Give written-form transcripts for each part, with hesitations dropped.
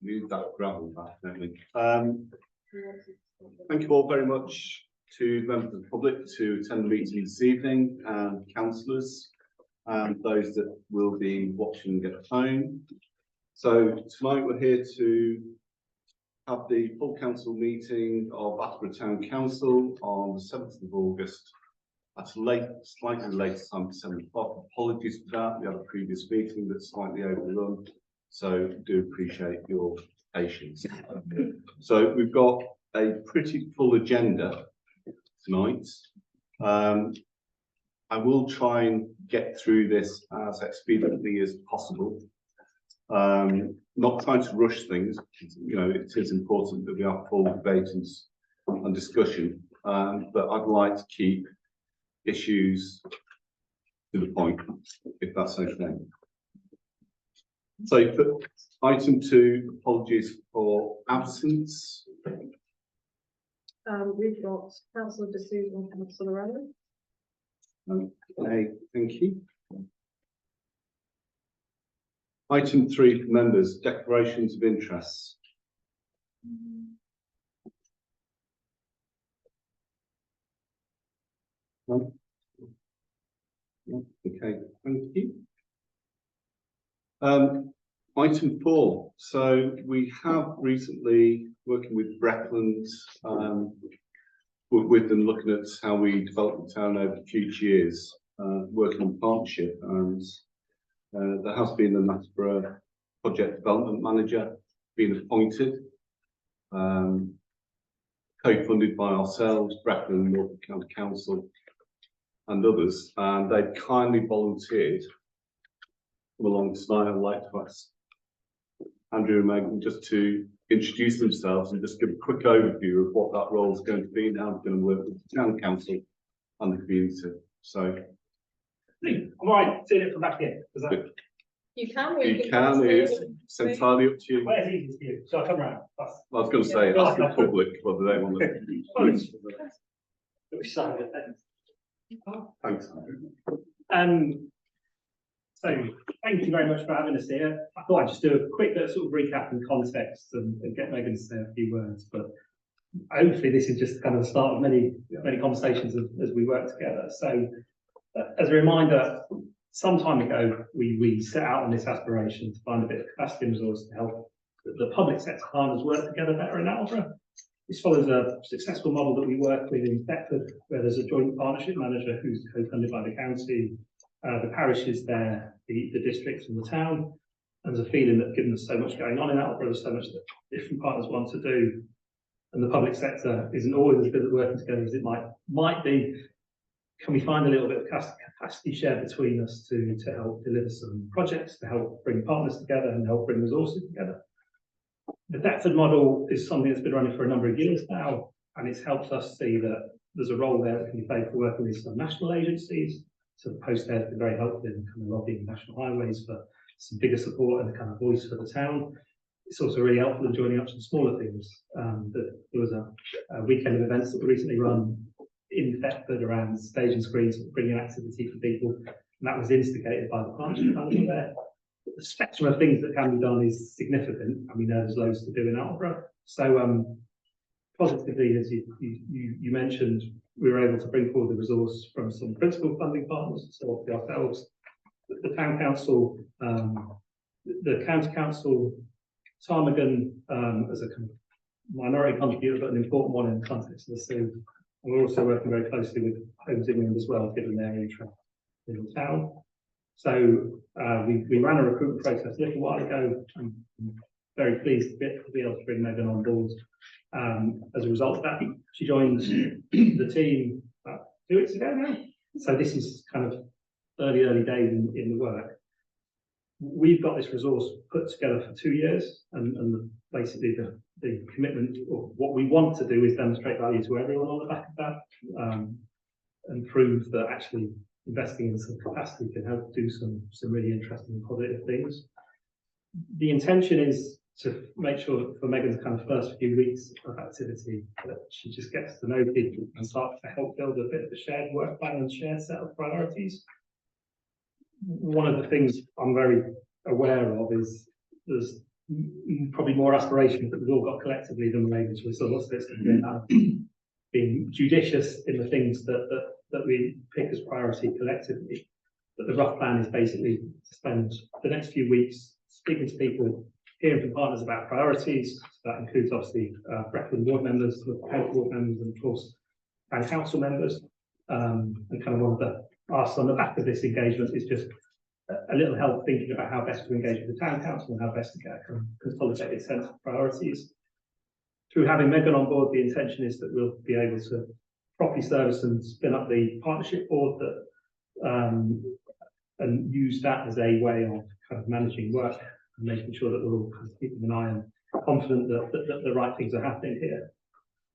Need that gravel back, don't we? Thank you all very much to members of the public to attend the meeting this evening, and councillors, and those that will be watching at home. So tonight we're here to have the full council meeting of Attleborough Town Council on the 7th of August. That's late, slightly later time, 7 o'clock. Apologies for that. We had a previous meeting that's slightly overrun, so do appreciate your patience. So we've got a pretty full agenda tonight. I will try and get through this as expediently as possible. Not trying to rush things. You know, it is important that we have full debate and discussion, but I'd like to keep issues to the point, if that's okay. So for item 2, apologies for absence. We've got Councillor D'Souza and Councillor Rowan. Okay, thank you. Item 3 for members, declarations of interests. No? No? Okay, thank you. Item 4. So we have recently, working with Breckland, with them looking at how we develop the town over future years, working in partnership, and there has been an Attleborough project development manager being appointed, co-funded by ourselves, Breckland, Norfolk County Council, and others, and they've kindly volunteered to come along tonight. I'd like to ask Andrew and Megan just to introduce themselves and just give a quick overview of what that role is going to be and how it's going to work with the town council and the community. So, I'm all right seeing it from back here. Is that good? You can. It's entirely up to you. Where's easiest for you? So I come round. I was going to say, ask the public whether they want to. Thanks, Andrew. So thank you very much for having us here. I thought I'd just do a quick sort of recap and context and get Megan to say a few words, but hopefully this is just kind of the start of many conversations as we work together. So as a reminder, some time ago we set out on this aspiration to find a bit of capacity and resource to help the public sector partners work together better in Attleborough. This follows a successful model that we work with in Thetford, where there's a joint partnership manager who's co-funded by the county, the parishes there, the districts and the town. And there's a feeling that given there's so much going on in Attleborough, there's so much that different partners want to do, and the public sector isn't always as good at working together as it might be. Can we find a little bit of capacity share between us to help deliver some projects, to help bring partners together and help bring resources together? The Thetford model is something that's been running for a number of years now, and it's helped us see that there's a role there that can be played for working with some national agencies. So the post there has been very helpful in kind of lobbying national highways for some bigger support and a kind of voice for the town. It's also really helpful in joining up some smaller things. There was a weekend of events that were recently run in Thetford around stage and screens, bringing activity for people, and that was instigated by the partnership manager there. The spectrum of things that can be done is significant, and we know there's loads to do in Attleborough. So positively, as you mentioned, we were able to bring forward the resource from some principal funding partners, so obviously ourselves, the town council, the county council, Ptarmigan as a kind of minority contributor, but an important one in the context of the city. And we're also working very closely with Homes England as well, given their interest in the town. So we ran a recruitment process a little while ago. I'm very pleased to be able to bring Megan on board. As a result of that, she joined the team about 2 weeks ago now. So this is kind of early days in the work. We've got this resource put together for 2 years, and basically the commitment of what we want to do is demonstrate value to everyone on the back of that, and prove that actually investing in some capacity can help do some really interesting and positive things. The intention is to make sure that for Megan's kind of first few weeks of activity, that she just gets to know people and starts to help build a bit of a shared work plan and shared set of priorities. One of the things I'm very aware of is there's probably more aspirations that we've all got collectively than we're able to resource this. Being judicious in the things that we pick as priority collectively. But the rough plan is basically to spend the next few weeks speaking to people, hearing from partners about priorities. That includes obviously Brecon ward members, the county ward members, and of course town council members. And kind of one of the asks on the back of this engagement is just a little help thinking about how best to engage with the town council and how best to get a consolidated sense of priorities. Through having Megan on board, the intention is that we'll be able to properly service and spin up the partnership board that and use that as a way of kind of managing work and making sure that we're all kind of keeping an eye and confident that the right things are happening here.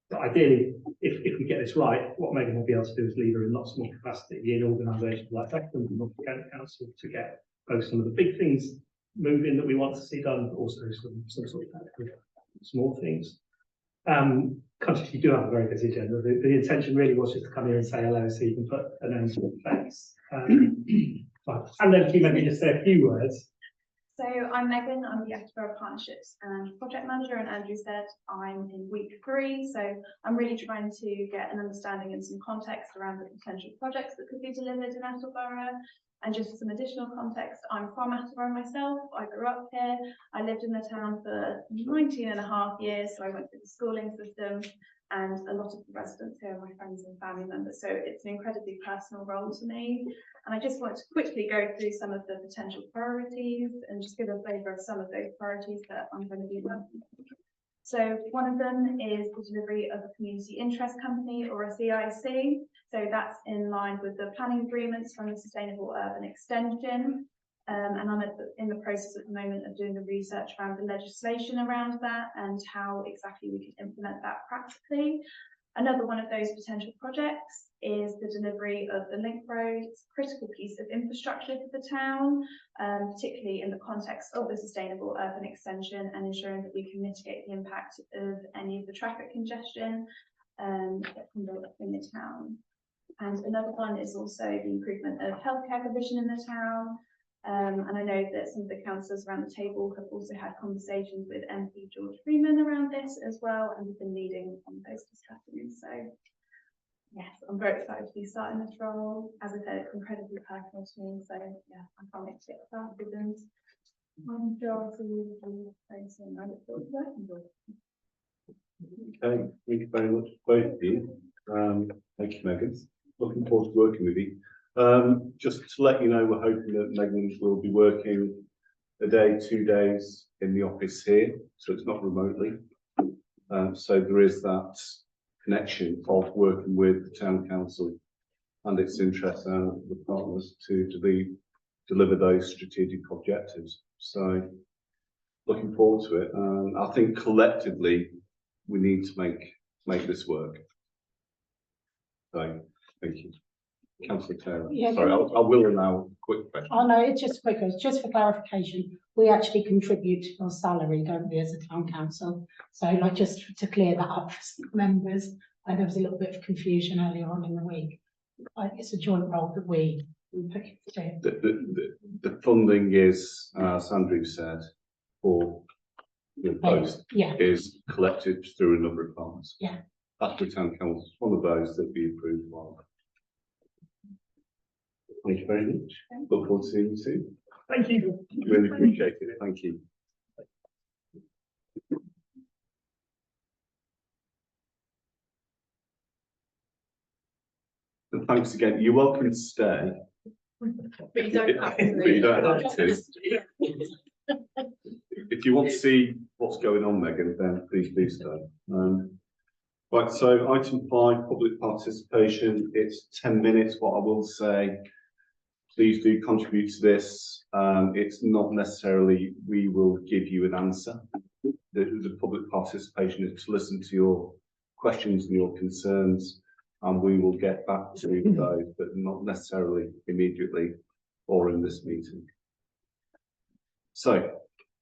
But ideally, if we get this right, what Megan will be able to do is lead her in lots more capacity in organisations like Brecon and Norfolk County Council to get both some of the big things moving that we want to see done, but also some sort of small things. Conscious you do have a very busy agenda. The intention really was just to come here and say hello so you can put a name to the face. And then you maybe just say a few words. So I'm Megan, I'm the Edinburgh Partnerships and Project Manager, and Andrew said I'm in week 3, so I'm really trying to get an understanding and some context around the potential projects that could be delivered in Attleborough. And just for some additional context, I'm from Attleborough myself. I grew up here. I lived in the town for 19.5 years, so I went through the schooling system, and a lot of the residents here are my friends and family members. So it's an incredibly personal role to me. And I just want to quickly go through some of the potential priorities and just give a flavour of some of those priorities that I'm going to be working on. So one of them is the delivery of a community interest company, or a CIC. So that's in line with the planning agreements from the Sustainable Urban Extension. And I'm in the process at the moment of doing the research around the legislation around that and how exactly we can implement that practically. Another one of those potential projects is the delivery of the link road. It's a critical piece of infrastructure for the town, particularly in the context of the Sustainable Urban Extension, and ensuring that we can mitigate the impact of any of the traffic congestion that can build up in the town. And another one is also the improvement of healthcare provision in the town. And I know that some of the councillors around the table have also had conversations with MP George Freeman around this as well, and have been leading on those discussions. So yes, I'm very excited to be starting this role. As I said, it's incredibly personal to me, so yeah, I can't wait to get started, and I'm sure I'll see you very soon. I look forward to working with you. Okay, thank you very much, both of you. Thank you, Megan. Looking forward to working with you. Just to let you know, we're hoping that Megan will be working a day, 2 days in the office here, so it's not remotely. So there is that connection of working with the town council and its interests and the partners to deliver those strategic objectives. So looking forward to it. I think collectively we need to make this work. So thank you. Councillor Taylor. Yeah, sorry, I will allow a quick question. Oh no, it's just quick. It's just for clarification. We actually contribute to your salary, don't we, as a town council? So, like, just to clear that up for some members, there was a little bit of confusion earlier on in the week. It's a joint role that we put it to. The funding is, as Andrew said, for the post is collected through a number of partners. Yeah. Attleborough Town Council is one of those that we approved of. Thank you very much. Look forward to seeing you soon. Thank you. Really appreciate it. Thank you. And thanks again. You're welcome to stay. But you don't have to. But you don't have to. If you want to see what's going on, Megan, then please do stay. Right, so item 5, public participation. It's 10 minutes. What I will say, please do contribute to this. It's not necessarily we will give you an answer. The public participation is to listen to your questions and your concerns, and we will get back to those, but not necessarily immediately or in this meeting. So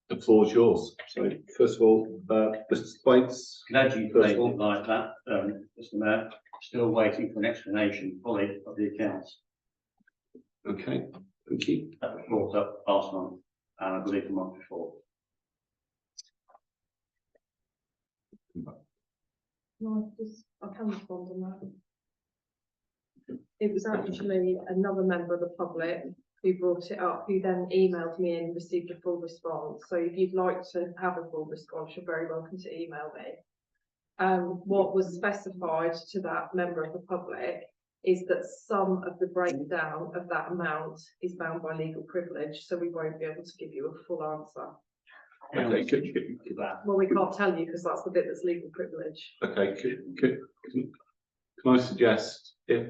the floor is yours. So first of all, Mr. Thwaites. Glad you played it like that, Mr. Mayor. Still waiting for an explanation fully of the accounts. Okay, thank you. That was brought up last month. and I believe the month before. No, I can respond on that. It was actually another member of the public who brought it up, who then emailed me and received a full response. So if you'd like to have a full response, you're very welcome to email me. What was specified to that member of the public is that some of the breakdown of that amount is bound by legal privilege, so we won't be able to give you a full answer. Okay, Well, we can't tell you because that's the bit that's legal privilege. okay, can I suggest if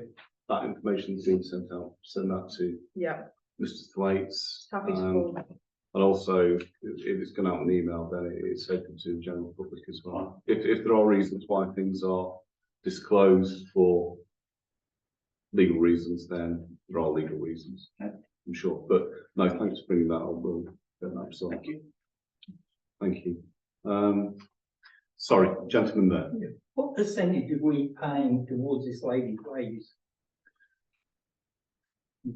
that information's been sent out, send that to Yeah, Mr. Thwaites. happy to forward. And also, if it's gone out an email, then it's open to the general public as well. If there are reasons why things are disclosed for legal reasons, then there are legal reasons, I'm sure. But no, thanks for bringing that up. We'll get that resolved. Thank you. Thank you. Sorry, gentleman there. What percentage are we paying towards this lady's wages?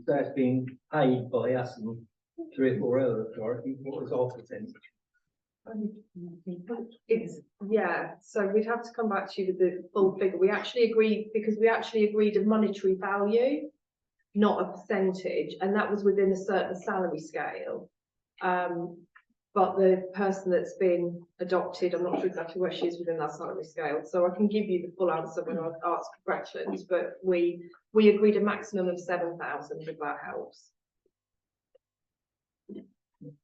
So it's being paid by us and 3 or 4 other authorities, what was our percentage? It's, yeah, so we'd have to come back to you with the full figure. We actually agreed, because we actually agreed a monetary value, not a percentage, and that was within a certain salary scale. But the person that's been adopted, I'm not sure exactly where she is within that salary scale, so I can give you the full answer when I ask questions, but we agreed a maximum of 7,000, if that helps.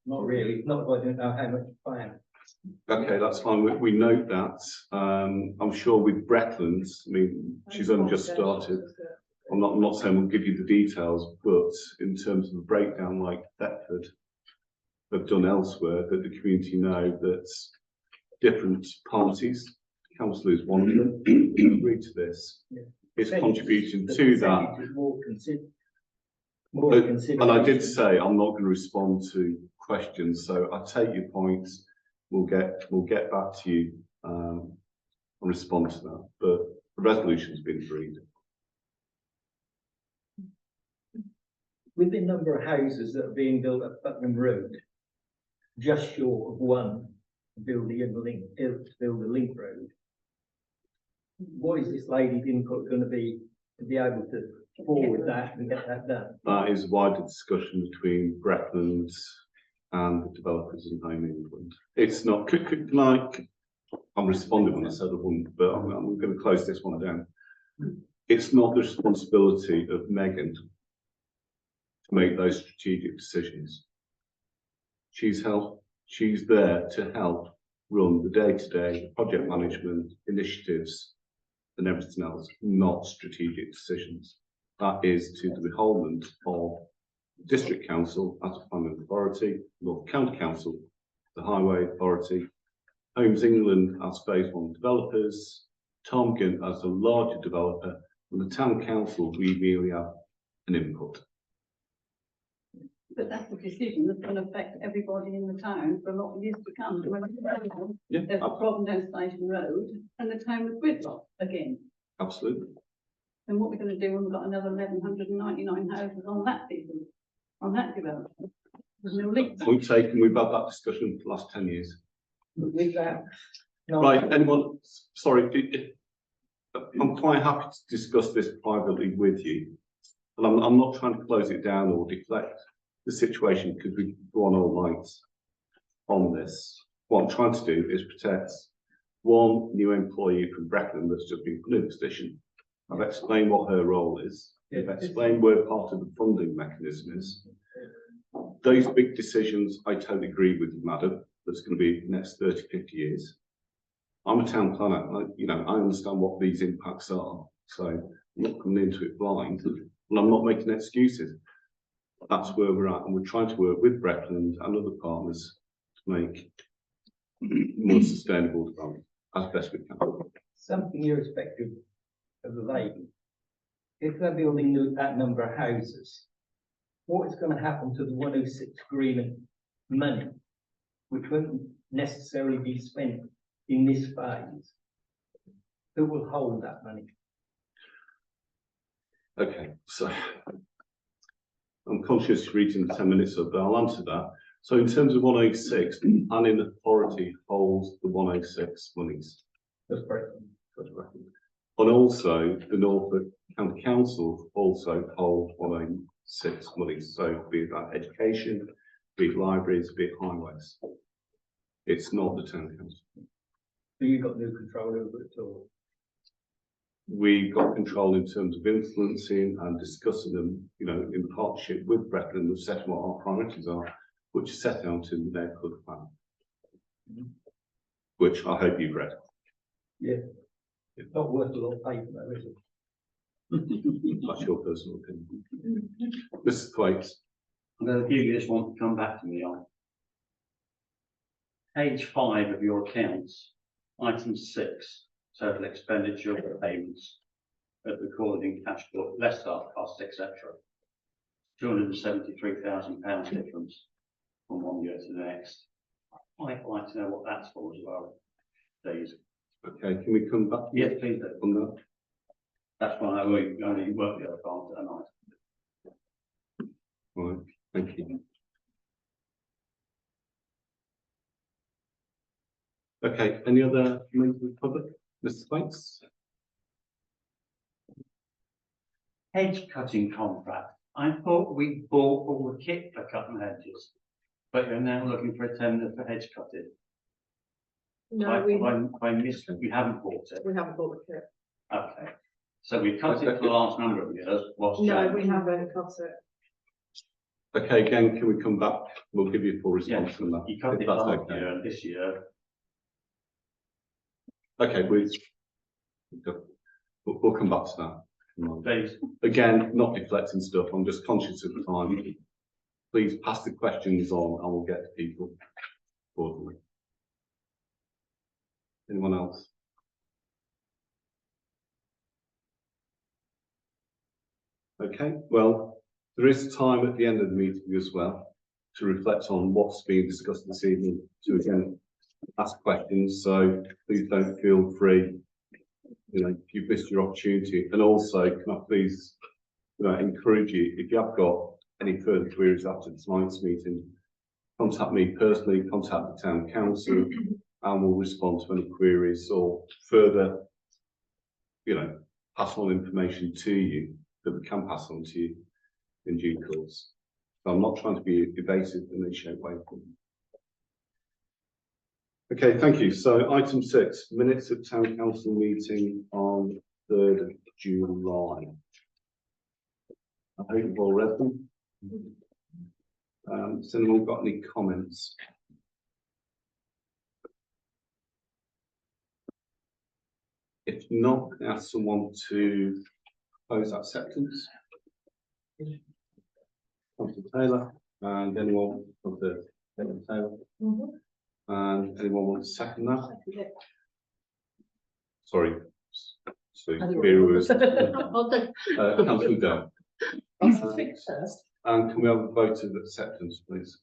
Not really, not if I don't know how much to pay. Okay, that's fine. We note that. I'm sure with Brecklands, I mean, she's only just started. I'm not saying we'll give you the details, but in terms of the breakdown, like Thetford have done elsewhere, that the community know that different parties, council is one of them, agree to this. Yeah. It's contributing The to that. percentage is more And I did say I'm not going to respond to questions, so I take your points. We'll get back to you and respond to that. But the resolution's been agreed. With the number of houses that are being built at Putnam Road, just short of one to build the link road. What is this lady's input going to be able to forward that and get that done? That is a wider discussion between Brecklands and the developers in Home England. It's not, I'm responding when I said I wouldn't, but I'm going to close this one down. It's not the responsibility of Megan to make those strategic decisions. She's there to help run the day-to-day project management initiatives and everything else, not strategic decisions. That is to the beholden of District Council as a planning authority, North County Council, the Highway Authority, Homes England as phase 1 developers, Tomkin as a larger developer, and the Town Council, we merely have an input. But that's a decision that's going to affect everybody in the town for a lot of years to come. Yeah, There's a problem down Station Road and the town was gridlocked again. absolutely. And what we're going to do when we've got another 1,199 houses on that season, on that development? There's no link. Point taken, we've had that discussion for the last 10 years. With that, no, Right, anyone, sorry, I'm quite happy to discuss this privately with you. And I'm not trying to close it down or deflect the situation because we go on all night on this. What I'm trying to do is protect one new employee from Brecon that's just been put in a position. I've explained what her role is. I've explained where part of the funding mechanism is. Those big decisions, I totally agree with you, madam. That's going to be the next 30, 50 years. I'm a town planner. I understand what these impacts are. So I'm not coming into it blind, and I'm not making excuses. That's where we're at, and we're trying to work with Breckland and other partners to make more sustainable development as best we can. something irrespective of the lady. If they're building that number of houses, what is going to happen to the 106 agreement money, which won't necessarily be spent in this phase? Who will hold that money? Okay, so I'm conscious reading the 10 minutes up, but I'll answer that. So in terms of 106, the planning authority holds the 106 monies. That's great. And also the Norfolk County Council also hold 106 monies. So be it that education, be it libraries, be it highways. It's not the town council. So you've got no control over it at all? We got control in terms of influencing and discussing them, you know, in partnership with Brecon, we've set what our priorities are, which is set out in their code plan. Which I hope you've read. Yeah. It's not worth a lot of paper though, is it? That's your personal opinion. Mr. Thwaites. I'm going to give you this one to come back to me on. Page 5 of your accounts, item 6, total expenditure of payments at recorded in cash book, less staff costs, etc. £273,000 difference from one year to the next. I'd like to know what that's for as well, please. Okay, can we come back? Yes, please do. On that? That's why I only work the other part tonight. Right, thank you. Okay, any other members of the public? Mr. Thwaites? Hedge cutting contract. I thought we bought all the kit for cutting hedges, but you're now looking for a tender for hedge cutting. No, I missed it. We haven't bought it. we haven't bought the kit. Okay. So we cut it for the last number of years. What's No, changed? we haven't cut it. Okay, again, can we come back? We'll give you a full response on that. You cut if it that's last okay. year and this year. Okay, we'll come back to that. Please. Again, not deflecting stuff, I'm just conscious of the time. Please pass the questions on and we'll get to people accordingly. Anyone else? Okay, well, there is time at the end of the meeting as well to reflect on what's being discussed this evening, to again ask questions, so please don't feel free, you know, if you've missed your opportunity. And also, can I please, you know, encourage you, if you have got any further queries after tonight's meeting, contact me personally, contact the town council, and we'll respond to any queries or further, you know, pass on information to you that we can pass on to you in due course. So I'm not trying to be evasive in any shape, way. Okay, thank you. So item 6, minutes of town council meeting on 3rd of July. I hope you've all read them. Has anyone got any comments? If not, can I ask someone to close acceptance? Councillor Taylor, and anyone of the Taylor? And anyone want to second that? Sorry. So here was Councillor Dale. And can we have a vote of acceptance, please?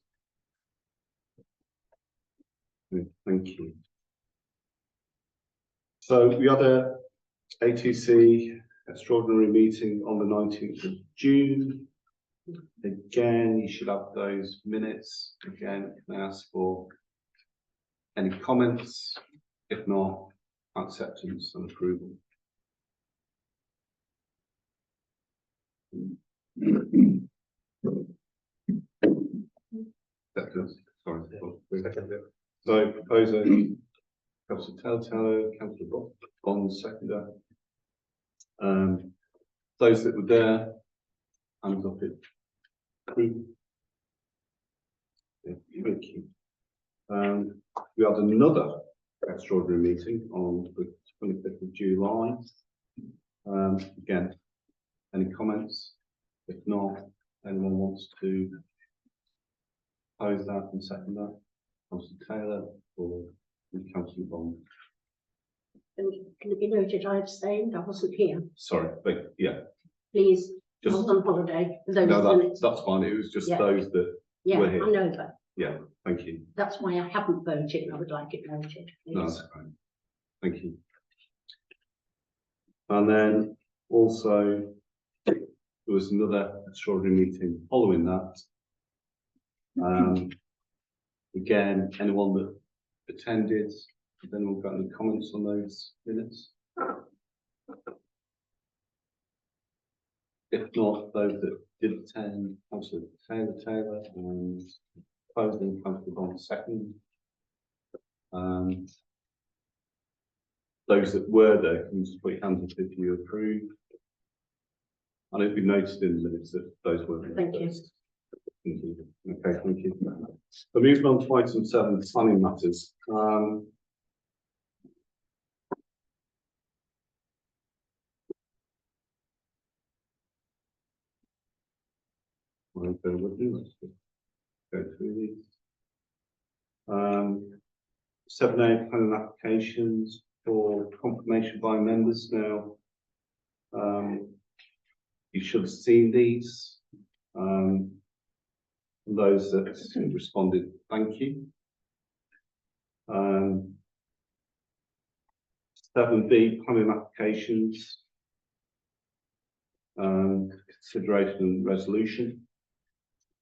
Thank you. So we had a ATC extraordinary meeting on the 19th of June. Again, you should have those minutes. Again, can I ask for any comments? If not, acceptance and approval. Acceptance. Sorry. So proposer, Councillor Telltale, Councillor Bond, seconder. Those that were there, hands up it. Yeah, thank you. We had another extraordinary meeting on the 25th of July. Again, any comments? If not, anyone wants to pose that and second that? Councillor Taylor or Councillor Bond? Can it be noted I abstained? I wasn't here. Sorry, but yeah. Please, I Just, was on holiday. no, that's fine. It was just Yeah. those that Yeah, were I here. know that. Yeah, thank you. That's why I haven't voted, and I would like it noted, No, please. that's great. Thank you. And then also there was another extraordinary meeting following that. Again, anyone that attended, has anyone got any comments on those minutes? If not, those that did attend, Councillor Taylor and closing Councillor Bond second. Those that were there, can you just put your hands up if you approve? And it'll be noted in the minutes that those were. Thank you. Thank you. Okay, thank you. So moving on to item 7, planning matters. Well, bear with me, let's just go through these. 7A planning applications for confirmation by members now. You should have seen these. Those that responded, thank you. 7B planning applications. Consideration and resolution.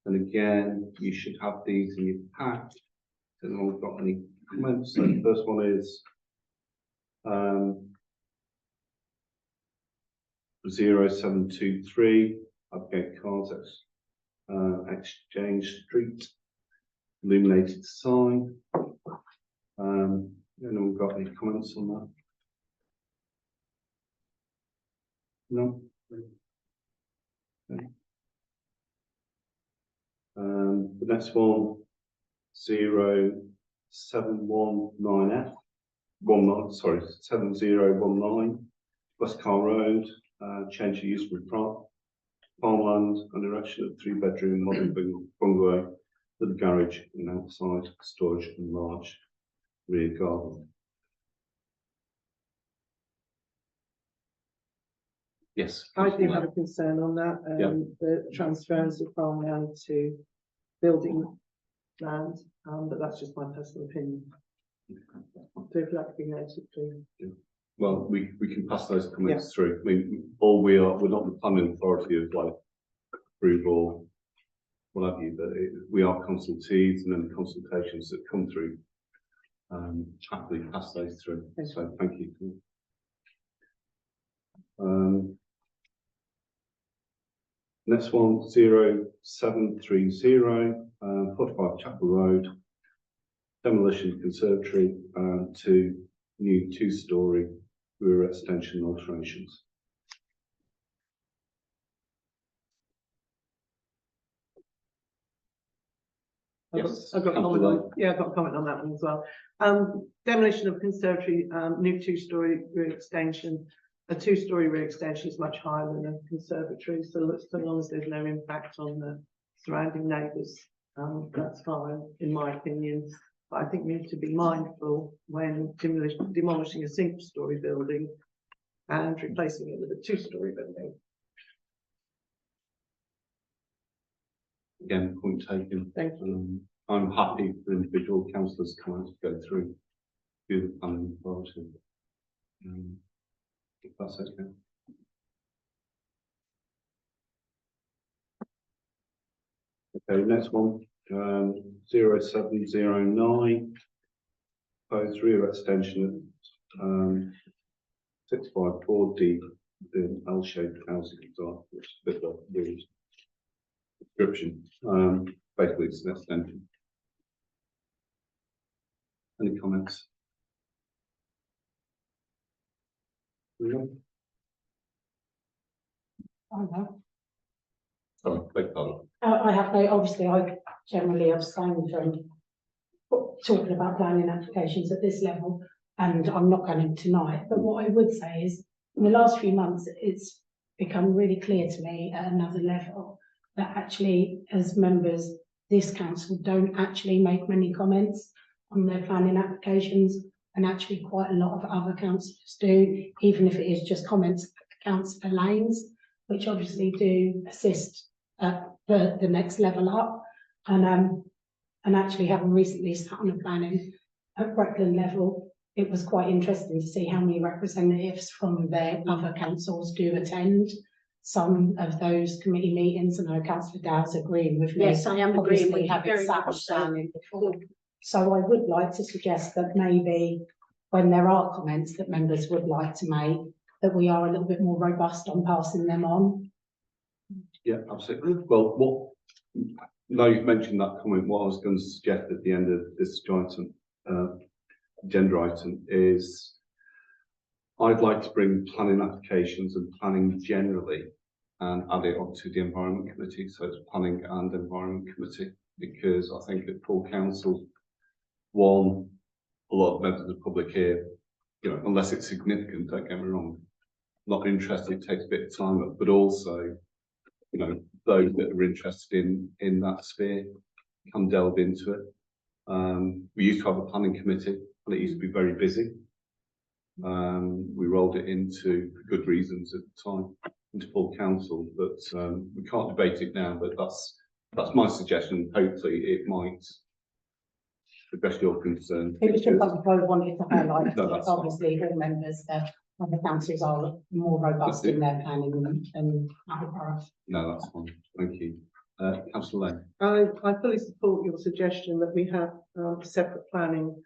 And again, you should have these in your pack. Anyone got any comments? So the first one is 0723 Upgate Cars Exchange Street, illuminated sign. Anyone got any comments on that? No. Okay. The next one, 0719F, 7019 West Car Road, change of use for farmland and erection of 3-bedroom modern bungalow with a garage and outside storage and large rear garden. Yes. I do have a concern on that, the transference of farmland to building land, but that's just my personal opinion. So if that could be noted, please. Well, we can pass those comments through. I mean, we're not the planning authority of like approve or what have you, but we are consultees, and then the consultations that come through, happily pass those through. So thank you. Next one, 0730, 45 Chapel Road, demolition conservatory to new 2-storey rear extension alterations. I've got a comment on, I've got a comment on that one as well. Demolition of conservatory, new 2-storey rear extension. A 2-storey rear extension is much higher than a conservatory, so long as there's no impact on the surrounding neighbours, that's fine, in my opinion. But I think we need to be mindful when demolishing a single-storey building and replacing it with a 2-storey building. Again, point taken. Thank you. I'm happy for individual councillors to go through the planning authority. If that's okay. Okay, next one, 0709, proposed rear extension at 654D, the L-shaped housing design, which is a bit like the description. Basically, it's an extension. Any comments? No? Sorry, beg pardon. I have no, obviously, I generally abstain from talking about planning applications at this level, and I'm not going to tonight. But what I would say is, in the last few months, it's become really clear to me at another level that actually, as members, this council don't actually make many comments on their planning applications, and actually quite a lot of other councillors do, even if it is just comments at councillor lanes, which obviously do assist at the next level up. And actually, having recently sat on the planning at Breckland level, it was quite interesting to see how many representatives from their other councils do attend some of those committee meetings. And I know Councillor Dow's agreeing with me. Yes, I am agreeing with you Having very sat on much so. planning before. So I would like to suggest that maybe when there are comments that members would like to make, that we are a little bit more robust on passing them on. Yeah, absolutely. Well, now you've mentioned that comment, what I was going to suggest at the end of this joint agenda item is I'd like to bring planning applications and planning generally and add it onto the Environment Committee. So it's Planning and Environment Committee, because I think at Full Council, one, a lot of members of the public here, you know, unless it's significant, don't get me wrong, not interested, it takes a bit of time up, but also, you know, those that are interested in that sphere can delve into it. We used to have a planning committee, and it used to be very busy. We rolled it into, for good reasons at the time, into Full Council, but we can't debate it now, but that's my suggestion. Hopefully it might address your concern. It was just something I wanted to highlight, No, that's fine. obviously all members of the councils are more robust in their planning than other boroughs. No, that's fine. Thank you. Councillor Lane. I fully support your suggestion that we have a separate planning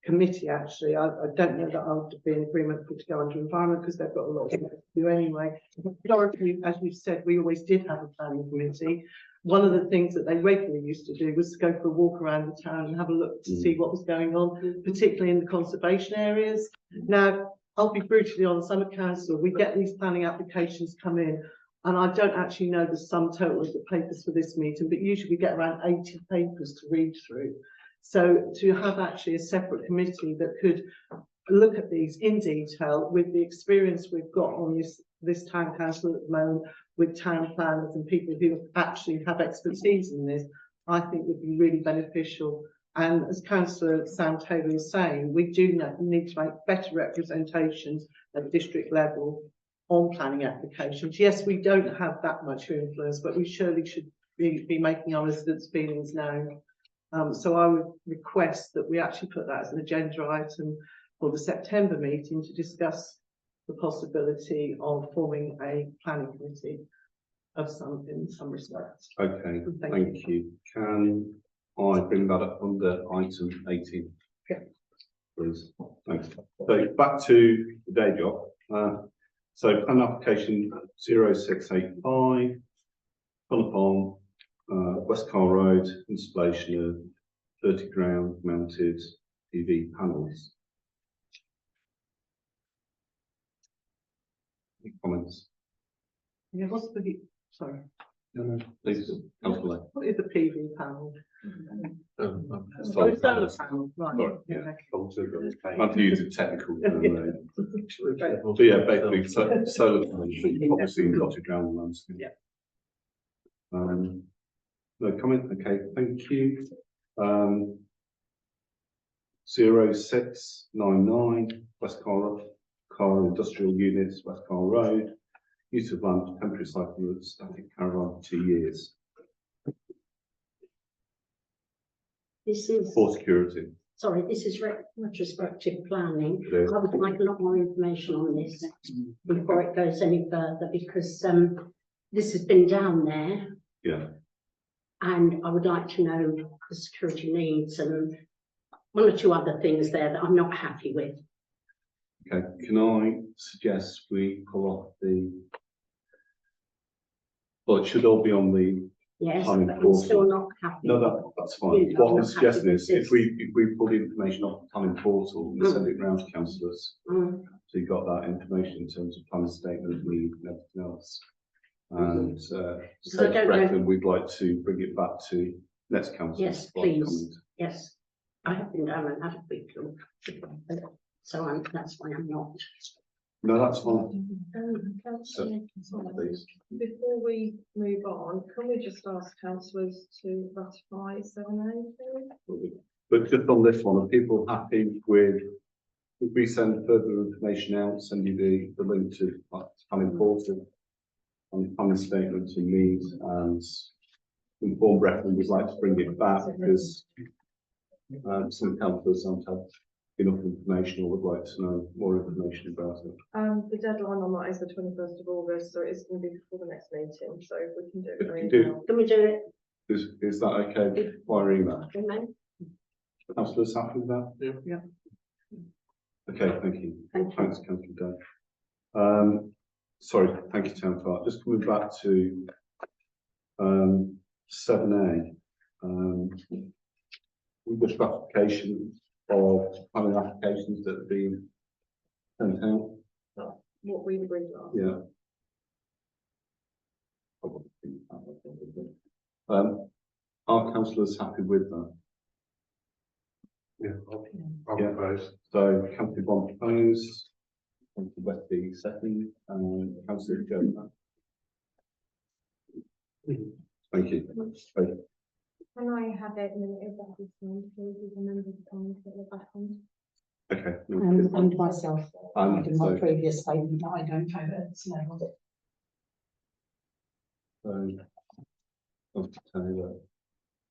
committee, actually. I don't know that I would be in agreement for it to go under environment because they've got a lot of work to do anyway. Historically, as we've said, we always did have a planning committee. One of the things that they regularly used to do was to go for a walk around the town and have a look to see what was going on, particularly in the conservation areas. Now, I'll be brutally honest, I'm a councillor, we get these planning applications come in, and I don't actually know the sum total of the papers for this meeting, but usually we get around 80 papers to read through. So to have actually a separate committee that could look at these in detail with the experience we've got on this town council at the moment, with town planners and people who actually have expertise in this, I think would be really beneficial. And as Councillor Sam Taylor is saying, we do need to make better representations at district level on planning applications. Yes, we don't have that much influence, but we surely should be making our residents' feelings known. So I would request that we actually put that as an agenda item for the September meeting to discuss the possibility of forming a planning committee in some respects. Okay, thank you. Can I bring that up under item 18? Yeah. Please. Thanks. So back to the day job. So plan application 0685, Farm, West Car Road, installation of 30 ground mounted PV panels. Any comments? Yeah, what's the, sorry, No, please, Councillor Lane. what is a PV panel? Solar Solar panels. panel, right. Sorry, yeah. Okay. I have to use a technical term. So yeah, basically solar panels, but you've obviously got a ground mounts. Yeah. No comment, okay, thank you. 0699 West Car Industrial Units, West Car Road, use of land for temporary cycle route, static caravan, 2 years. This is, For security. sorry, this is retrospective planning. It is. I would like a lot more information on this before it goes any further, because this has been down there Yeah, and I would like to know the security needs and one or two other things there that I'm not happy with. okay, can I suggest we pull off well, it should all be on the Yes, Planning but I'm portal. still not happy. No, that's fine. Yeah, What I'm I'm not suggesting happy is with if we pull the information off the planning portal and send it round to councillors, Mm. so you've got that information in terms of planning statement, need and everything else. And So I don't know- reckon we'd like to bring it back to next council. Yes, please. Yes, I have been down and had a quick look. So that's why I'm not. No, that's fine. Councillor, Please. before we move on, can we just ask councillors to ratify 7A, please? But just on this one, are people happy with, if we send further information out, send you the link to planning portal and planning statements and needs, and informed reference, we'd like to bring it back because some councillors don't have enough information or would like to know more information about it. The deadline on that is the 21st of August, so it's going to be before the next meeting, so we can do it. If by you do- email. Can we do it? Is that okay via email? Amen? Councillors happy with that? Yeah. Okay, thank you. Thank you. Thanks, Councillor Day. Sorry, thank you, Town Clerk. Just coming back to 7A. With the application of planning applications that have been sent out. What we agreed on. Yeah. Are councillors happy with that? Yeah, I'll Yeah. propose. So Councillor Bond proposed, Councillor Westby second, and Councillor Jones. Thank you. Okay. Can I have it limited that this one, please, as a member of the council at the back end? Okay. And myself, I did my So, previous statement that I don't vote at this level. Councillor Taylor,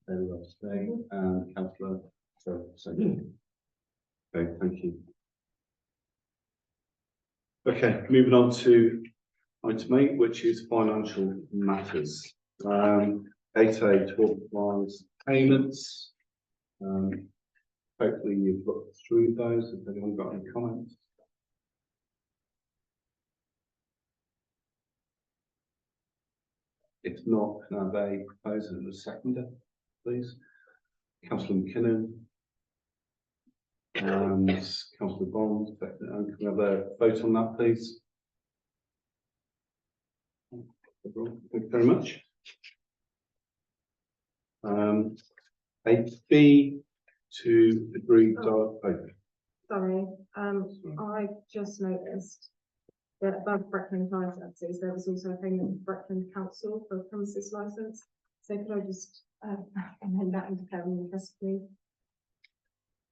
Taylor staying, and Councillor second. Okay, thank you. Okay, moving on to item 8, which is financial matters. 8A talk wise payments. Hopefully you've looked through those. Has anyone got any comments? If not, can I have a proposer and a seconder, please? Councillor McKinnon. And Councillor Bond, and can we have a vote on that, please? Thank you very much. 8B to agree. Sorry, I just noticed that above Brecon Fire Services, there was also a payment to Brecon Council for a premises licence. So could I just amend that into Kevin Pressley?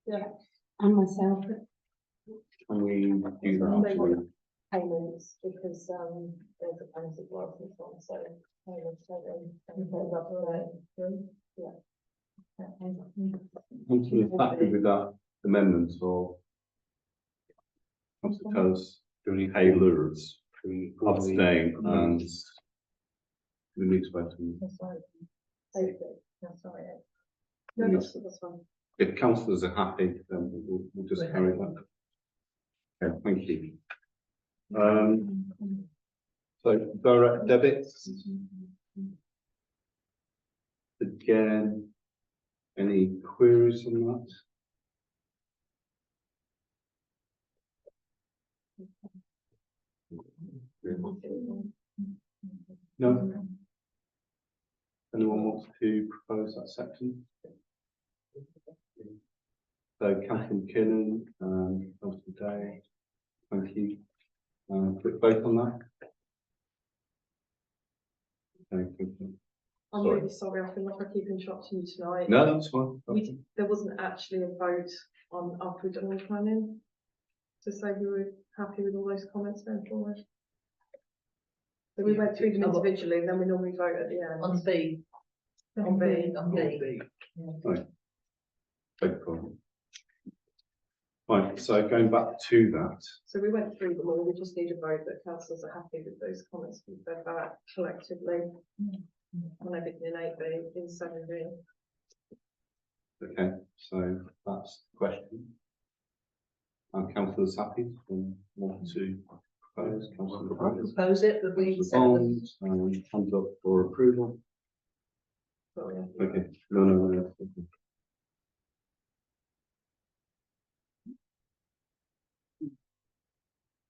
Yeah. And myself, Can we do that? Payments, because there's a premises licence on, so payments, so then, yeah. Thank you. Happy with that amendment, or Councillor Tells, do any hailers, abstain, and we need to vote on. That's right. That's right. No, that's fine. If councillors are happy, then we'll just carry that. Okay, thank you. So direct debits. Again, any queries on that? No? Anyone wants to propose that section? So Councillor McKinnon, Councillor Day, thank you. Quick vote on that? Okay, thank you. I'm Sorry. really sorry, I feel like I keep interrupting you tonight. No, that's fine. There wasn't actually a vote on upward and planning to say we were happy with all those comments going forward. So we went through them individually, then we normally vote at the end. On B. On B. On B. Right. Big problem. Right, so going back to that, So we went through them all, we just need a vote that councillors are happy with those comments we fed back collectively on everything in 8B, in 7B. okay, so that's the question. And councillors happy and want to propose, councillor I'll propose it, that we accept them. Bond, hands up for approval. Sorry. Okay, no. Okay.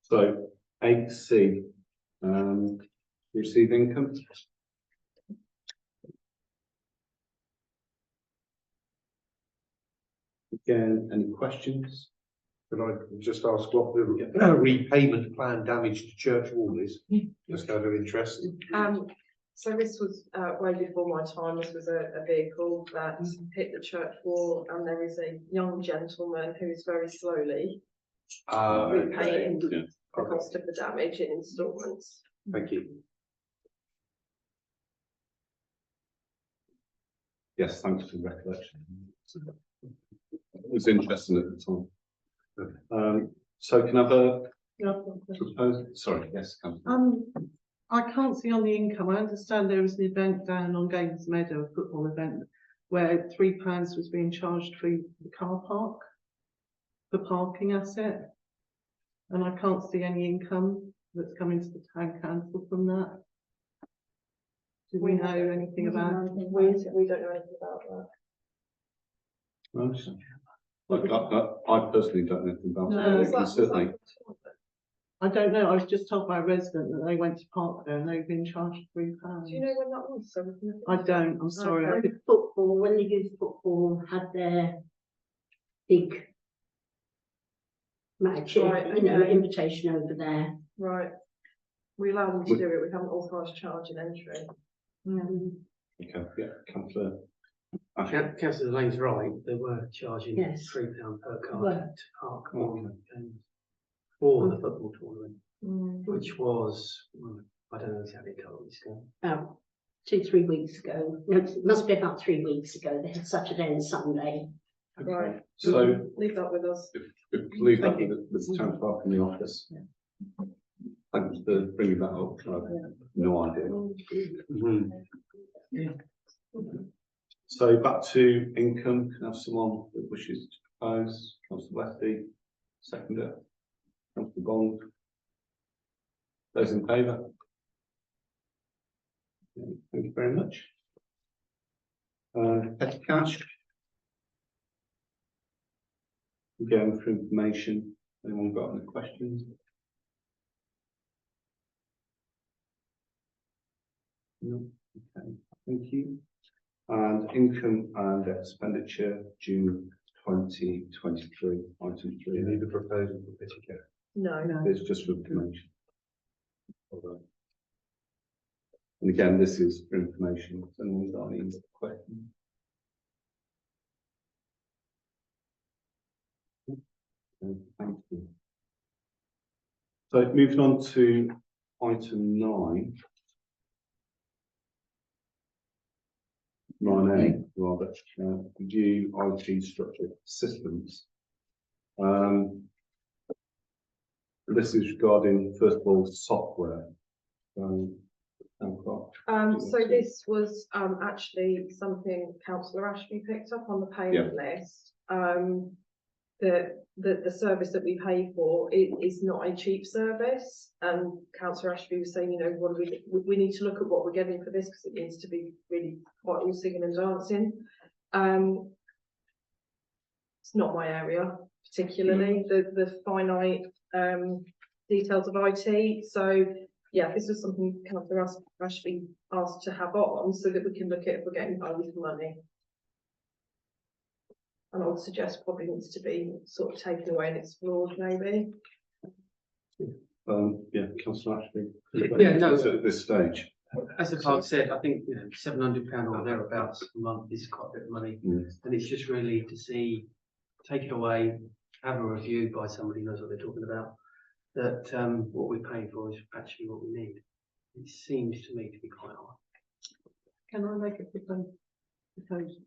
So 8C, receive income. Again, any questions? Can I just ask what the repayment plan damage to church wall is? Just out of interest. So this was way before my time. This was a vehicle that hit the church wall, and there is a young gentleman who's very slowly repaying Yeah. the cost of the damage in instalments. Thank you. Yes, thanks for the recollection. It was interesting at the time. So can I have a proposal? Sorry, yes, Councillor. I can't see on the income. I understand there is an event down on Gaines Meadow, a football event, where £3 was being charged for the car park, the parking asset. And I can't see any income that's coming to the town council from that. Do we know anything about? We don't know anything about that. I personally don't know anything about No, it. We can certainly, I don't know, I was just told by a resident that they went to park there and they've been charged £3. Do you know when that was? So we can look I into don't, I'm sorry. I Okay. could- Football, when the youth football had their big match, Right, okay. invitation over there. Right. We allow them to do it, we haven't authorised charge and entry. okay, yeah, councillor. Councillor Lane's right, they were charging Yes. £3 per car Well. to park on the games for the football tournament, Mm. which was, I don't know exactly how it's going. About 2-3 weeks ago. No, it must be about 3 weeks ago. They had Saturday and Sunday. Right, So leave that with us. if leave that Thank you. with the town clerk in the office. Thanks for bringing that up. I have no idea. So back to income. Can I have someone that wishes to propose? Councillor Lefty, seconder. Councillor Bond. Those in favour? Okay, thank you very much. Petty cash. Going for information. Anyone got any questions? No, okay, thank you. And income and expenditure, June 2023, item Do you 3. need a proposal for petty cash? No. It's just for information. Alright. And again, this is for information. Has anyone got any questions? Okay, thank you. So moving on to item 9. 9A, rather, review IT structure systems. This is regarding, first of all, software. So this was actually something councillor Ashby picked up on the payment list. The service that we pay for is not a cheap service, and councillor Ashby was saying, you know, what do we need to look at what we're getting for this, because it needs to be really quite all singing and dancing. It's not my area particularly, the finite details of IT. So yeah, this is something councillor Ashby asked to have on, so that we can look at if we're getting value for money. And I would suggest probably needs to be sort of taken away and explored, maybe. Yeah, councillor Ashby. Yeah, no. At this stage. As the clerk said, I think, £700 or thereabouts a month is quite a bit of money. And it's just really to see, take it away, have a review by somebody who knows what they're talking about, that what we're paying for is actually what we need. It seems to me to be quite high. Can I make a proposal?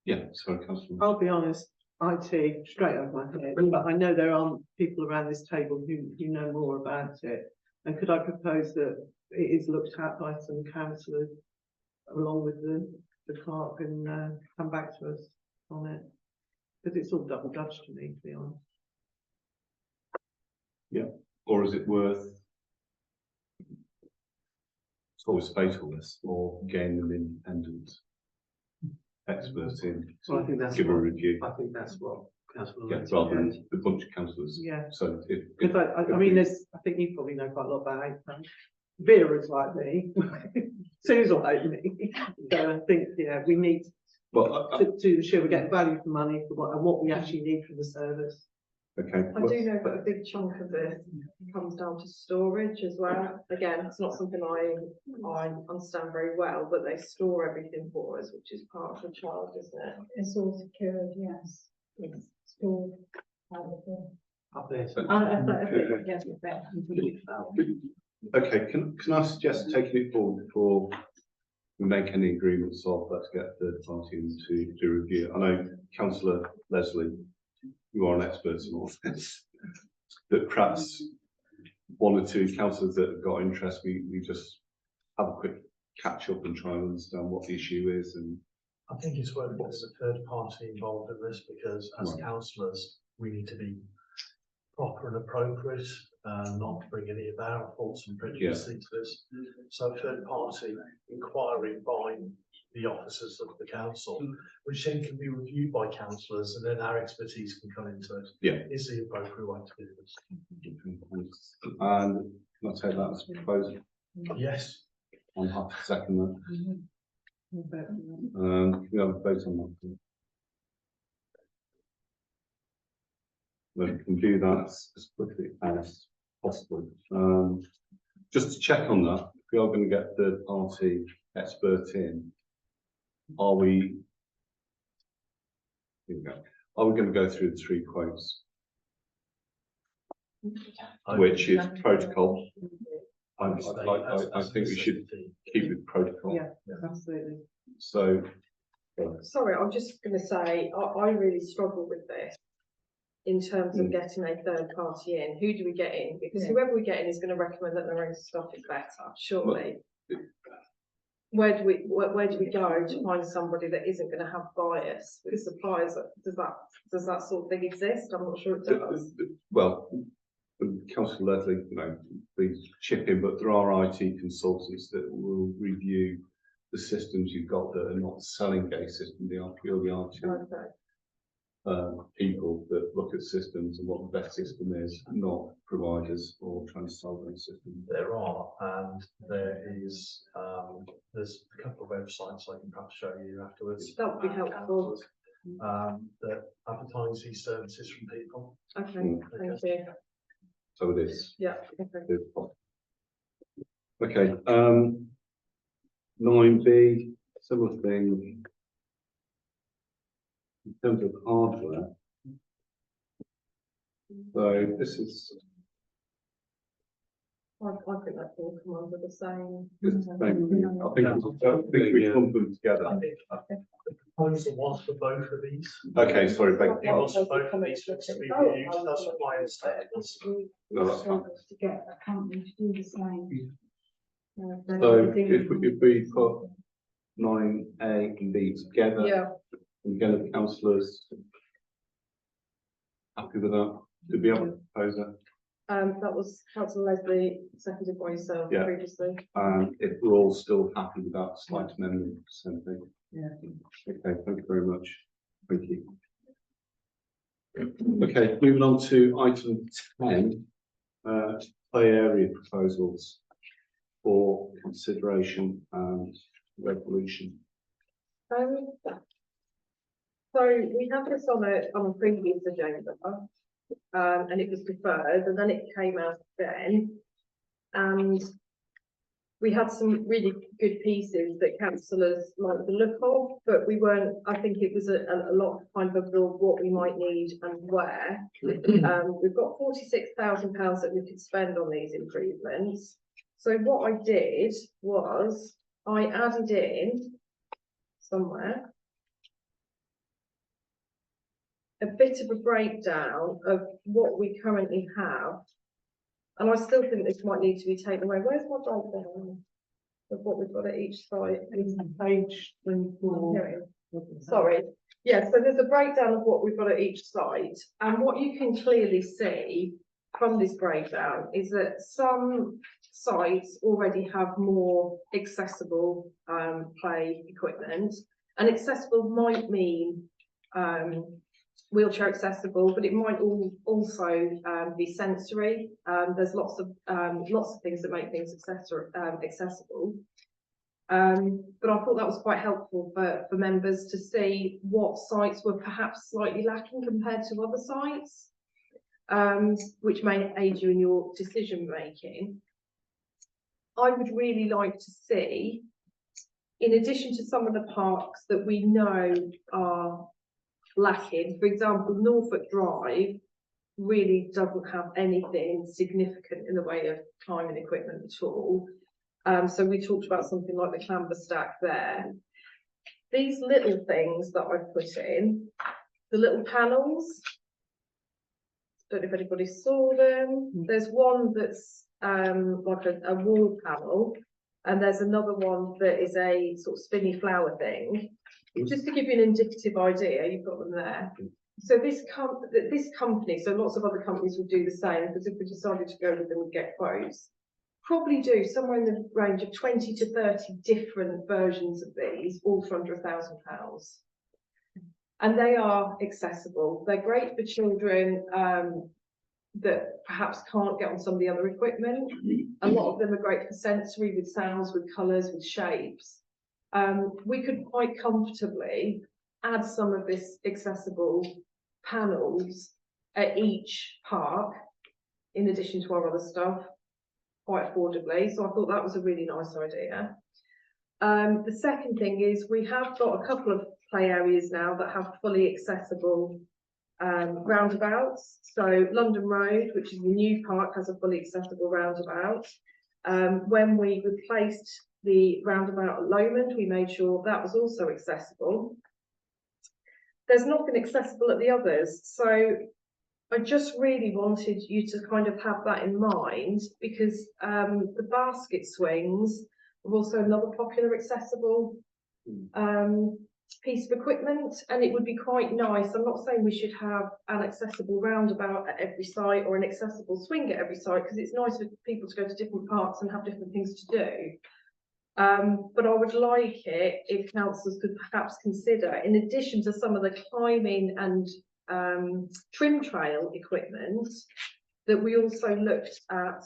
Yeah, sorry, councillor. I'll be honest, IT, straight over my head, but I know there aren't people around this table who know more about it. And could I propose that it is looked at by some councillors along with the clerk and come back to us on it? Because it's all double dutch to me, to be honest. Yeah, or is it worth sort of fatalness or gain them independent experts in So I think that's give a what, review? I think that's what councillor Yeah, Lane rather said. than a bunch of councillors. Yeah. So if. Because I mean, I think you probably know quite a lot about it. Vera's like me, Sue's like me. So I think, yeah, we need Well, to ensure we're getting value for money for what we actually need from the service. okay. I do know that a big chunk of this comes down to storage as well. Again, it's not something I understand very well, but they store everything for us, which is part of the charge, isn't it? It's all secured, yes. It's stored. Up there. Yes, Okay, can I suggest taking it forward before we make any agreements of let's get a third party in to do review? I know councillor Leslie, you are an expert in all this, that perhaps one or two councillors that have got interest, we just have a quick catch up and try and understand what the issue is and I think it's worth putting a third party involved in this, because as Right. councillors, we need to be proper and appropriate, not bring any of our faults and prejudices into this. So third party inquiry by the officers of the council, which then can be reviewed by councillors, and then our expertise can come into it. Yeah. Is the appropriate way to do this. And can I take that as a proposal? Yes. I'm happy to second that. We have a vote on that. please? We can do that as quickly as possible. Just to check on that, if we are going to get third party expert in, are we? Here we go. Are we going to go through the 3 quotes, which is protocol? I think we should keep with protocol. Yeah, absolutely. So, Sorry, I'm just going to say, I really struggle with this in terms of getting a third party in. Who do we get in? Because whoever we get in is going to recommend that their own stuff is better, surely. Where do we go to find somebody that isn't going to have bias? Because suppliers, does that sort of thing exist? I'm not sure it does. well, Councillor Leslie, please chip in, but there are IT consultants that will review the systems you've got that are not selling-based systems, they are purely IT. Okay. People that look at systems and what the best system is, not providers or trying to sell those systems. There are, and there is, there's a couple of websites I can perhaps show you afterwards. That would be helpful. That advertise these services from people. Okay, thank you. So it is. Yeah. Okay. 9B, similar thing. In terms of hardware. So this is. I think that all come under the same. It's the same thing. I think we clump them together. The proposal was for both of these. Okay, sorry, beg It was for both of these to be reviewed, that's why it's there. No, that's fine. To get a company to do the same. So if we put 9A and B together. Yeah. And again, the councillors happy with that? Did we have a proposer? That was Councillor Leslie, seconded by yourself Yeah. previously. And if we're all still happy with that slight amendment, same thing. Yeah. Okay, thank you very much. Thank you. Okay, moving on to item 10, play area proposals for consideration and resolution. So we had this on a previous agenda, and it was deferred, and then it came out again. And we had some really good pieces that councillors liked the look of, but we weren't, I think it was a lot to kind of absorb what we might need and where. We've got £46,000 that we could spend on these improvements. So what I did was I added in somewhere a bit of a breakdown of what we currently have. And I still think this might need to be taken away. Where's my breakdown of what we've got at each site? Page 24. Here it is. Sorry. Yeah, so there's a breakdown of what we've got at each site. And what you can clearly see from this breakdown is that some sites already have more accessible play equipment. And accessible might mean wheelchair accessible, but it might also be sensory. There's lots of things that make things accessible. But I thought that was quite helpful for members to see what sites were perhaps slightly lacking compared to other sites, which may aid you in your decision making. I would really like to see, in addition to some of the parks that we know are lacking, for example, Norfolk Drive really doesn't have anything significant in the way of climbing equipment at all. So we talked about something like the clamber stack there. These little things that I've put in, the little panels, don't know if anybody saw them. There's one that's like a wall panel, and there's another one that is a sort of spinny flower thing. Just to give you an indicative idea, you've got them there. So this company, so lots of other companies will do the same, because if we decided to go with them and get quotes, probably do somewhere in the range of 20 to 30 different versions of these, all for under £1,000. And they are accessible. They're great for children that perhaps can't get on some of the other equipment. A lot of them are great for sensory, with sounds, with colours, with shapes. We could quite comfortably add some of this accessible panels at each park, in addition to our other stuff, quite affordably. So I thought that was a really nice idea. The second thing is we have got a couple of play areas now that have fully accessible roundabouts. So London Road, which is the new park, has a fully accessible roundabout. When we replaced the roundabout at Lomond, we made sure that was also accessible. There's nothing accessible at the others, so I just really wanted you to kind of have that in mind, because the basket swings are also another popular accessible piece of equipment, and it would be quite nice. I'm not saying we should have an accessible roundabout at every site or an accessible swing at every site, because it's nice for people to go to different parks and have different things to do. But I would like it if councillors could perhaps consider, in addition to some of the climbing and trim trail equipment, that we also looked at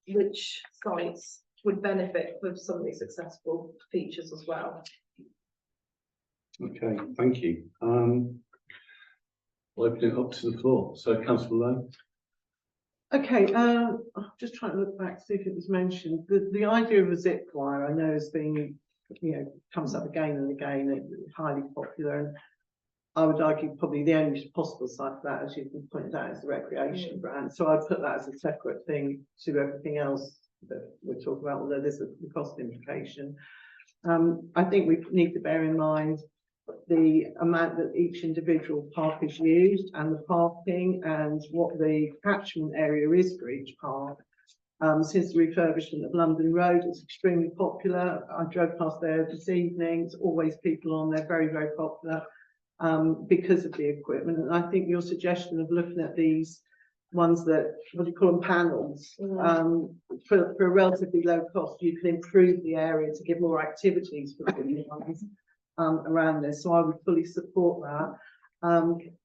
which sites would benefit from some of these accessible features as well. Okay, thank you. I'll open it up to the floor. So Councillor Lowe. Okay, I'm just trying to look back to see if it was mentioned. The idea of a zip wire, I know, has been, comes up again and again. It's highly popular, and I would argue probably the only possible side for that, as you can point out, is the recreation grant. So I'd put that as a separate thing to everything else that we're talking about, although there's the cost implication. I think we need to bear in mind the amount that each individual park is used, and the parking, and what the catchment area is for each park. Since the refurbishment of London Road, it's extremely popular. I drove past there this evening. There's always people on there, very, very popular, because of the equipment. And I think your suggestion of looking at these ones that, what do you call them, panels, for a relatively low cost, you can improve the area to give more activities for the ones around this. So I would fully support that.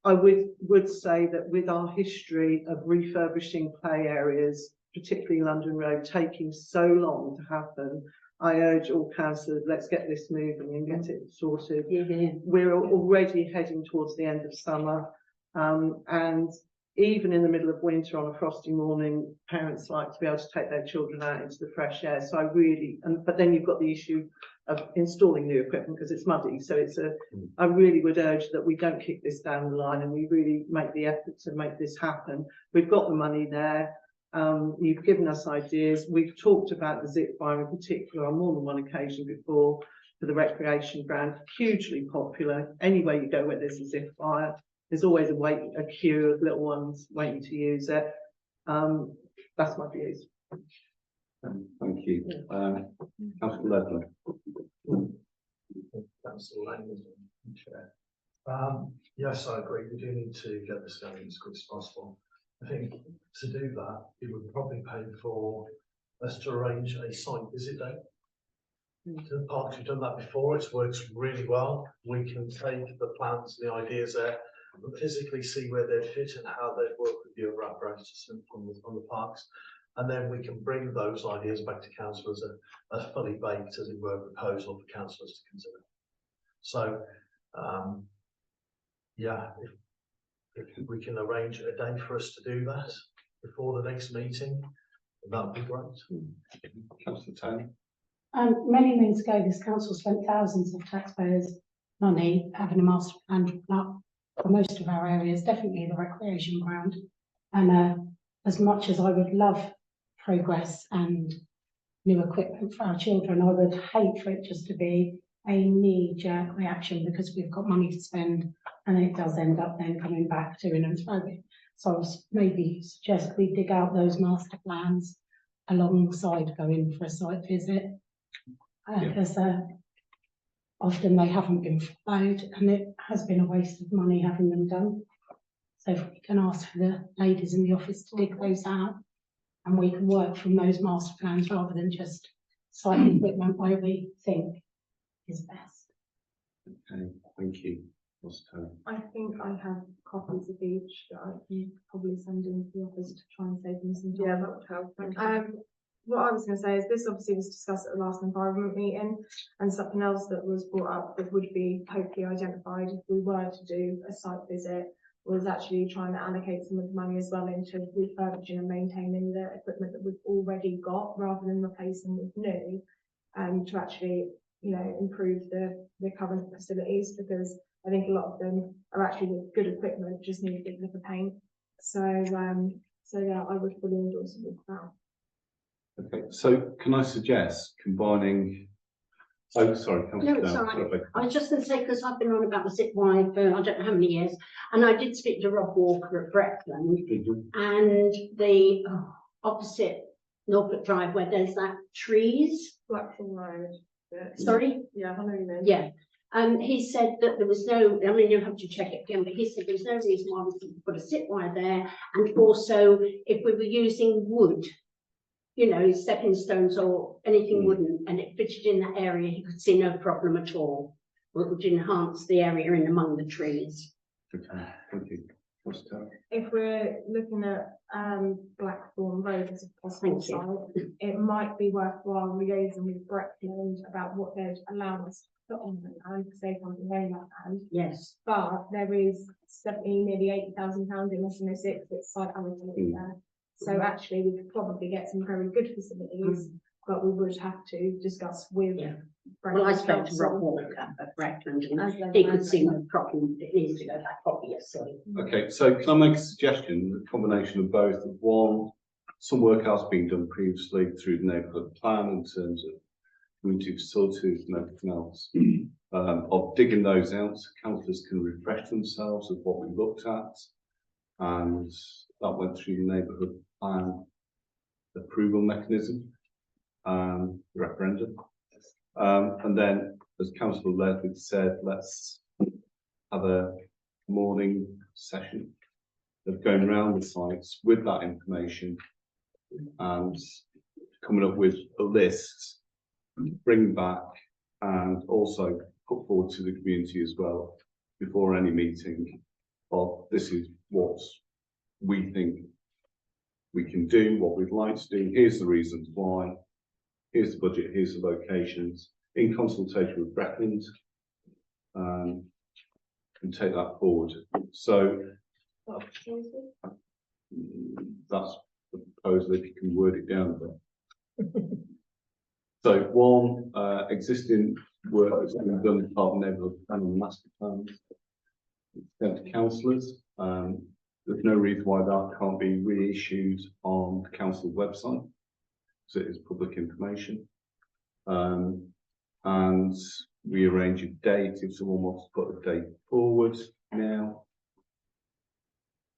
I would say that with our history of refurbishing play areas, particularly London Road, taking so long to happen, I urge all councillors, let's get this moving and get it sorted. We're already heading towards the end of summer, and even in the middle of winter on a frosty morning, parents like to be able to take their children out into the fresh air. So I really, but then you've got the issue of installing new equipment because it's muddy. So it's I really would urge that we don't kick this down the line, and we really make the effort to make this happen. We've got the money there. You've given us ideas. We've talked about the zip wire in particular on more than one occasion before for the recreation grant. Hugely popular. Anywhere you go where there's a zip wire, there's always a queue of little ones waiting to use it. That's my views. Thank you. Councillor Ledler. Councillor Lang, Chair. Yes, I agree. We do need to get this going as quick as possible. I think to do that, it would probably pay for us to arrange a site visit day to the parks. We've done that before. It works really well. We can take the plans and the ideas there and physically see where they fit and how they work with the other apparatus on the parks. And then we can bring those ideas back to council as a fully baked, as it were, proposal for councillors to consider. So, yeah, if we can arrange a day for us to do that before the next meeting, that would be great. Councillor Tony. Many moons ago, this council spent thousands of taxpayers' money having a master plan drawn up for most of our areas, definitely the recreation ground. And as much as I would love progress and new equipment for our children, I would hate for it just to be a knee-jerk reaction because we've got money to spend, and it does end up then coming back to in and throwing. So I was maybe suggest we dig out those master plans alongside going for a site visit, because often they haven't been followed, and it has been a waste of money having them done. So if we can ask for the ladies in the office to dig those out, and we can work from those master plans rather than just citing equipment where we think is best. Okay, thank you. I think I have copies of each that I can probably send into the office to try and save them some time. Yeah, that would help. Thank you. What I was going to say is this obviously was discussed at the last environment meeting, and something else that was brought up that would be hopefully identified if we were to do a site visit was actually trying to allocate some of the money as well into refurbishing and maintaining the equipment that we've already got rather than replacing with new, to actually, you know, improve the current facilities, because I think a lot of them are actually good equipment, just need a bit of a paint. So yeah, I would fully endorse it with that. Okay, so can I suggest combining? Oh, sorry. No, it's all right. I was just going to say, because I've been on about the zip wire for I don't know how many years, and I did speak to Rob Walker at Breckland, and the opposite Norfolk Drive where there's that trees. Blackpool Road. Sorry? Yeah, I know you mean. Yeah. He said that there was no, I mean, you'll have to check it again, but he said there's no reason why we couldn't put a zip wire there. And also, if we were using wood, you know, stepping stones or anything wooden, and it fitted in that area, he could see no problem at all. It would enhance the area in among the trees. Okay, thank you. If we're looking at Blackthorn Road as a possible site, it might be worthwhile liaising with Breckland about what they'd allow us to put on the land, because they can't own that land. Yes. But there is nearly £80,000 in S&O6 that's site allocated there. So actually, we could probably get some very good facilities, but we would have to discuss with. Yeah. Well, I spoke to Rob Walker at Breckland, and he could see no problem. It needs to go back obviously. Okay, so can I make a suggestion? A combination of both. One, some work has been done previously through the neighbourhood plan in terms of community facilities and everything else. Of digging those out, so councillors can refresh themselves of what we looked at, and that went through the neighbourhood plan approval mechanism, referendum. And then, as Councillor Ledford said, let's have a morning session of going around the sites with that information and coming up with a list, bring back, and also put forward to the community as well before any meeting of this is what we think we can do, what we'd like to do, here's the reasons why, here's the budget, here's the locations, in consultation with Breckland, and take that forward. So that's the proposal, if you can word it down a bit. So one, existing work that's been done as part of neighbourhood plan and master plans, sent to councillors. There's no reason why that can't be reissued on the council website, so it is public information. And we arrange a date if someone wants to put a date forward now,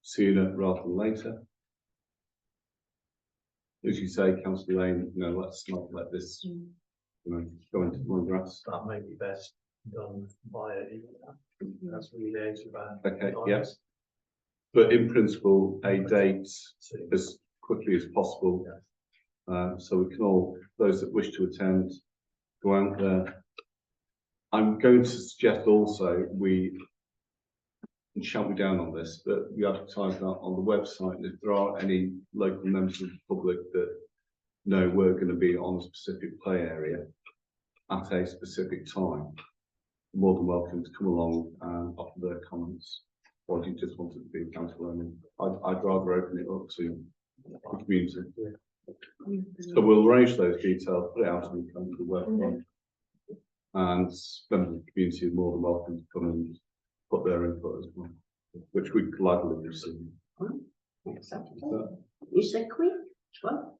sooner rather than later. As you say, Councillor Lane, you know, let's not let this, you know, go into the long grass. That may be best done via email. That's really liaised about. Okay, yes. But in principle, a date as quickly as possible. So we can all, those that wish to attend, go out there. I'm going to suggest also we, and shout me down on this, but we advertise that on the website. And if there are any local members of the public that know we're going to be on a specific play area at a specific time, more than welcome to come along and offer their comments. Or do you just want it to be council only? I'd rather open it up to the community. So we'll arrange those details, put it out on the council website, and members of the community are more than welcome to come and put their input as well, which we gladly receive. Next Saturday. You said quick? 12?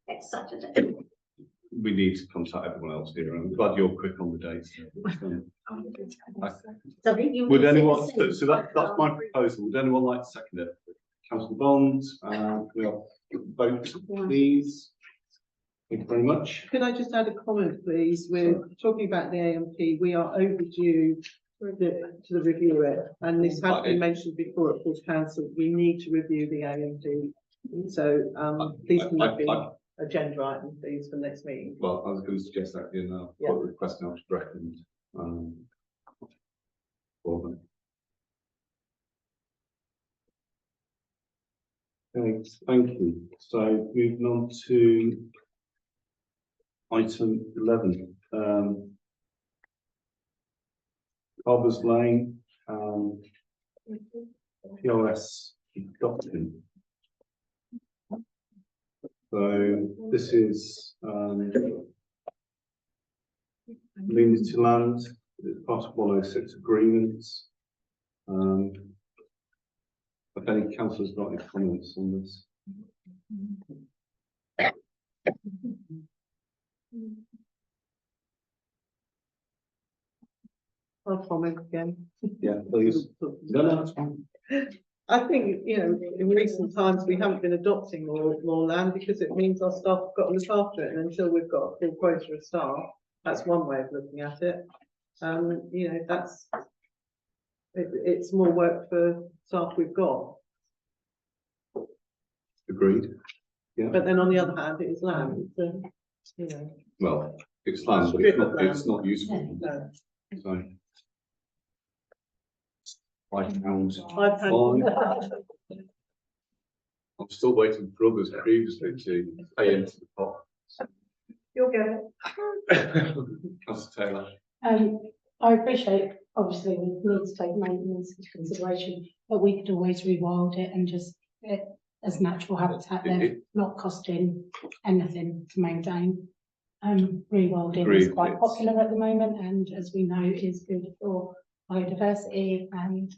Next Saturday. We need to contact everyone else here. I'm glad you're quick on the dates. Would anyone? So that's my proposal. Would anyone like to second it? Councillor Bond, we have vote, please. Thank you very much. Could I just add a comment, please? We're talking about the AMP. We are overdue to review it. And this has been mentioned before at Full Council. We need to review the AMP. So, these can be agenda item, please, for next meeting. Well, I was going to suggest that in a Yeah. request now to recommend for them. Thanks, thank you. So moving on to item 11, Carver's Lane, POS adoption. So this is community land, it's part of 106 agreements. If any councillors got any comments on this? I'll comment again. Yeah, please. No, that's fine. I think, you know, in recent times, we haven't been adopting more land because it means our staff have got to look after it. And until we've got a full quota of staff, that's one way of looking at it. You know, it's more work for staff we've got. Agreed. Yeah. But then on the other hand, it is land, so, you know. Well, it's land, but it's not useful. No. So. £5. £5. I'm still waiting for others previously to pay into the pot. You'll get it. Councillor Taylor. I appreciate, obviously, we need to take maintenance into consideration, but we could always rewild it and just as natural habitat there, not costing anything to maintain. Rewilding is quite popular at the moment, and as we know, is good for biodiversity and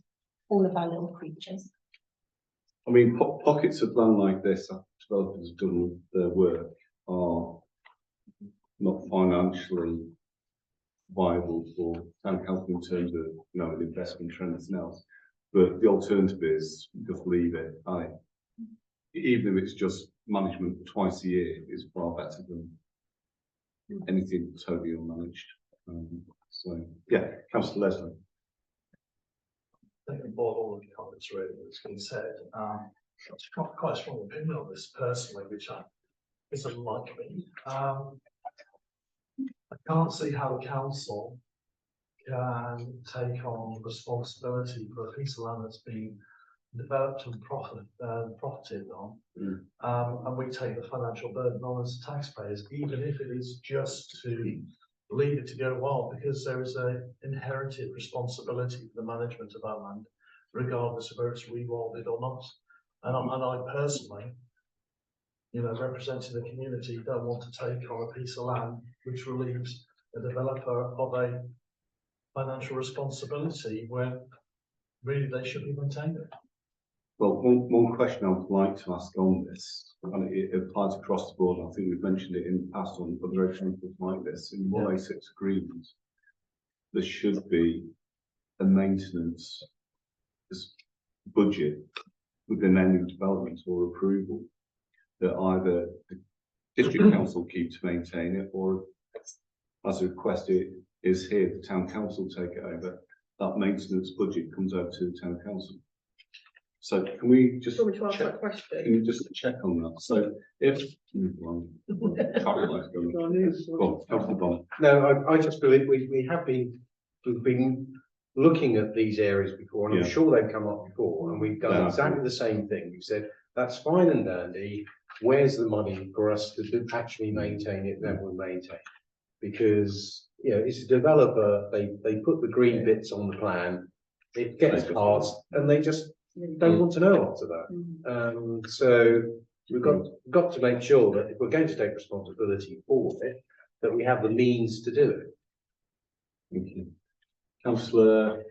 all of our little creatures. I mean, pockets of land like this, after developers have done their work, are not financially viable for town council in terms of, you know, an investment or anything else. But the alternative is just leave it. Even if it's just management twice a year, is far better than anything totally unmanaged. So yeah, Councillor Leslie. I think all of the comments really that's been said. I've got quite a strong opinion on this personally, which is unlikely. I can't see how the council can take on responsibility for a piece of land that's been developed and profited on, and we take the financial burden on as taxpayers, even if it is just to leave it to go wild, because there is a inherited responsibility for the management of our land, regardless of whether it's rewilded or not. And I personally, you know, representing the community, don't want to take on a piece of land which relieves a developer of a financial responsibility when really they should be maintaining it. Well, one question I would like to ask on this, and it applies across the board. I think we've mentioned it in the past on other examples like this. In 106 agreements, there should be a maintenance budget within any development or approval that either the district council keep to maintain it, or as a request it is here, the town council take it over. That maintenance budget comes over to the town council. So can we just check, can you just check on that? So if no, I just believe we've been looking at these areas before, and I'm sure they've come up before, and we've done exactly the same thing. We've said that's fine and dandy. Where's the money for us to actually maintain it? Then we'll maintain, because you know it's a developer. They put the green bits on the plan. It gets passed, and they just don't want to know after that. So we've got to make sure that if we're going to take responsibility for it, that we have the means to do it. Thank you. Councillor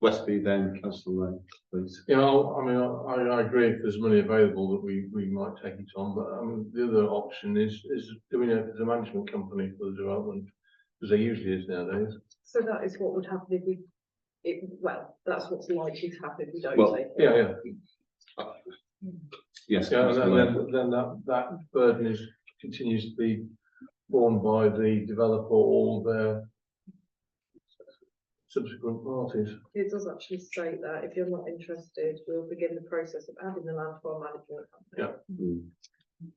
Westby, then Councillor Lane, please. Yeah, I mean, I agree if there's money available that we might take it on, but the other option is do we know if there's a management company for the development, because there usually is nowadays. So that is what would happen if we. Well, that's what's likely to happen if we don't take it. Yeah. Yes. Yeah, and then that burden is continues to be borne by the developer or their subsequent parties. It does actually state that if you're not interested, we'll begin the process of adding the land for our management company.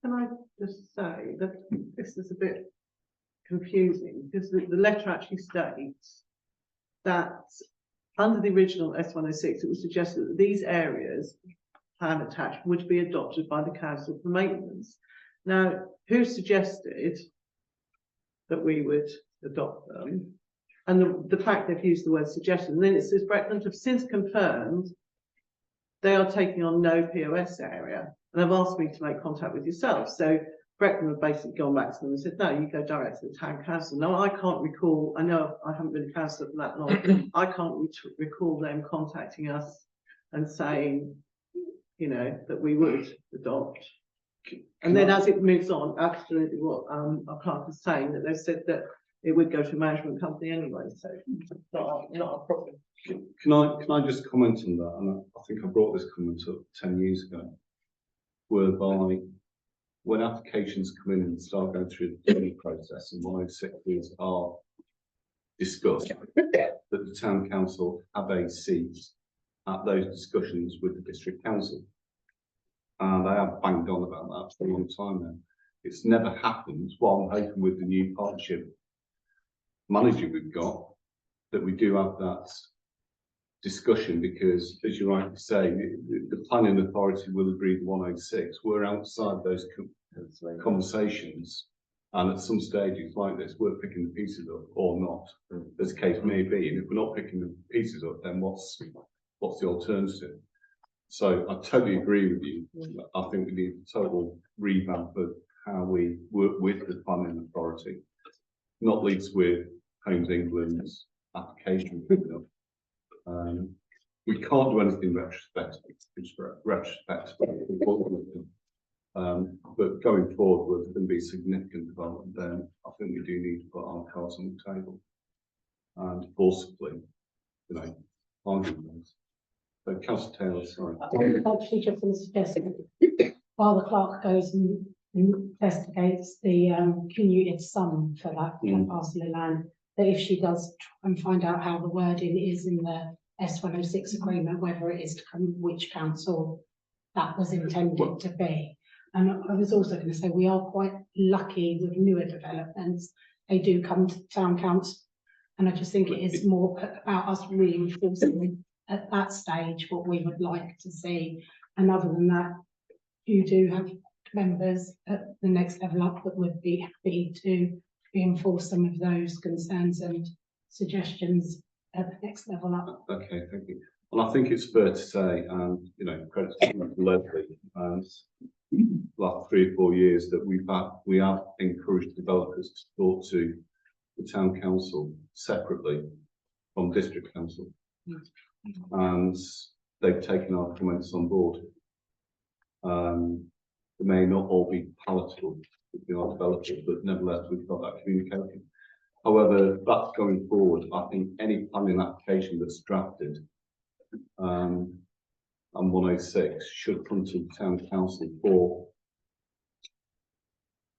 Can I just say that this is a bit confusing because the letter actually states that under the original S106, it was suggested that these areas, plan attached, would be adopted by the council for maintenance. Now, who suggested that we would adopt them? And the fact they've used the word suggestion, and then it says Breckland have since confirmed they are taking on no POS area, and have asked me to make contact with yourself. So Breckland have basically gone back to them and said, no, you go direct to the town council. Now, I can't recall, I know I haven't been a councillor for that long, I can't recall them contacting us and saying, you know, that we would adopt. And then as it moves on, absolutely what our clerk is saying, that they've said that it would go to a management company anyway, so it's not a problem. Can I just comment on that? And I think I brought this comment up 10 years ago, whereby when applications come in and start going through the planning process and 106s are discussed, that the town council have a seat at those discussions with the district council. And I have banged on about that for a long time now. It's never happened. Well, I'm hoping with the new partnership manager we've got, that we do have that discussion, because as you rightly say, the planning authority will agree to 106. We're outside those conversations, and at some stages like this, we're picking the pieces up or not, as the case may be. And if we're not picking the pieces up, then what's the alternative? So I totally agree with you. I think we need a total revamp of how we work with the planning authority, not least with Homes England's application coming up. We can't do anything retrospectively, but going forward, where there's going to be significant development, then I think we do need to put our cards on the table and forcibly, you know, argue those. So, Councillor Taylor, sorry. Actually, just going to suggest while the clerk goes and investigates the commuted sum for that parcel of land, that if she does try and find out how the wording is in the S106 agreement, whether it is to come which council that was intended to be. And I was also going to say we are quite lucky with newer developments. They do come to the town council, and I just think it is more about us reinforcing at that stage what we would like to see. And other than that, you do have members at the next level up that would be happy to reinforce some of those concerns and suggestions at the next level up. Okay, thank you. Well, I think it's fair to say, and you know, credit to Leslie, and last 3 or 4 years that we have encouraged developers to talk to the town council separately from district council, and they've taken our comments on board. They may not all be palatable if they are developers, but nevertheless we've got that communication. However, that's going forward. I think any planning application that's drafted and 106 should come to the town council for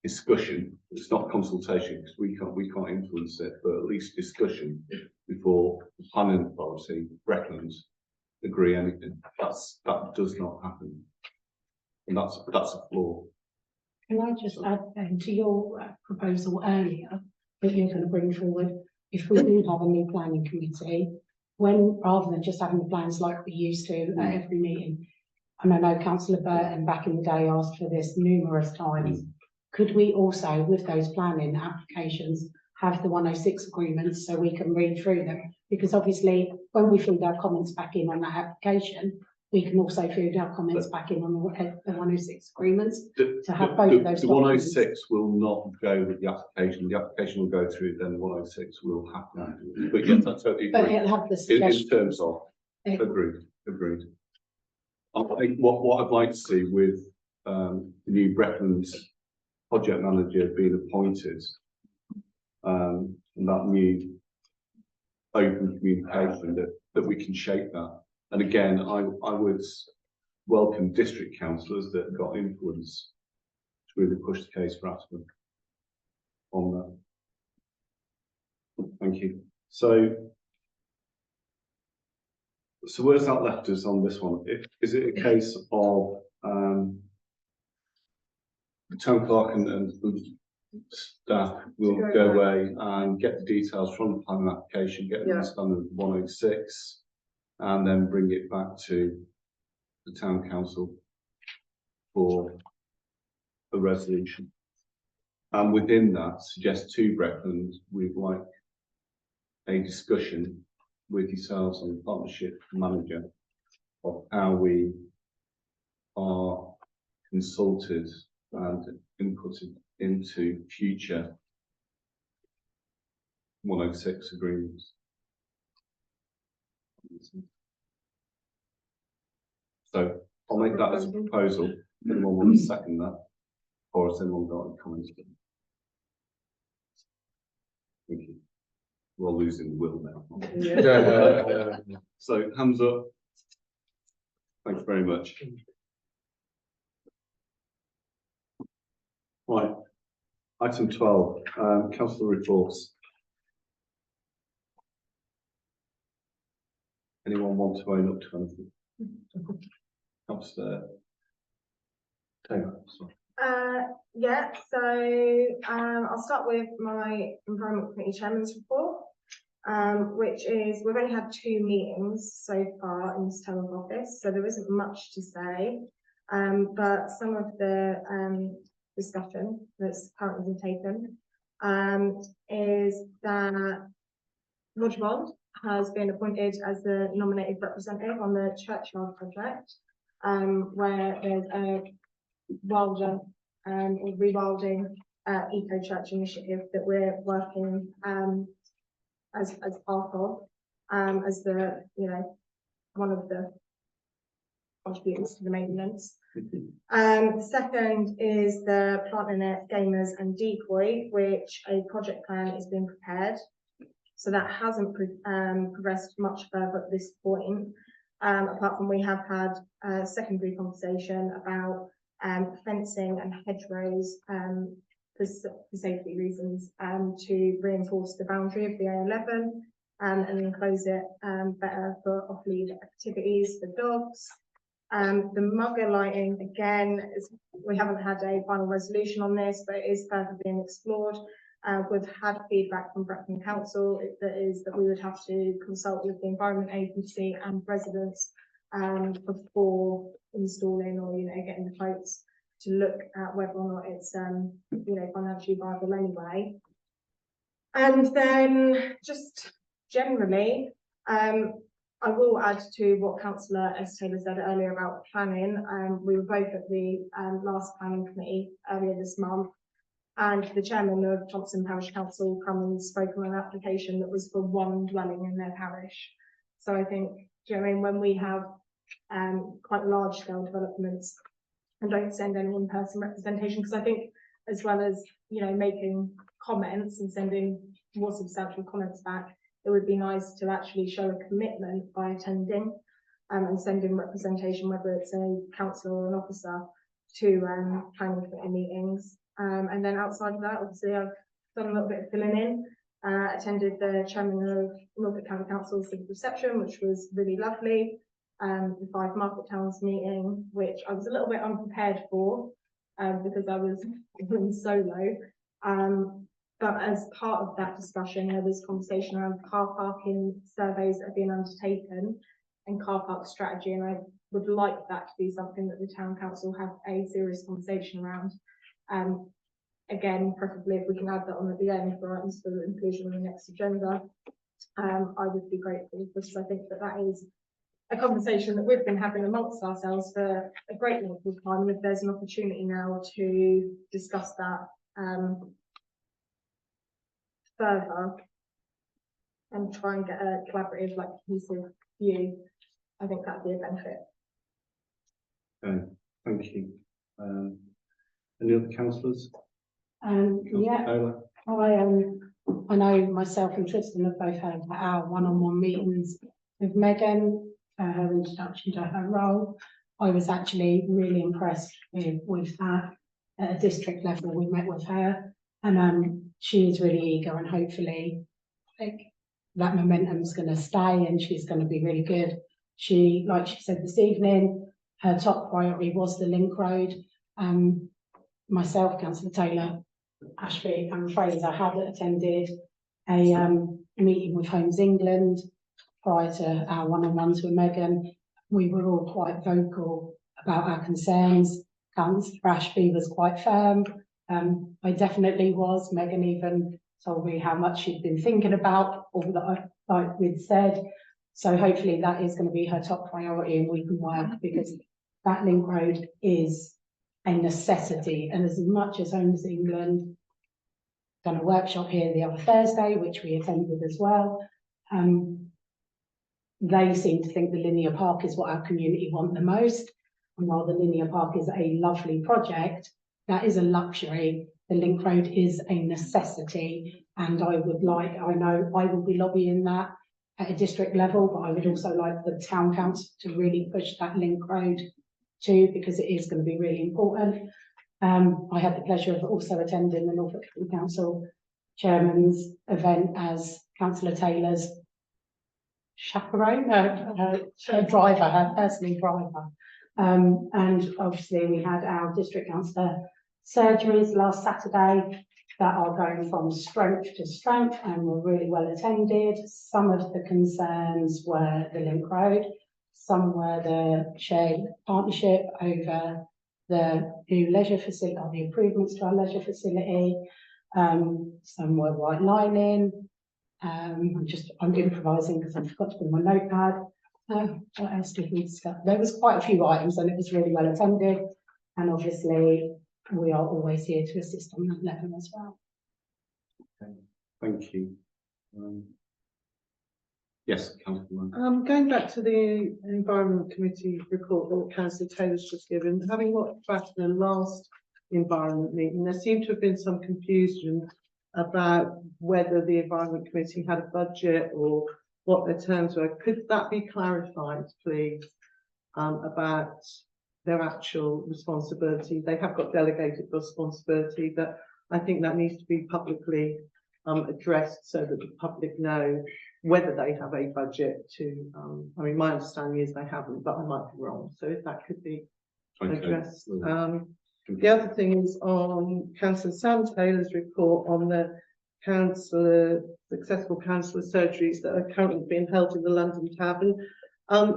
discussion. It's not consultation because we can't influence it, but at least discussion before the planning authority, Breckland, agree anything. That does not happen, and that's a flaw. Can I just add then to your proposal earlier that you're going to bring forward, if we do have a new planning committee, when rather than just having the plans like we used to at every meeting, and I know Councillor Burton back in the day asked for this numerous times, could we also, with those planning applications, have the 106 agreements so we can read through them? Because obviously, when we feed our comments back in on that application, we can also feed our comments back in on the 106 agreements to have both of those. The 106 will not go with the application. The application will go through, then the 106 will happen. But yes, I totally agree. But it'll have the suggestion. In terms of, agreed. I think what I'd like to see with the new Breckland's project manager being appointed, and that new open communication that we can shape that. And again, I would welcome district councillors that got influence really push the case for Atman on that. Thank you. So where's that left us on this one? Is it a case of the town clerk and staff will go away and get the details from the planning application, get an understanding of 106, and then bring it back to the town council for a resolution? And within that, suggest to Breckland, we'd like a discussion with yourselves and the partnership manager of how we are consulted and inputted into future 106 agreements. So I'll make that as a proposal. Anyone want to second that? Or has anyone got any comments? Thank you. We're all losing the will now. So hands up. Thanks very much. Right. Item 12, council reports. Anyone want to own up to anything? Councillor Taylor, sorry. Yeah, so I'll start with my Environment Committee Chairman's report, which is we've only had 2 meetings so far in this term of office, so there isn't much to say, but some of the discussion that's currently been taken is that Roger Bond has been appointed as the nominated representative on the churchyard project, where there's a wilder or rewilding eco church initiative that we're working as part of as the one of the contributors to the maintenance. The second is the Planting Gamers and Decoy, which a project plan is being prepared. So that hasn't progressed much further at this point, apart from we have had a secondary conversation about fencing and hedgerows for safety reasons to reinforce the boundary of the A11 and enclose it better for off-lead activities for dogs. The mugger lighting, again, we haven't had a final resolution on this, but it is further being explored. We've had feedback from Breckland Council that we would have to consult with the Environment Agency and residents before installing or getting the quotes to look at whether or not it's financially viable anyway. And then just generally, I will add to what Councillor S. Taylor said earlier about planning. We were both at the last planning committee earlier this month, and the chairman of Thompson Parish Council come and spoke on an application that was for 1 dwelling in their parish. So I think, do you know what I mean, when we have quite large scale developments and don't send any in-person representation, because I think as well as making comments and sending more substantial comments back, it would be nice to actually show a commitment by attending and sending representation, whether it's a councillor or an officer, to planning committee meetings. And then outside of that, obviously I've done a little bit of filling in, attended the chairman of Norfolk County Council's reception, which was really lovely. The 5 Market Towns meeting, which I was a little bit unprepared for because I was doing solo. But as part of that discussion, there was conversation around car parking surveys that have been undertaken and car park strategy, and I would like that to be something that the town council have a serious conversation around. Again, preferably if we can add that on at the end for the inclusion on the next agenda, I would be grateful, because I think that is a conversation that we've been having amongst ourselves for a great length of time. If there's an opportunity now to discuss that further and try and get a collaborative, cohesive view, I think that'd be a benefit. Okay, thank you. Any other councillors? Yeah, I know myself and Tristan have both had our one-on-one meetings with Megan, her introduction to her role. I was actually really impressed with that. at a district level, we met with her, and she is really eager, and hopefully, like, that momentum's going to stay, and she's going to be really good. She, like she said this evening, her top priority was the link road. Myself, Councillor Taylor, Ashby and Fraser had attended a meeting with Homes England prior to our one-on-ones with Megan. We were all quite vocal about our concerns. Councillor Ashby was quite firm. I definitely was. Megan even told me how much she'd been thinking about all that like we'd said. So hopefully that is going to be her top priority, and we can work, because that link road is a necessity. And as much as Homes England done a workshop here the other Thursday, which we attended as well, they seem to think the linear park is what our community want the most. And while the linear park is a lovely project, that is a luxury. The link road is a necessity, and I know I will be lobbying that at a district level, but I would also like the town council to really push that link road too, because it is going to be really important. I had the pleasure of also attending the Norfolk Full Council Chairman's event as Councillor Taylor's chaperone, her driver, her personal driver. And obviously we had our district councillor surgeries last Saturday that are going from strength to strength and were really well attended. Some of the concerns were the link road, some were the shared partnership over the new leisure facility, or the improvements to our leisure facility. Some were white lining. I'm improvising because I forgot to put my notepad. What else did we discuss? There was quite a few items, and it was really well attended. And obviously, we are always here to assist on that level as well. Okay. Thank you. Yes, Councillor. Going back to the Environment Committee report that Councillor Taylor's just given, having watched back to the last Environment meeting, there seemed to have been some confusion about whether the Environment Committee had a budget or what their terms were. Could that be clarified, please, about their actual responsibility? They have got delegated responsibility, but I think that needs to be publicly addressed so that the public know whether they have a budget to, I mean, my understanding is they haven't, but I might be wrong. So if that could be addressed. The other thing is on Councillor Sam Taylor's report on the successful councillor surgeries that are currently being held in the London Tavern.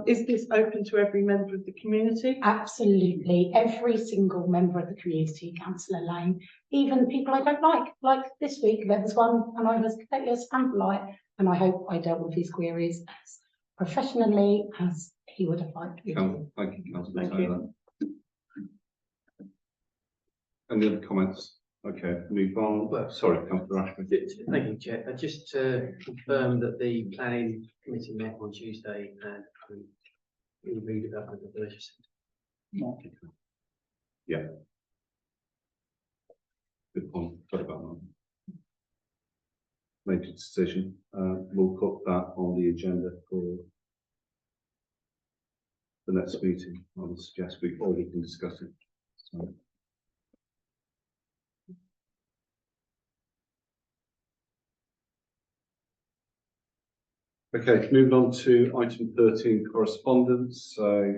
Is this open to every member of the community? Absolutely, every single member of the community, Councillor Lane, even people I don't like this week there was one and I was completely polite, and I hope I dealt with his queries as professionally as he would have liked me to. Thank you, Councillor Taylor. Any other comments? Okay, move on. Well, sorry, Councillor Ashford. Thank you, Chair. Just to confirm that the planning committee met on Tuesday and we agreed about the leisure centre. Yeah. Good point. Sorry about that. Made a decision. We'll put that on the agenda for the next meeting. I would suggest we can discuss it. So. Okay, moving on to item 13, correspondence. So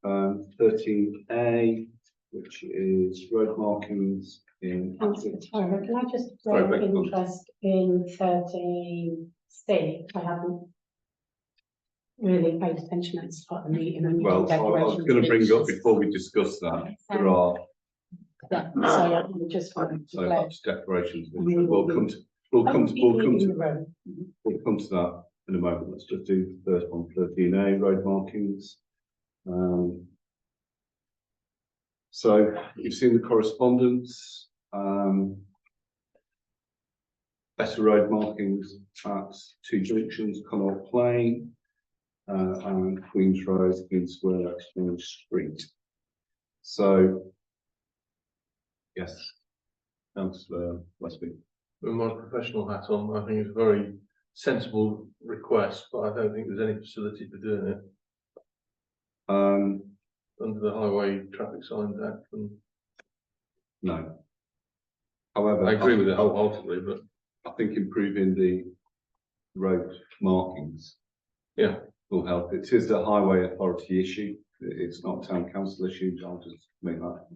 13A, which is road markings in. Councillor Tyler, can I just raise interest in 13C? I haven't really paid attention at the start of the meeting. And well, I was going to bring up before we discuss that. There are. Yeah, so I just wanted to that's declarations. We'll come to that in a moment. Let's just do the first one, 13A, road markings. So you've seen the correspondence. Better road markings at two junctions, Connaught Plain and Queen's Road, Queen's Square, Exchange Street. So, yes, Councillor Westby. With my professional hat on, I think it's a very sensible request, but I don't think there's any facility for doing it. Under the Highway Traffic Signs Act. And No. However, I agree with it wholeheartedly, but I think improving the road markings. Yeah. Will help. It is a highway authority issue. It's not a town council issue. I'll just make that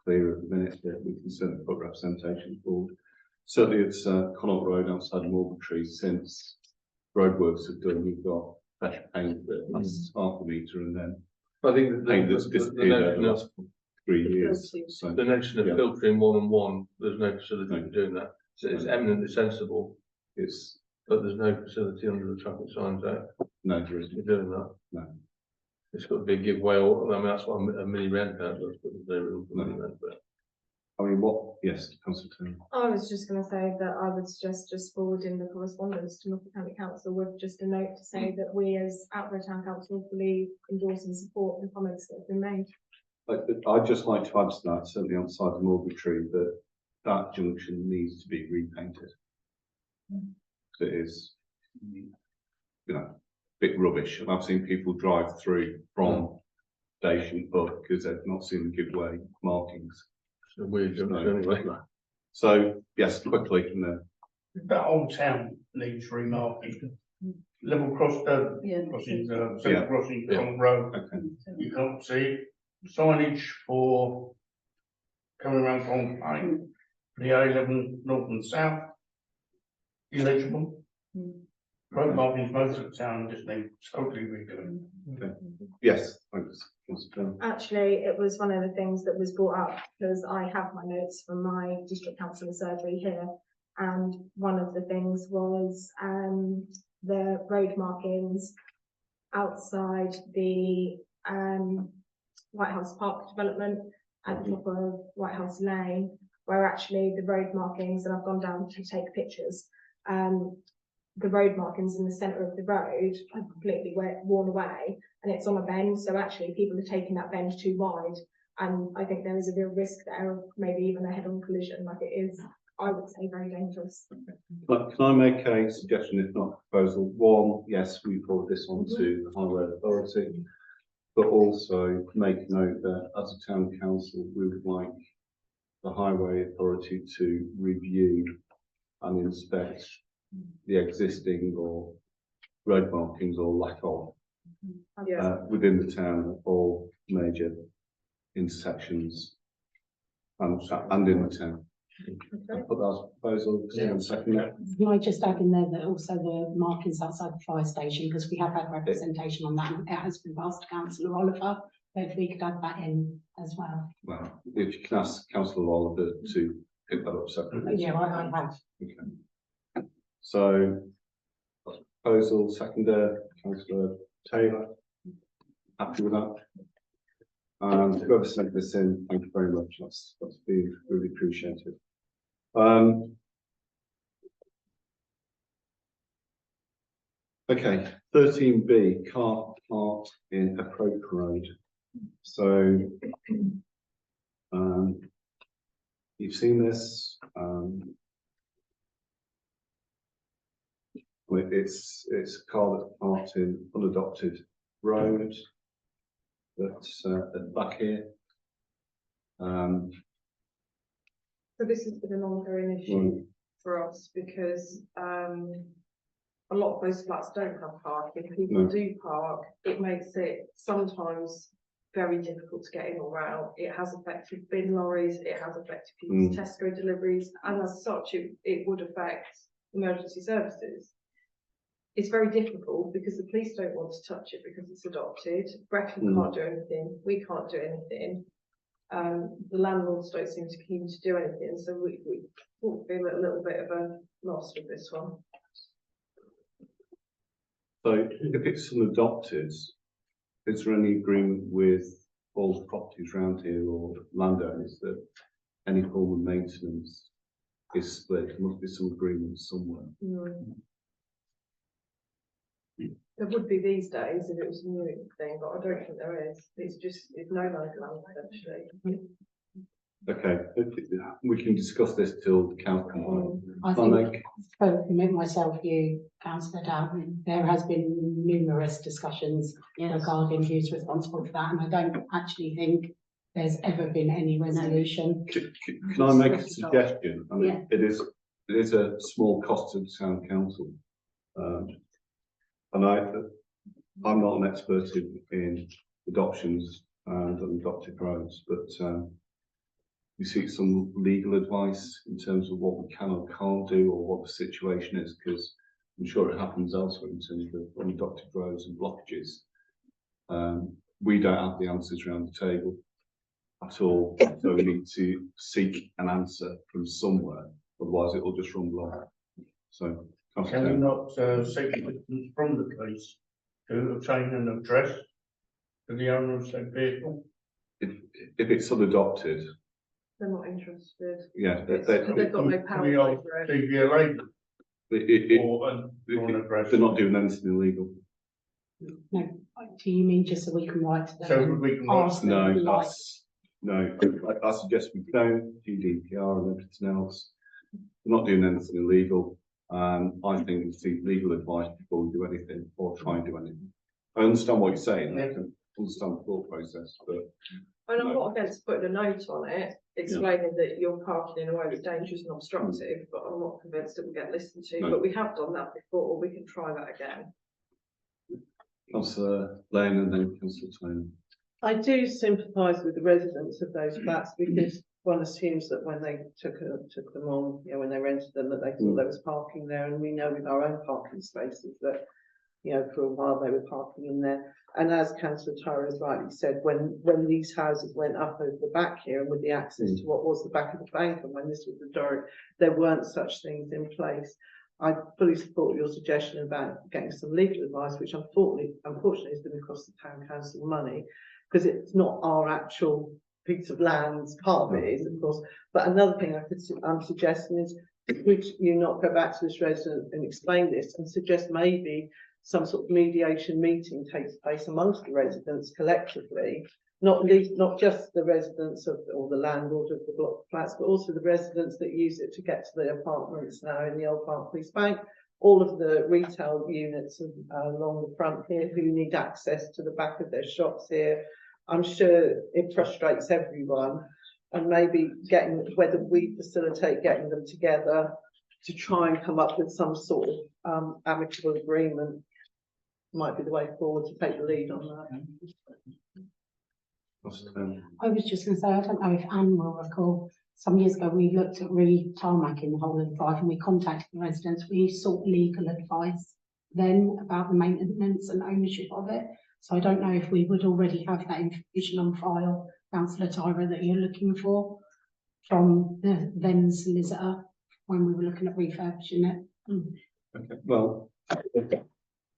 clear at the minute, that we can certainly put representation forward. Certainly it's Connaught Road outside of Mulberry. Since roadworks have done, we've got fresh paint that lasts half a metre, and then I think paint that's disappeared over the last 3 years. So the notion of yeah. filtering one and one, there's no facility for doing that. So it's eminently sensible, it's but there's no facility under the traffic signs act no, there isn't. for doing that. No. It's got to be a giveaway, or, I mean, that's what a mini roundabout does, but there's no room for mini roundabout. I mean, what? Yes, Councillor Turner. I was just going to say that I would suggest just forwarding the correspondence to Norfolk County Council with just a note to say that we as Outborough Town Council believe, endorse and support the comments that have been made. I'd just like to add to that, certainly on the side of Mulberry, that that junction needs to be repainted. It is, you know, a bit rubbish. And I've seen people drive through from station, but because they've not seen the giveaway markings. It's a weird junction anyway. So yes, quickly from there. That whole town needs remarking. Level crossings, Yeah. centre crossing, Connaught Road, Okay. you can't see signage for coming around from Pine, the A11 north and south. Illegible. Road markings, most of the town just need totally redoing. Okay. Yes, thanks. Councillor Turner. Actually, it was one of the things that was brought up because I have my notes from my district councillor surgery here. And one of the things was the road markings outside the White House Park development at the top of White House Lane, where actually the road markings, and I've gone down to take pictures, the road markings in the centre of the road are completely worn away, and it's on a bend, so actually people are taking that bend too wide, and I think there is a real risk there of maybe even a head-on collision. Like, it is, I would say, very dangerous. But can I make a suggestion, if not a proposal? One, yes, we forward this on to the Highway Authority, but also make note that as a town council, we would like the Highway Authority to review and inspect the existing or road markings or lack of within the town at all major intersections and in the town. Okay. Put that as a proposal, second. Can I just add in there that also the markings outside the fire station, because we have had representation on that, and it has been passed to Councillor Oliver, but if we could add that in as well. Well, if you can ask Councillor Oliver to pick that up separately. Yeah, I have. Okay. So, proposal, seconder, Councillor Taylor. Happy with that? And whoever sent this in, thank you very much. That's been really appreciated. Okay, 13B, car park in approach road. So, you've seen this. It's a car that's parked in unadopted road. That's at the back here. So this has been an ongoing issue for us because a lot of those flats don't have parking. People do park. It makes it sometimes very difficult to get in or out. It has affected bin lorries. It has affected people's Tesco deliveries, and as such, it would affect emergency services. It's very difficult because the police don't want to touch it because it's adopted. Brecon can't do anything. We can't do anything. The landlords don't seem to keen to do anything, so we feel a little bit of a loss with this one. So if it's unadopted, is there any agreement with all the properties around here or landowners that any form of maintenance is split? There must be some agreement somewhere. There would be these days if it was a new thing, but I don't think there is. It's no longer land essentially. Okay, we can discuss this till the council. I think, both myself, you, Councillor Dow, there has been numerous discussions regarding who's responsible for that, and I don't actually think there's ever been any resolution. Can I make a suggestion? I mean, it is a small cost to the town council. And I'm not an expert in adoptions and adopted roads, but we seek some legal advice in terms of what we can or can't do, or what the situation is, because I'm sure it happens elsewhere in terms of unadopted roads and blockages. We don't have the answers around the table at all, so we need to seek an answer from somewhere, otherwise it will just run blind. So, can we not seek assistance from the police to obtain an address for the owner of said vehicle? if it's unadopted, They're not interested. yeah, It's 'cause they've got no power We are over it. DVLA or an address. they're not doing anything illegal. No, do you mean just so we can write to them? So and we can write ask them No, like- that's, no, I suggest we don't, GDPR and everything else. We're not doing anything illegal. I think we seek legal advice before we do anything or try and do anything. I understand what you're saying, I can understand the thought process, but And I'm not against putting a note on it, explaining that you're parking in a way that's dangerous and obstructive, but I'm not convinced it will get listened to. No. But we have done that before, we can try that again. Councillor Lane and then Councillor Tony. I do sympathise with the residents of those flats, because one assumes that when they took them on, you know, when they rented them, that they thought there was parking there, and we know with our own parking spaces that, you know, for a while they were parking in there. And as Councillor Tyra has rightly said, when these houses went up over the back here, and with the access to what was the back of the bank, and when this was the Doric, there weren't such things in place. I fully support your suggestion about getting some legal advice, which unfortunately is going to cost the town council money, because it's not our actual piece of land. Part of it is, of course. But another thing I'm suggesting is, would you not go back to this resident and explain this, and suggest maybe some sort of mediation meeting takes place amongst the residents collectively, not just the residents or the landlord of the block flats, but also the residents that use it to get to their apartments now in the old Park Police Bank, all of the retail units along the front here who need access to the back of their shops here. I'm sure it frustrates everyone, and maybe whether we facilitate getting them together to try and come up with some sort of amicable agreement might be the way forward, to take the lead on that. I was just going to say, I don't know if Anne will recall, some years ago we looked at re-tarmacking the whole of the drive, and we contacted the residents. We sought legal advice then about the maintenance and ownership of it. So I don't know if we would already have that information on file, Councillor Tyra, that you're looking for from the then solicitor when we were looking at refurbishing it. Okay, well,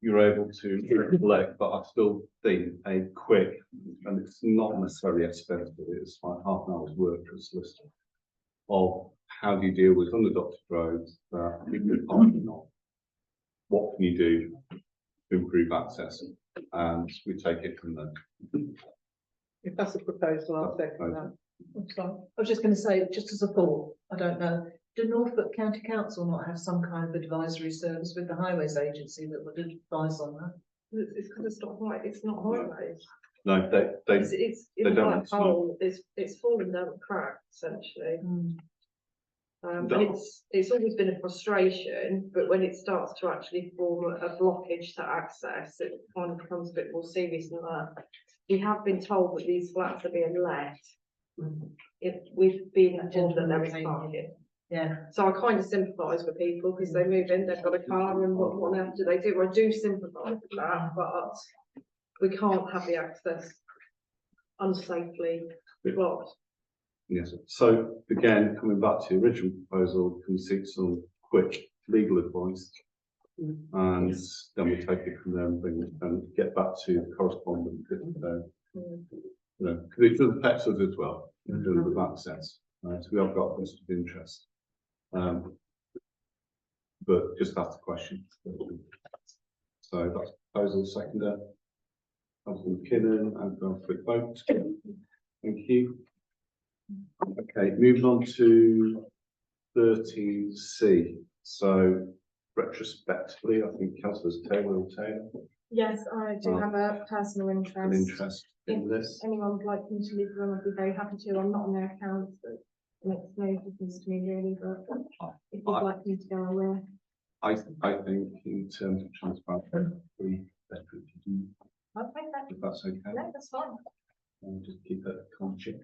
you're able to reflect, but I still think a quick, and it's not necessarily expensive, it's like half an hour's work for a solicitor, of how do you deal with unadopted roads that people are parking on? What can you do to improve access? And we take it from there. If that's a proposal, I'll second that. I'm sorry. I was just going to say, just as a thought, I don't know, do Norfolk County Council not have some kind of advisory service with the Highways Agency that would advise on that? It's because it's not right, it's not highways. No, they It's in they a don't. black hole, it's fallen down a crack, essentially. And it's always been a frustration, but when it starts to actually form a blockage to access, it kind of becomes a bit more serious than that. We have been told that these flats are being let. We've been informed that there is parking. Yeah. So I kind of sympathise with people, because they move in, they've got a car, and what else do they do? I do sympathise with that, but we can't have the access unsafely blocked. Yes, so again, coming back to the original proposal, can we seek some quick legal advice? And then we take it from there and get back to the correspondent. You know, because it does affect us as well, in terms of access. So we have got this of interest. But just ask the question. So that's proposal seconder. Councillor McKinnon, and go for a vote. Thank you. Okay, moving on to 13C. So retrospectively, I think Councillors Taylor. Yes, I do have a personal an interest. interest in this? Anyone would like me to leave the room, I'd be very happy to. I'm not on their accounts, but it makes no difference to me really, but if you'd like me to go, I will. I think in terms of transparency, we better to do, Okay, if that's okay. no, that's fine. And just keep it conscious.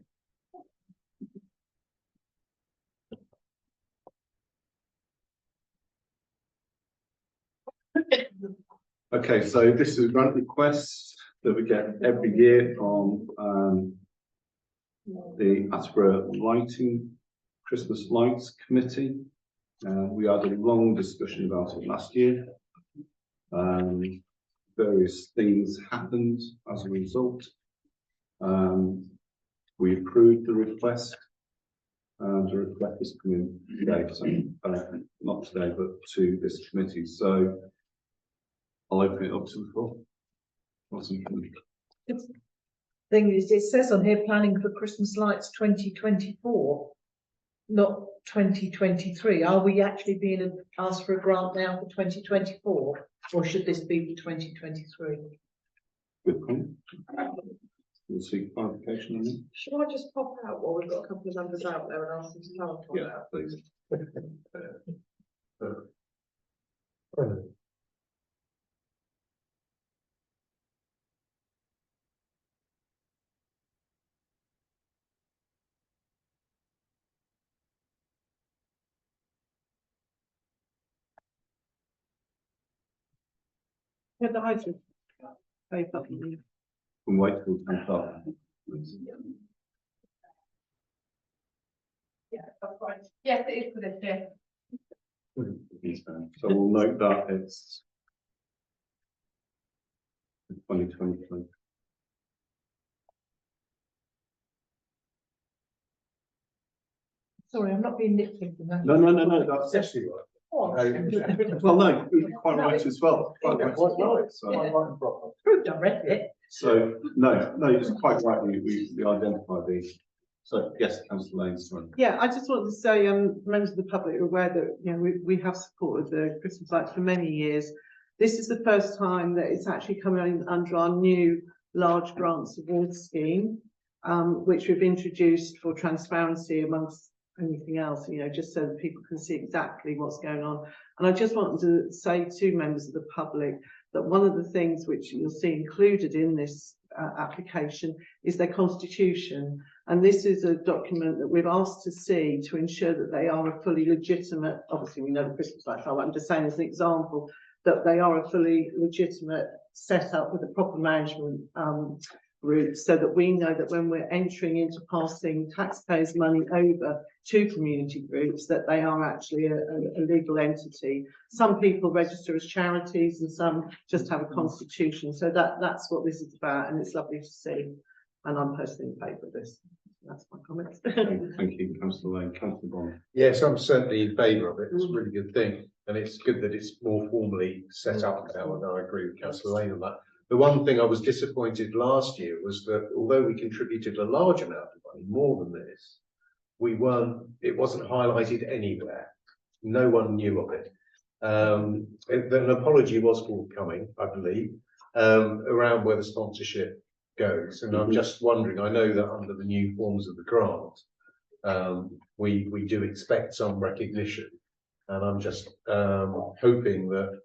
Okay, so this is a grant request that we get every year from the Attleborough Lighting Christmas Lights Committee. We had a long discussion about it last year. Various things happened as a result. We approved the request. The request is coming today, so not today, but to this committee. So I'll open it up to the floor. Thing is, it says on here planning for Christmas lights 2024, not 2023. Are we actually being asked for a grant now for 2024, or should this be for 2023? Good point. We'll seek clarification on it. Shall I just pop out while we've got a couple of members out there and ask them to clarify? Yeah, please. Yeah, the item. Very popular. From Wakefield and Clark. Yeah, that's right. Yes, it is for this year. So we'll note that it's 2023. Sorry, I'm not being nitpicky. No, that's actually right. Oh, Well, no, you're quite right as well. Quite right as well. So, I read it. so no, it's quite right. We identify these. So yes, Councillor Lane, sorry. Yeah, I just wanted to say, members of the public are aware that, you know, we have supported the Christmas lights for many years. This is the first time that it's actually coming under our new large grants awards scheme, which we've introduced for transparency amongst anything else, you know, just so that people can see exactly what's going on. And I just wanted to say to members of the public that one of the things which you'll see included in this application is their constitution. And this is a document that we've asked to see to ensure that they are a fully legitimate, obviously we know the Christmas lights are, I'm just saying as an example, that they are a fully legitimate setup with a proper management route, so that we know that when we're entering into passing taxpayers' money over to community groups, that they are actually a legal entity. Some people register as charities and some just have a constitution. So that's what this is about, and it's lovely to see. And I'm personally in favour of this. That's my comments. Thank you, Councillor Lane. Councillor Bond. Yes, I'm certainly in favour of it. It's a really good thing. And it's good that it's more formally set up now, and I agree with Councillor Lane on that. The one thing I was disappointed last year was that although we contributed a large amount of money, more than this, it wasn't highlighted anywhere. No one knew of it. An apology was forthcoming, I believe, around where the sponsorship goes. And I'm just wondering, I know that under the new forms of the grant, we do expect some recognition. And I'm just hoping that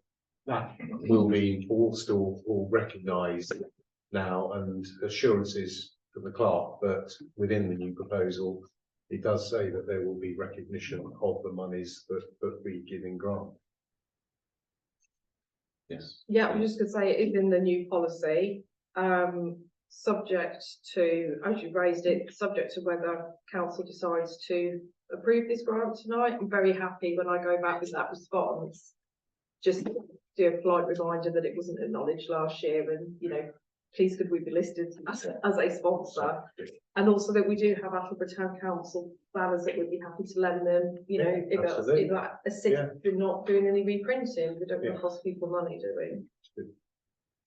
that will be enforced or recognised now, and assurances from the clerk that within the new proposal, it does say that there will be recognition of the monies that we give in grant. Yes. Yeah, I'm just going to say it is in the new policy, subject to, as you raised it, subject to whether council decides to approve this grant tonight. I'm very happy when I go back with that response, just do a polite reminder that it wasn't acknowledged last year, and you know, please could we be listed as a sponsor, and also that we do have Attleborough Town Council banners that we'd be happy to lend them, you know, if that assists in not doing any reprinting. We don't want to cost people money, do we?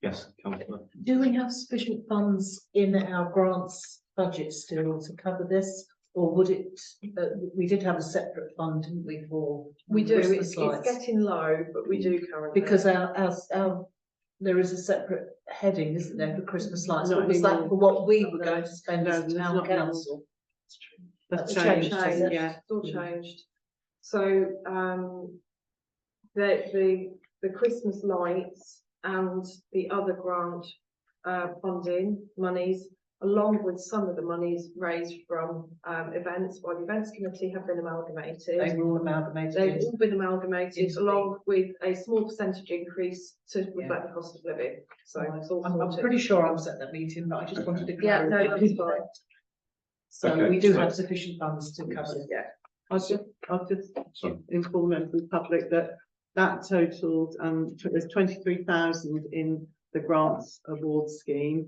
Yes, Councillor. Do we have sufficient funds in our grants budget still to cover this? Or would it, we did have a separate fund, didn't we, for we do, Christmas it's lights? getting low, but we do currently. Because our there is a separate heading, isn't there, for Christmas lights? Not What was that anymore. for what we were No, going to spend no, as a there's town not anymore. council? That's That's changed, changed, yeah. It's all changed. So, the Christmas lights and the other grant, funding monies, along with some of the monies raised from, events, while the events committee have been amalgamated. They were all amalgamated. They've all been amalgamated Into along with a small percentage increase to reflect the cost of living. So it's all I'm sorted. pretty sure I was at that meeting, but I just wanted to Yeah, clarify. no, that's fine. So Okay, we do so- have sufficient funds to cover it. Yeah. I'll just Sorry. inform members of the public that totaled, there's 23,000 in the grants awards scheme,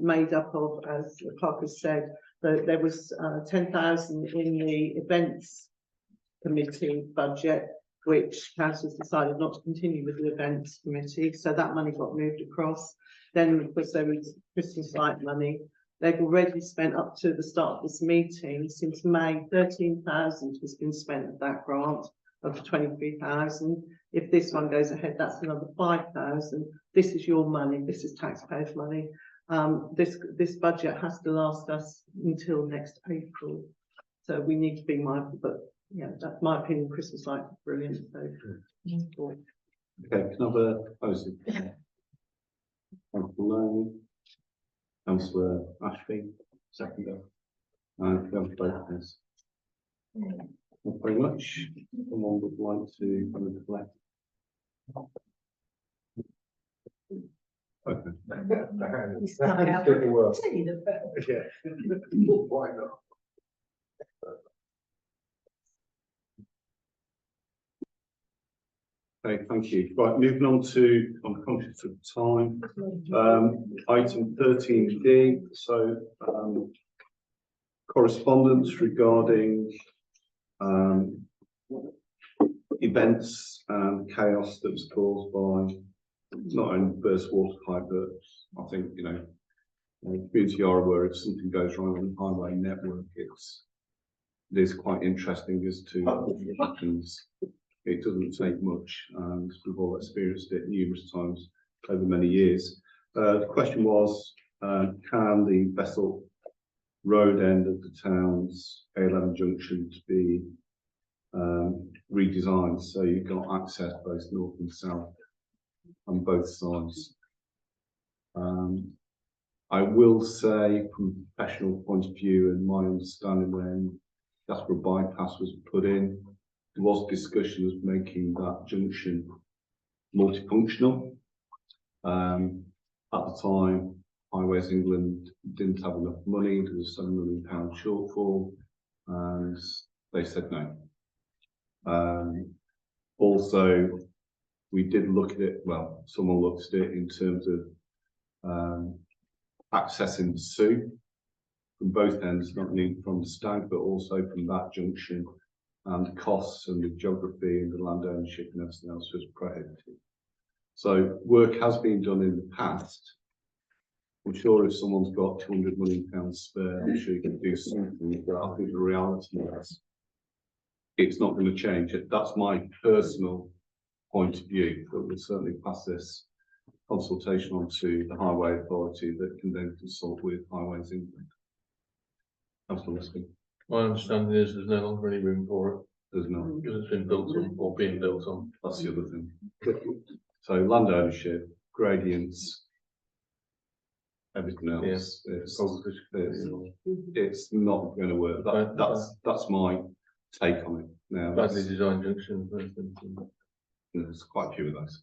made up of, as the clerk has said, that there was 10,000 in the events committee budget, which council has decided not to continue with the events committee, so that money got moved across. Then, of course, there was Christmas light money. They've already spent up to the start of this meeting, since May, 13,000 has been spent of that grant of 23,000. If this one goes ahead, that's another 5,000. This is your money, this is taxpayers' money. This budget has to last us until next April. So we need to be mindful, but yeah, that's my opinion, Christmas lights are brilliant, so. Okay, can I have a proposal? Councillor Lane, Councillor Ashby, seconder. And Councillor Bakers. Thank you very much. Someone would like to come and collect? Okay. You stuck out. Didn't work. Tell you the bell. Yeah. Why not? Okay, thank you. Right, moving on to, I'm conscious of time, item 13D, so, correspondence regarding, events and chaos that was caused by not only burst water pipe, but I think, community are aware if something goes wrong on the highway network, it is quite interesting as to what happens. It doesn't take much, and we've all experienced it numerous times over many years. The question was, can the Bessel road end of the town's A11 junction to be redesigned so you've got access both north and south on both sides? I will say from a professional point of view and my understanding, when Jasper bypass was put in, there was discussion of making that junction multifunctional. At the time, Highways England didn't have enough money, there was £7 million shortfall, and they said no. Also, we did look at it, well, someone looked at it in terms of accessing the Sue from both ends, not only from the Stag, but also from that junction, and the costs and the geography and the land ownership and everything else was prohibitive. So work has been done in the past. I'm sure if someone's got £200 million spare, I'm sure you can do something, but I think the reality is it's not going to change it. That's my personal point of view, but we'll certainly pass this consultation on to the Highway Authority that can then consult with Highways England. Absolutely. My understanding is there's no longer any room for it. There's not. Because it's been built on or being built on. That's the other thing. So land ownership, gradients, everything else, it's not going to work. That's my take on it. Now, Badly designed junction. there's quite a few of those.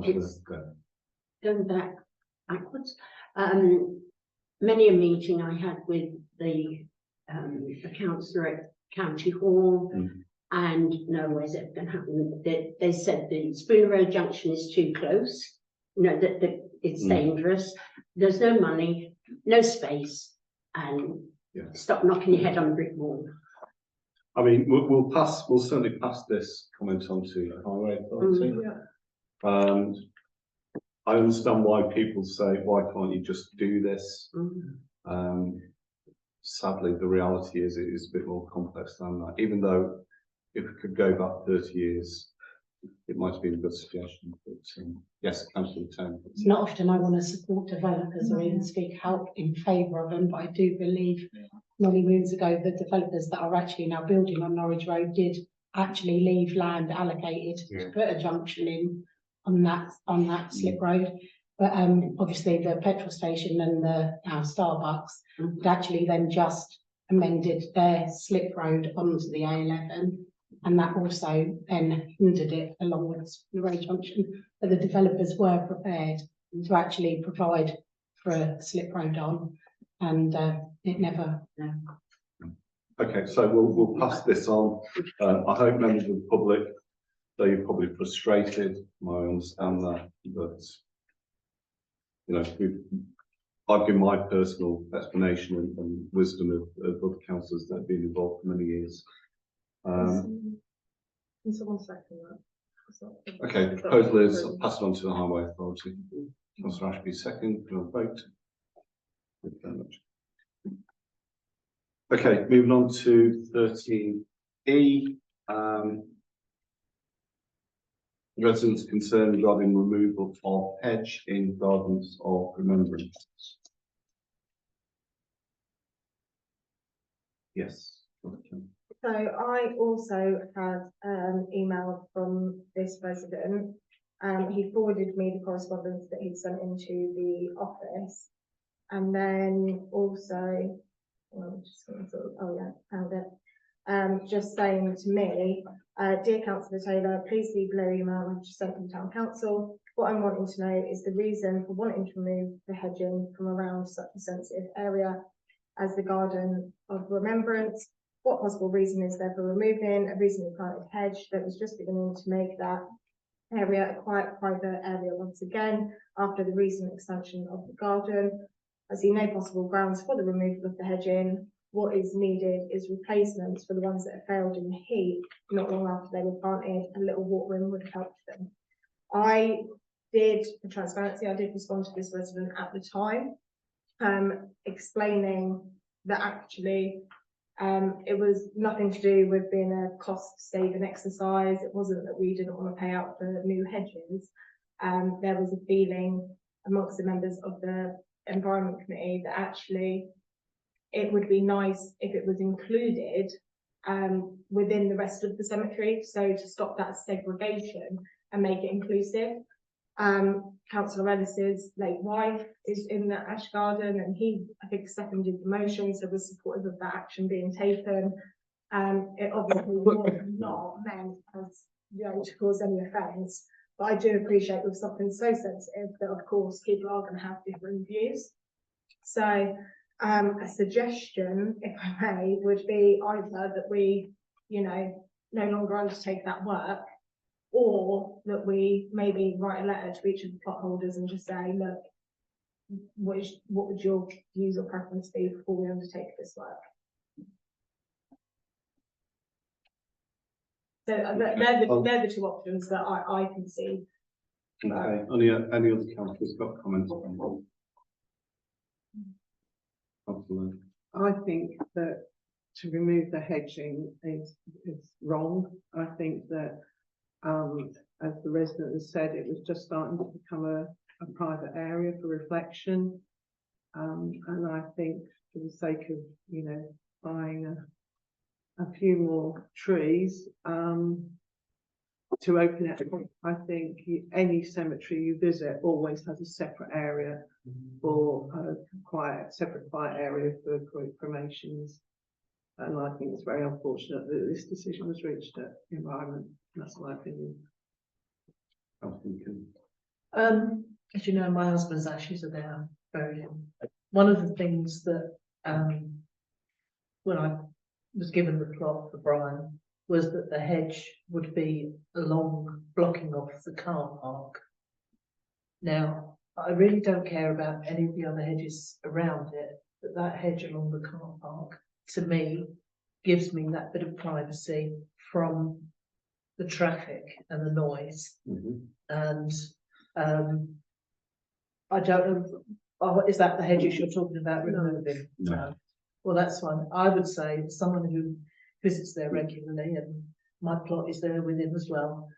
It's going backwards. Many a meeting I had with the councillor at County Hall, and no where's it going to happen? They said the Spooner Road junction is too close. That it's dangerous. There's no money, no space, and stop knocking your head on a brick wall. I mean, we'll certainly pass this comment on to the Highway Authority. And I understand why people say, why can't you just do this? Sadly, the reality is it is a bit more complex than that. Even though if we could go back 30 years, it might have been a good suggestion, but, yes, councillor Town. It's not often I want to support developers or even speak out in favour of them, but I do believe many moons ago, the developers that are actually now building on Norwich Road did actually leave land allocated to put a junction in on that slip road. But obviously the petrol station and the Starbucks had actually then just amended their slip road onto the A11. And that also then hindered it along with the road junction. But the developers were prepared to actually provide for a slip road on, and it never. Okay, so we'll pass this on. I hope members of the public, though you're probably frustrated, I understand that, but you know, I've given my personal explanation and wisdom of other councillors that have been involved for many years. Can someone second that? Okay, the proposal is pass it on to the Highway Authority. Councillor Ashby second, can I vote? Thank you very much. Okay, moving on to 13E. Residents' concern regarding removal of hedge in Gardens of Remembrance. Yes. So I also had an email from this resident. He forwarded me the correspondence that he sent into the office. And then also, found it. Just saying to me, dear Councillor Taylor, please see below email I just sent from Town Council. What I'm wanting to know is the reason for wanting to remove the hedging from around such a sensitive area as the Garden of Remembrance. What possible reason is there for removing a recently planted hedge that was just beginning to make that area a quiet private area once again after the recent expansion of the garden? I see no possible grounds for the removal of the hedging. What is needed is replacements for the ones that have failed in the heat not long after they were planted. A little watering would have helped them. I did, for transparency, I did respond to this resident at the time, explaining that actually it was nothing to do with being a cost-saving exercise. It wasn't that we didn't want to pay out for new hedges. There was a feeling amongst the members of the Environment Committee that actually it would be nice if it was included within the rest of the cemetery, so to stop that segregation and make it inclusive. Councillor Ellis's late wife is in the Ash Garden, and he, I think, seconded the motion, so was supportive of that action being taken. It obviously was not meant as, you know, to cause any offence, but I do appreciate with something so sensitive that, of course, people are going to have different views. So a suggestion, if I may, would be either that we, you know, no longer undertake that work, or that we maybe write a letter to each of the plot holders and just say, look, what would your views or preference be before we undertake this work? So they're the two options that I can see. Okay, any other councillors got comments on that? I think that to remove the hedging is wrong. I think that, as the resident has said, it was just starting to become a private area for reflection. And I think for the sake of, you know, buying a few more trees, to open it, I think any cemetery you visit always has a separate area for a separate quiet area for cremations. And I think it's very unfortunate that this decision was reached at Environment. That's my opinion. As you know, my husband's ashes are there buried. One of the things that, when I was given the plot for Brian, was that the hedge would be along blocking off the car park. Now, I really don't care about any of the other hedges around it, but that hedge along the car park, to me, gives me that bit of privacy from the traffic and the noise. And I don't know, is that the hedges you're talking about removing? No. Well, that's fine. I would say, as someone who visits there regularly, and my plot is there with him as well,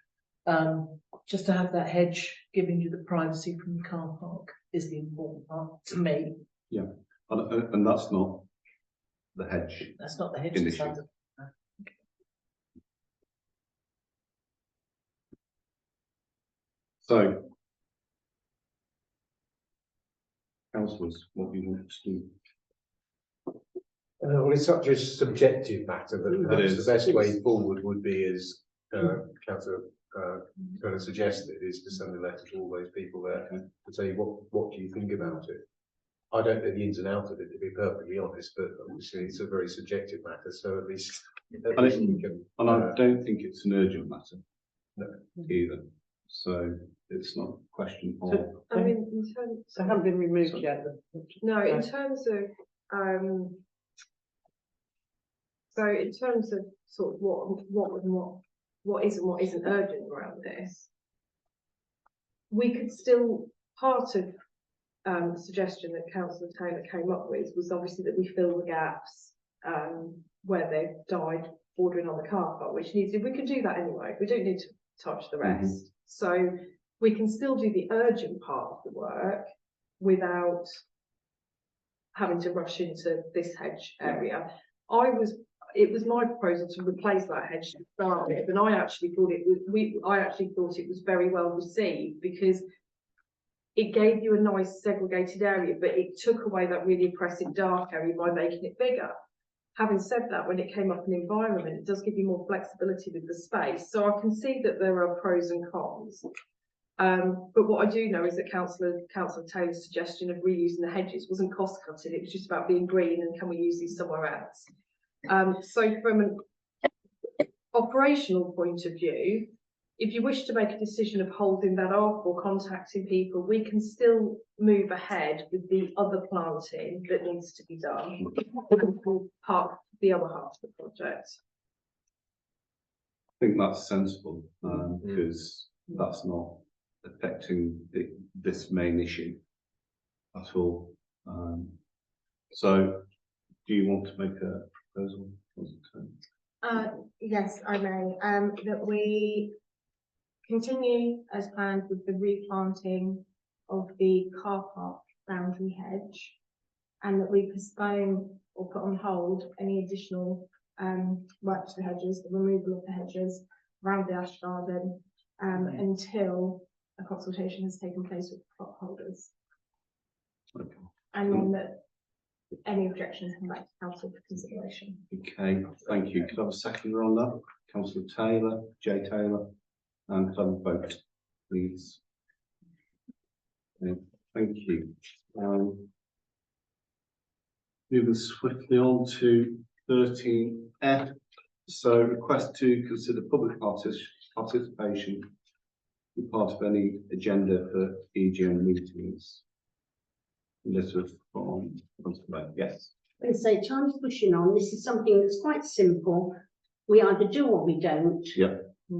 just to have that hedge giving you the privacy from the car park is the important part to me. And that's not the hedge. That's not the hedge. In that's issue. under- So, councillors, what do you want to do? Well, it's such a subjective matter that It perhaps is. the best way forward would be, as councillor kind of suggested, is to send a letter to all those people there to say, what do you think about it? I don't know the ins and outs of it, to be perfectly honest, but obviously it's a very subjective matter, so at least we can. And I don't think it's an urgent matter. No. Either. So it's not a question of. I mean, in terms. They haven't been removed yet. No, in terms of, so in terms of sort of what is and what isn't urgent around this, we could still, part of the suggestion that Councillor Taylor came up with was obviously that we fill the gaps where they've died bordering on the car park, which needs, we can do that anyway. We don't need to touch the rest. So we can still do the urgent part of the work without having to rush into this hedge area. It was my proposal to replace that hedge to start with, and I actually thought it was very well received because it gave you a nice segregated area, but it took away that really oppressive dark area by making it bigger. Having said that, when it came up in environment, it does give you more flexibility with the space. So I can see that there are pros and cons. But what I do know is that Councillor Taylor's suggestion of reusing the hedges wasn't cost cutting, it was just about being green and can we use these somewhere else. So from an operational point of view, if you wish to make a decision of holding that off or contacting people, we can still move ahead with the other planting that needs to be done. Part the other half of the project. I think that's sensible, because that's not affecting this main issue at all. So, do you want to make a proposal? Yes, I may, that we continue as planned with the replanting of the car park boundary hedge, and that we postpone or put on hold any additional work to the hedges, the removal of the hedges around the ash garden, until a consultation has taken place with the plot holders. Okay. And then that any objections come back to council for consideration. Okay, thank you. Could I have a seconder on that? Councillor Taylor, J Taylor, and could I have a vote, please? Okay, thank you. Moving swiftly on to 13F. So request to consider public participation be part of any agenda for EGM meetings. Elizabeth from yes. I say time's pushing on. This is something that's quite simple. We either do or we don't. Yeah.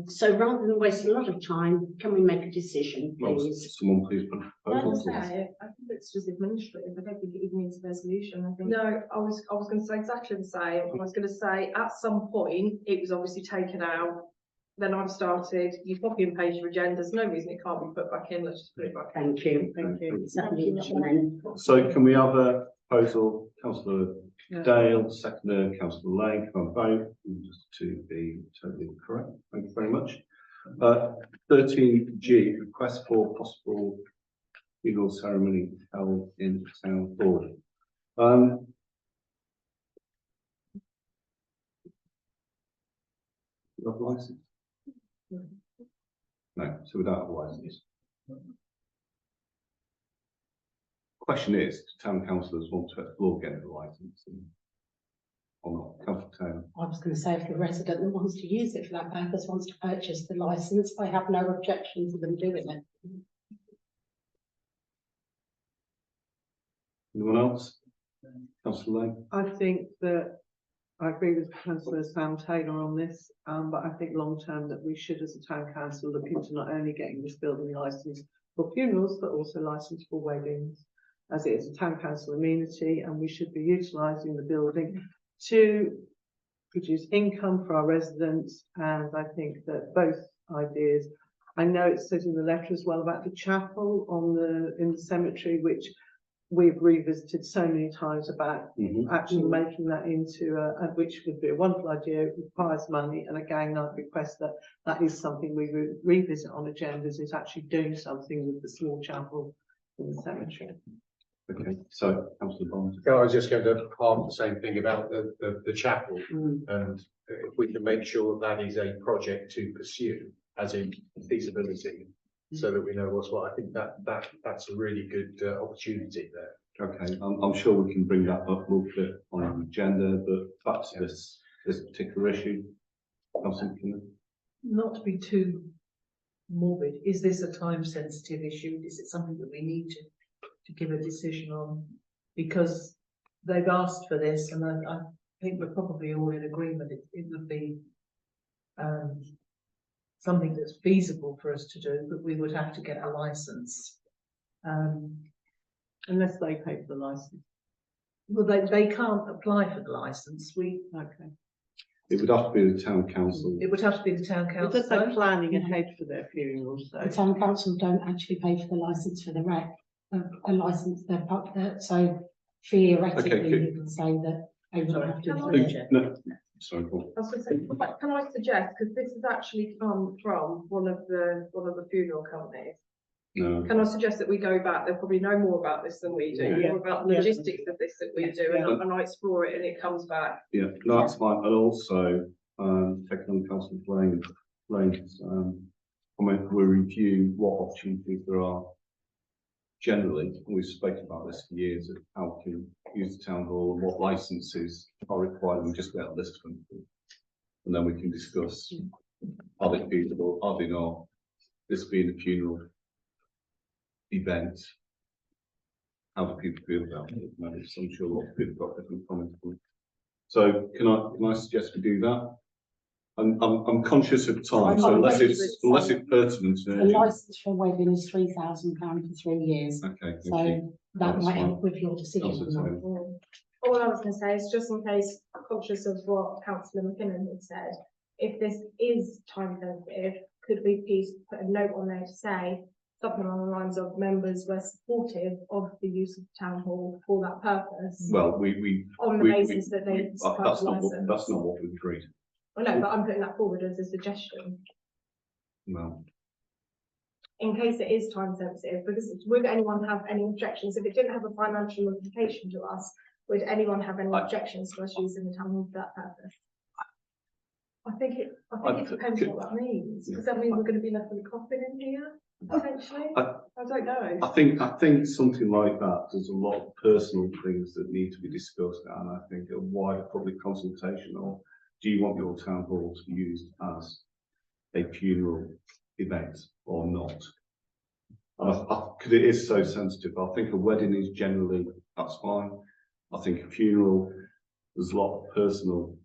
So rather than waste a lot of time, can we make a decision, Well, please? someone please put a proposal. I think it's just administrative. I don't think it even needs a resolution. I think. No, I was going to say exactly the same. I was going to say at some point it was obviously taken out. Then I've started. You copy and paste your agendas. No reason it can't be put back in. Let's just put it back in. Thank you. Thank you. Exactly. So can we have a proposal, Councillor Dale, seconder, Councillor Lane, can I vote? Just to be totally correct. Thank you very much. 13G, request for possible legal ceremony held in town hall. You have a license? No, so we don't have a license. Question is, do town councillors want to explore getting a license or not? Councillor Taylor. I was going to say, if the resident that wants to use it for that purpose wants to purchase the licence, I have no objection to them doing it. Anyone else? Councillor Lane. I think that I agree with Councillor Sam Taylor on this, but I think long term that we should, as a town council, look into not only getting this building licence for funerals, but also licence for weddings, as it is a town council amenity, and we should be utilising the building to produce income for our residents. And I think that both ideas I know it says in the letter as well about the chapel in the cemetery, which we've revisited so many times about actually making that into which would be a wonderful idea. It requires money, and again, I'd request that that is something we revisit on agendas, is actually doing something with the small chapel in the cemetery. Okay, so Councillor Bond. Yeah, I was just going to harp the same thing about the chapel, and if we can make sure that is a project to pursue, as in feasibility, so that we know what's what. I think that's a really good opportunity there. Okay, I'm sure we can bring that up a little bit on our agenda, but perhaps this particular issue. Councillor Kinnan. Not to be too morbid, is this a time sensitive issue? Is it something that we need to give a decision on? Because they've asked for this, and I think we're probably all in agreement. It would be something that's feasible for us to do, but we would have to get a license. Unless they pay for the license. Well, they can't apply for the license. Okay. It would have to be the town council. It would have to be the town It council. does say planning ahead for their funerals, so. The town council don't actually pay for the licence for the wreck, a licence they're up there, so theoretically Okay, good. you can say that they would have to. Can I- do it. No, sorry, Paul. I was going to say, can I suggest, because this has actually come from one of the funeral companies. No. Can I suggest that we go back? They'll probably know more about this than we do, Yeah. more about the logistics of this that we do, and I explore it and it comes back. Yeah, no, that's fine. And also, taking on Councillor Blaine's comment, we'll review what opportunities there are generally, and we've spoken about this for years, of how we can use the town hall and what licenses are required, and we just get a list of them. And then we can discuss, are they feasible, are they not, this being a funeral event, how do people feel about it? So I'm sure lots of people have got different comments. So can I suggest we do that? I'm conscious of time, so unless it's pertinent. The licence for a wedding is £3,000 for 3 years. Okay. So that That's might fine. help with your decision. Councillor Taylor. All I was going to say is, just in case, conscious of what Councillor McKinnon had said, if this is time sensitive, could we please put a note on there to say something along the lines of members were supportive of the use of the town hall for that purpose? Well, we On the basis that they that's not what we've agreed. Well, no, but I'm putting that forward as a suggestion, No. in case it is time sensitive, because would anyone have any objections? If it didn't have a financial implication to us, would anyone have any objections to us using the town hall for that purpose? I think it depends what that means. Does that mean we're going to be left with a coffin in here, essentially? I don't know. I think something like that, there's a lot of personal things that need to be discussed, and I think a wider public consultation of, do you want your town hall to be used as a funeral event or not? Because it is so sensitive. I think a wedding is generally, that's fine. I think a funeral, there's a lot of personal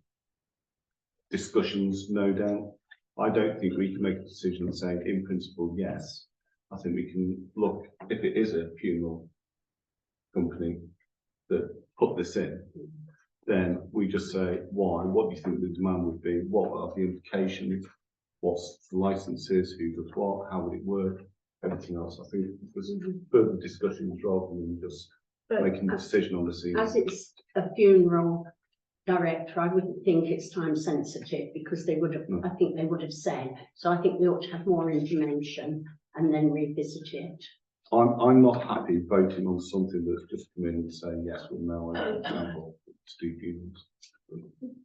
discussions, no doubt. I don't think we can make a decision saying in principle, yes. I think we can look, if it is a funeral company that put this in, then we just say, why? What do you think the demand would be? What are the implications? What's the licenses? Who does what? How would it work? Everything else. I think there's further discussions rather than just making a decision on the scene. As it's a funeral director, I wouldn't think it's time sensitive, because they would have, I think they would have said. So I think we ought to have more information and then revisit it. I'm not happy voting on something that's just come in and saying yes or no, and example to do funerals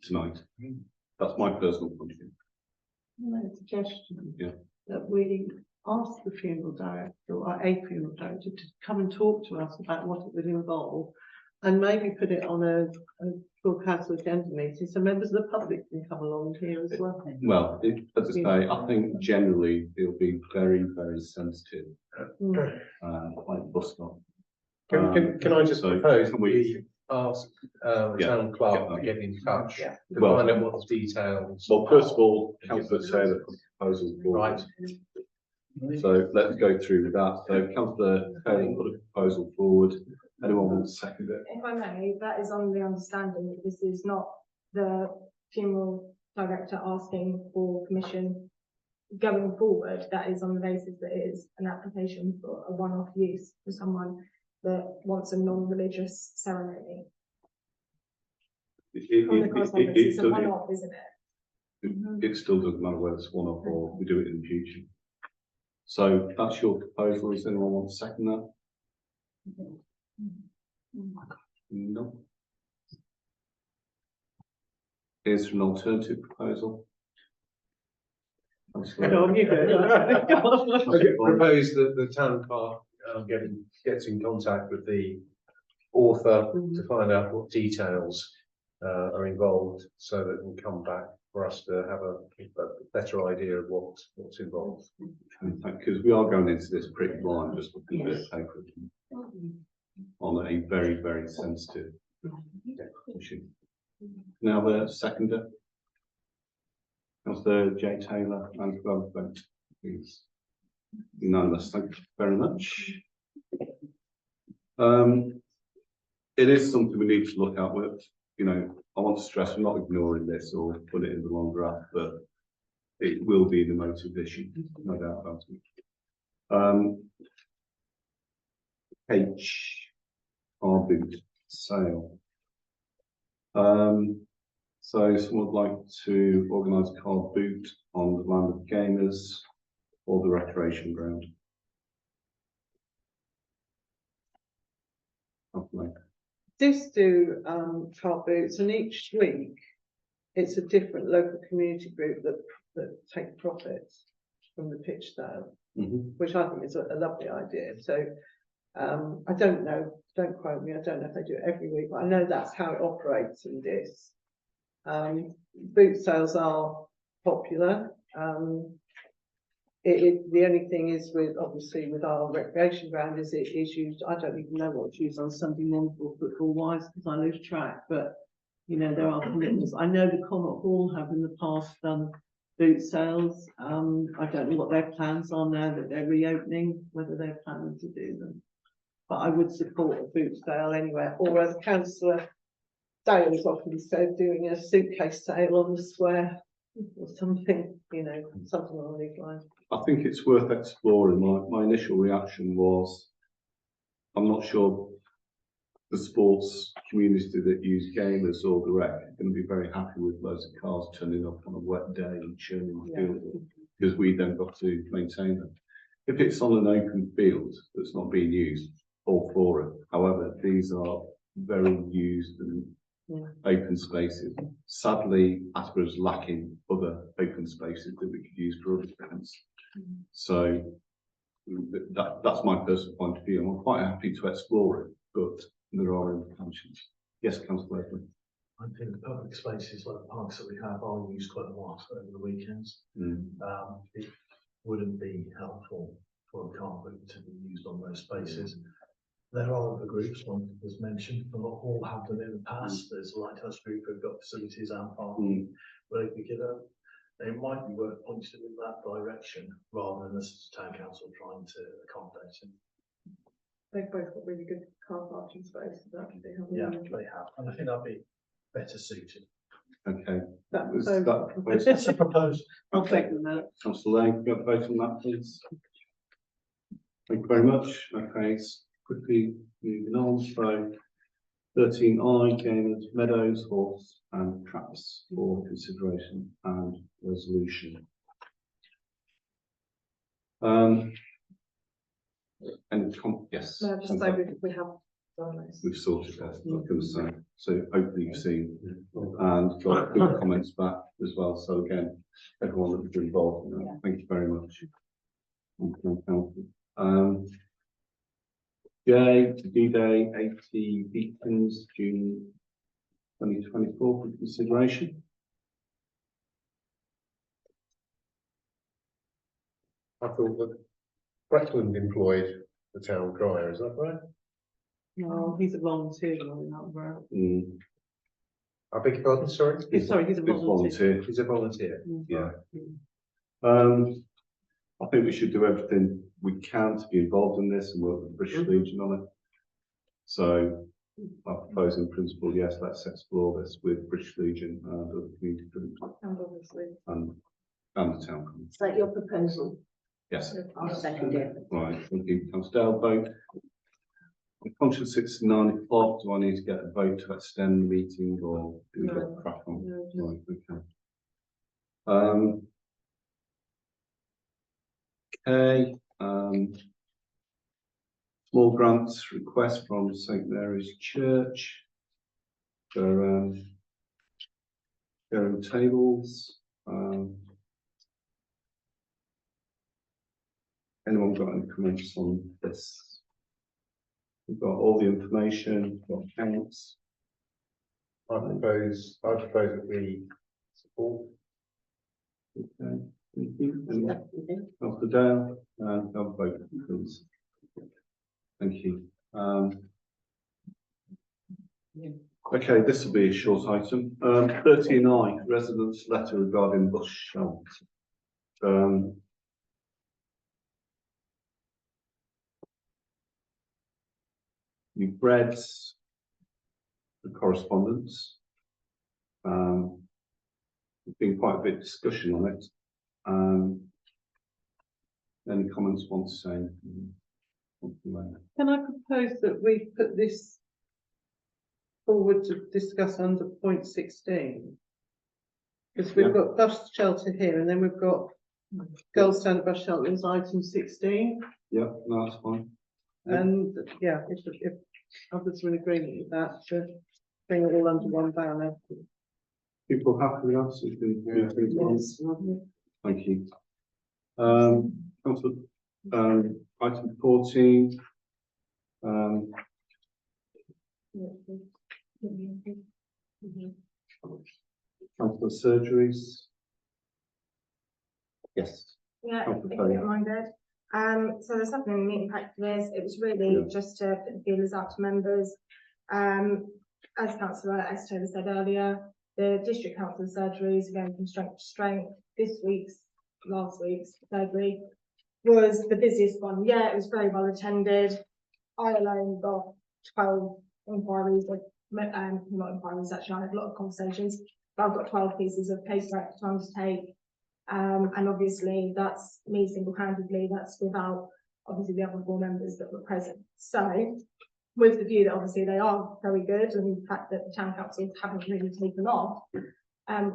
tonight. That's my personal point of view. No suggestion. Yeah. That we ask the funeral director or a funeral director to come and talk to us about what it would involve, and maybe put it on a full council agenda meeting, so members of the public can come along here as well. Well, as I say, I think generally it'll be very, very sensitive, like bus stop. Can I just propose can we ask the town clerk to get in touch to find out what the details. Well, first of all, Councillor Taylor put a proposal forward. Right. So let's go through with that. So Councillor Taylor put a proposal forward. Anyone want to second it? If I may, that is on the understanding that this is not the funeral director asking for permission going forward, that is on the basis that it is an application for a one-off use for someone that wants a non-religious ceremony. From the correspondence, it's a one-off, isn't it? It still doesn't matter whether it's one-off or we do it in the future. So that's your proposal. Does anyone want to second that? No. Here's an alternative proposal. Go on, you go. I propose that the town clerk gets in contact with the author to find out what details are involved, so that we can come back for us to have a better idea of what's involved. Because we are going into this pretty blind, just looking at this paper on a very, very sensitive issue. Now the seconder, Councillor J Taylor, and vote, please. Unanimous. Thank you very much. It is something we need to look at with. You know, I want to stress I'm not ignoring this or put it in the long draft, but it will be the motive issue, no doubt about it. H, car boot sale. So someone would like to organise a car boot on the land of gamers or the recreation ground. This do car boots, and each week it's a different local community group that take profits from the pitch sale, which I think is a lovely idea. So I don't know, don't quote me, I don't know if they do it every week, but I know that's how it operates in this. Boot sales are popular. The only thing is with, obviously, with our recreation ground is it is used, I don't even know what's used on Sunday morning for football wise, because I lose track, but you know, there are commitments. I know the Connaught Hall have in the past done boot sales. I don't know what their plans are now that they're reopening, whether they're planning to do them. But I would support a boot sale anywhere, or as Councillor Dale has often said, doing a suitcase sale on the square or something, you know, something along these lines. I think it's worth exploring. My initial reaction was, I'm not sure the sports community that use gamers or the rec are going to be very happy with loads of cars turning up on a wet day and churning the field, because we then got to maintain them. If it's on an open field that's not being used, all for it. However, these are very used and open spaces. Sadly, Attleborough is lacking other open spaces that we could use for other events. So that's my personal point of view. I'm quite happy to explore it, but there are implications. Yes, Councillor Blakely. I think the public spaces like the parks that we have are used quite a lot over the weekends. It wouldn't be helpful for a car boot to be used on those spaces. There are other groups, one was mentioned, but not all have them in the past. There's a Lighthouse group who've got facilities and parking where they could get up. They might be worth pointing in that direction rather than us as a town council trying to accommodate them. They've both got really good car parking spaces, actually. Yeah, they have, and I think that'd be better suited. Okay. That's a proposal. I'll take that. Councillor Lane, can you vote on that, please? Thank you very much. Okay, quickly moving on. So 13I, gamers, meadows, horse and traps for consideration and resolution. Yes. No, just say we have done this. We've sorted that, I was going to say. So hopefully you've seen and got good comments back as well. So again, everyone that was involved in that, thank you very much. D-Day, 80 Beacons, June 2024 for consideration. I thought that Brecland employed the town crier, is that right? No, he's a volunteer on that route. I beg your pardon, sorry? He's a volunteer. He's a volunteer. Yeah. I think we should do everything we can to be involved in this and work with the British Legion on it. So I propose in principle, yes, let's explore this with British Legion and other community groups. And obviously. And And the town common. Is that your proposal? Yes. I'll second it. Right, thank you, councillor Dale, vote. I'm conscious it's 9 o'clock, do I need to get a vote to extend the meeting or do we get crack on? Right, okay. Okay, small grants request from St Mary's Church for sharing tables. Anyone got any comments on this? We've got all the information, we've got counts. I propose that we support. Okay, thank you. And Councillor Dale, I'll vote, please. Thank you. Okay, this will be a short item. 39, residents' letter regarding bus shelter. You've read the correspondence. There's been quite a bit of discussion on it. Any comments want to say? Can I propose that we put this forward to discuss under point 16? Because we've got bus shelter here and then we've got girls' standard bus shelter as item 16. Yeah, no, that's fine. And yeah, if others are in agreement with that, to bring it all under one banner. People happy with us? Yes. Thank you. Councillor, item 14. Councillor surgeries. Yes. Yeah, if Councillor you Perry. don't mind, Ed. So there's something in the meeting pack for this. It was really just to put the feelers out to members. As Councillor Esther said earlier, the district council surgeries are going from strength to strength. Last week's surgery was the busiest one. Yeah, it was very well attended. I alone got 12 inquiries, not inquiries actually, I had a lot of conversations, but I've got 12 pieces of paperwork time to take. And obviously that's me single-handedly, that's without obviously the other 4 members that were present. So with the view that obviously they are very good and the fact that the town councils haven't really taken off,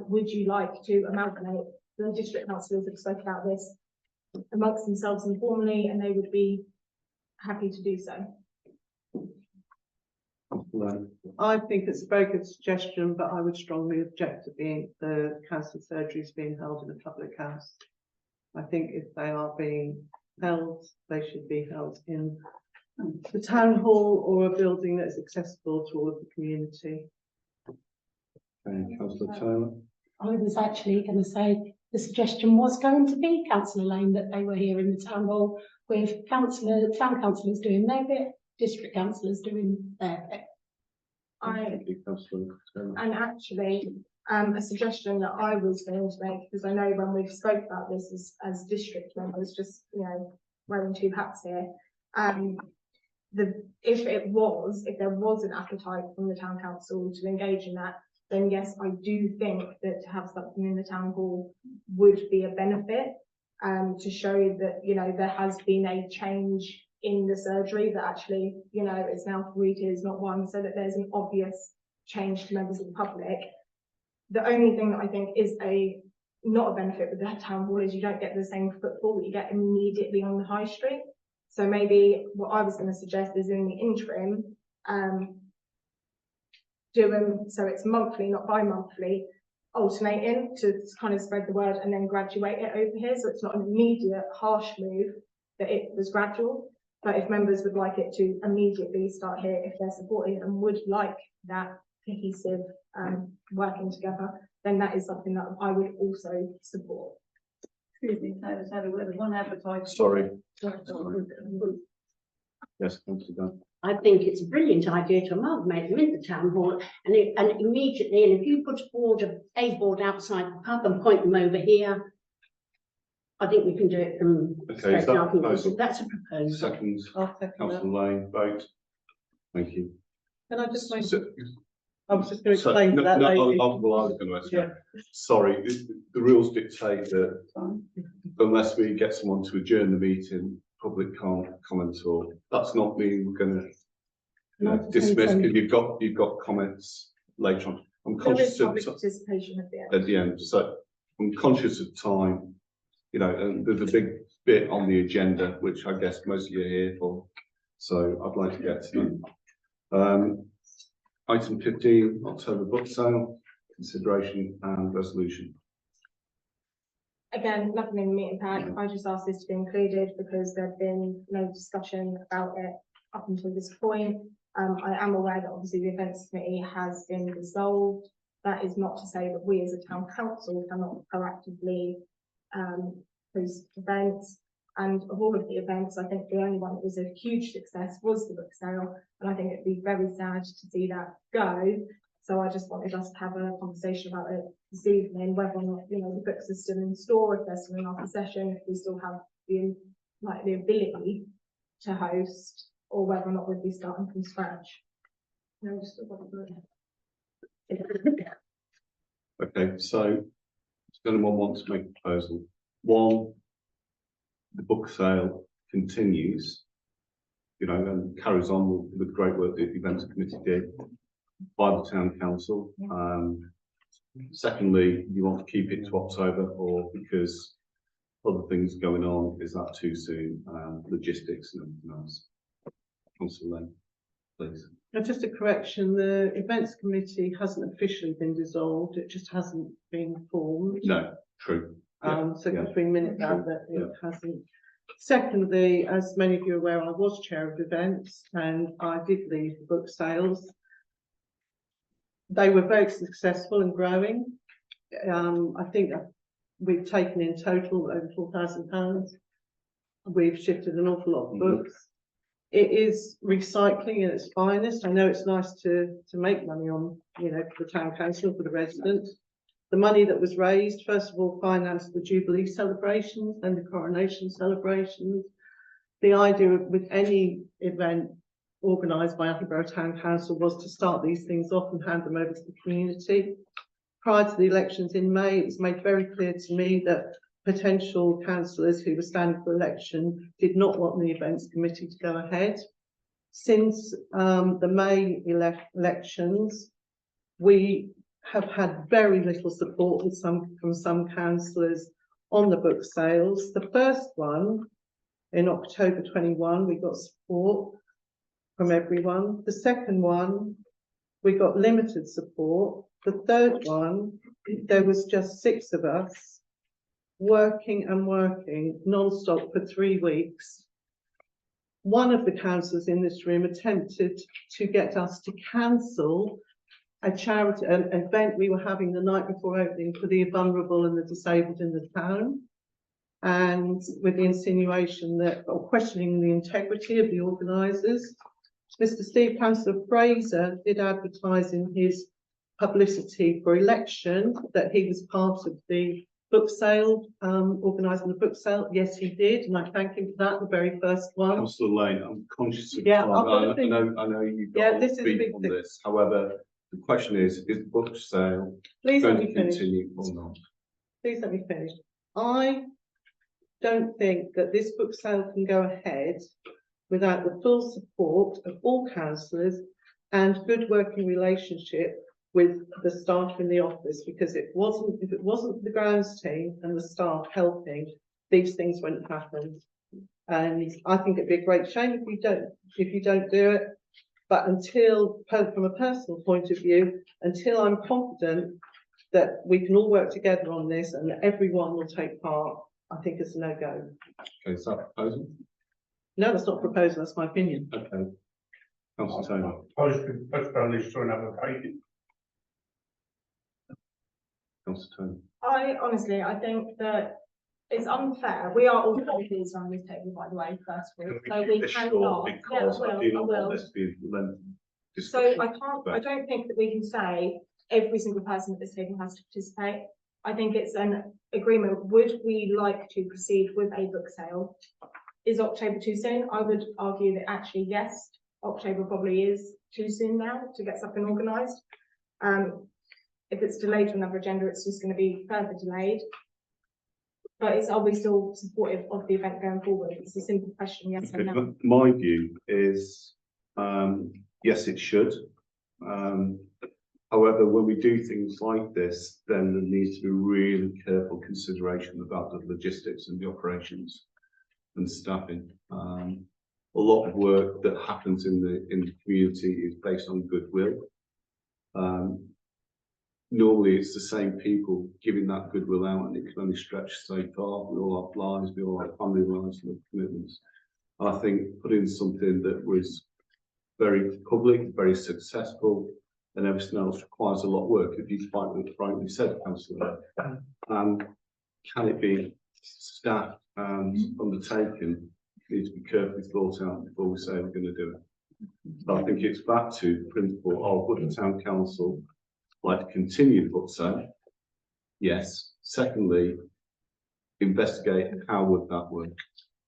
would you like to amalgamate? The district councillors have spoken about this amongst themselves informally and they would be happy to do so. I think it's a very good suggestion, but I would strongly object to the cancer surgeries being held in a public house. I think if they are being held, they should be held in the town hall or a building that's accessible to all of the community. Councillor Taylor. I was actually going to say the suggestion was going to be Councillor Lane that they were here in the town hall with town councillors doing their bit, district councillors doing their bit. And actually, a suggestion that I was going to make, because I know when we've spoke about this as district members, just, you know, wearing 2 hats here, if there was an appetite from the town council to engage in that, then yes, I do think that to have something in the town hall would be a benefit, to show that, you know, there has been a change in the surgery, that actually, you know, it's now 3 tiers, not 1, so that there's an obvious change to members of the public. The only thing that I think is not a benefit with the town hall is you don't get the same footfall that you get immediately on the high street. So maybe what I was going to suggest is in the interim, do them so it's monthly, not bi-monthly, alternating to kind of spread the word and then graduate it over here. So it's not an immediate harsh move, that it was gradual. But if members would like it to immediately start here, if they're supportive and would like that cohesive working together, then that is something that I would also support. Excuse me, there's one advertisement. Sorry. Yes, Councillor Dunn. I think it's a brilliant idea to amalgamate them in the town hall and immediately, and if you put a board outside the pub and point them over here, I think we can do it from. Okay, is that a proposal? That's a proposal. Second, I'll second that. Councillor Lane, vote. Thank you. Can I just make, I was just going to So, explain no, to that no, lady. well, I was going to ask you. Yeah. Sorry, the rules dictate that unless we get someone to adjourn the meeting, public can't comment or, that's not me, we're going to dismiss, because you've got comments later on. I'm There conscious is of, public participation at the end. at the end, so I'm conscious of time, you know, and there's a big bit on the agenda, which I guess most of you are here for, so I'd like to get to them. Item 15, October book sale, consideration and resolution. Again, nothing in the meeting pack. I just asked this to be included because there'd been no discussion about it up until this point. I am aware that obviously the events committee has been dissolved. That is not to say that we as a town council cannot proactively host events. And of all of the events, I think the only one that was a huge success was the book sale. And I think it'd be very sad to see that go. So I just wanted us to have a conversation about it this evening, whether or not, you know, the books are still in store, if they're still in our possession, if we still have the ability to host, or whether or not we'd be starting from scratch. No, just Okay, so does anyone want to make a proposal? One, the book sale continues, you know, and carries on with the great work that the events committee did by the town council. Secondly, you want to keep it to October, or because other things going on, is that too soon? Logistics and everything else. Councillor Lane, please. Now, just a correction, the events committee hasn't officially been dissolved, it just hasn't been formed. No, true. So between minutes out that it hasn't. Secondly, as many of you are aware, I was chair of events and I did lead the book sales. They were very successful and growing. I think we've taken in total over £4,000. We've shifted an awful lot of books. It is recycling at its finest. I know it's nice to make money on, you know, for the town council, for the residents. The money that was raised, first of all, financed the Jubilee celebrations and the coronation celebrations. The idea with any event organised by Attleborough Town Council was to start these things off and hand them over to the community. Prior to the elections in May, it was made very clear to me that potential councillors who were standing for election did not want the events committee to go ahead. Since the May elections, we have had very little support from some councillors on the book sales. The first one in October 21, we got support from everyone. The second one, we got limited support. The third one, there was just 6 of us working and working non-stop for 3 weeks. One of the councillors in this room attempted to get us to cancel a charity, an event we were having the night before opening for the vulnerable and the disabled in the town, and with the insinuation that, or questioning the integrity of the organisers. Mr. Steve Councillor Fraser did advertise in his publicity for election that he was part of the book sale, organising the book sale. Yes, he did, and I thank him for that, the very first one. Councillor Lane, I'm conscious of Yeah, time. I know you've got this is a speak big on thing. this. However, the question is the book sale Please let going me to finish. continue or not? Please let me finish. I don't think that this book sale can go ahead without the full support of all councillors and good working relationship with the staff in the office, because if it wasn't the grounds team and the staff helping, these things wouldn't happen. And I think it'd be a great shame if you don't do it. But from a personal point of view, until I'm confident that we can all work together on this and that everyone will take part, I think it's a no-go. Okay, is that a proposal? No, that's not a proposal, that's my opinion. Okay. Councillor Taylor. Postpone this to another date. Councillor Taylor. I think that it's unfair. We are all volunteers on this table, by the way, first of all. So we cannot. Because I do not want this to be So I don't think that we can say every single person at this table has to participate. I think it's an agreement. Would we like to proceed with a book sale? Is October too soon? I would argue that actually, yes, October probably is too soon now to get something organised. If it's delayed to another agenda, it's just going to be further delayed. But are we still supportive of the event going forward? It's a simple question, yes or Okay, no. but my view is, yes, it should. However, when we do things like this, then there needs to be really careful consideration about the logistics and the operations and staffing. A lot of work that happens in the community is based on goodwill. Normally it's the same people giving that goodwill out, and it can only stretch so far. We all have lives, we all have family lives and commitments. And I think putting something that was very public, very successful, and everything else requires a lot of work, if you quite rightly said, Councillor. Can it be staffed and undertaken? Needs to be carefully thought out before we say we're going to do it. But I think it's back to the principle of, would the town council like to continue the so? Yes. Secondly, investigate how would that work.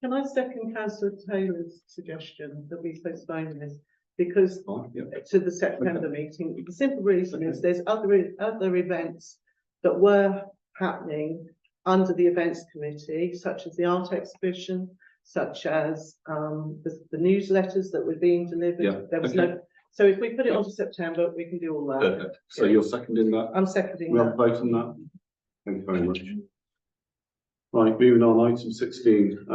Can I second Councillor Taylor's suggestion that we postpone this? Because to the September meeting, the simple reason is there's other events that were happening under the events committee, such as the art exhibition, such as the newsletters that were being delivered. Yeah, There was no. So if we put it on to September, we can do all that. Perfect. So you're seconding that? I'm seconding We have a that. vote on that. Thank you very much. Right, moving on, item 16,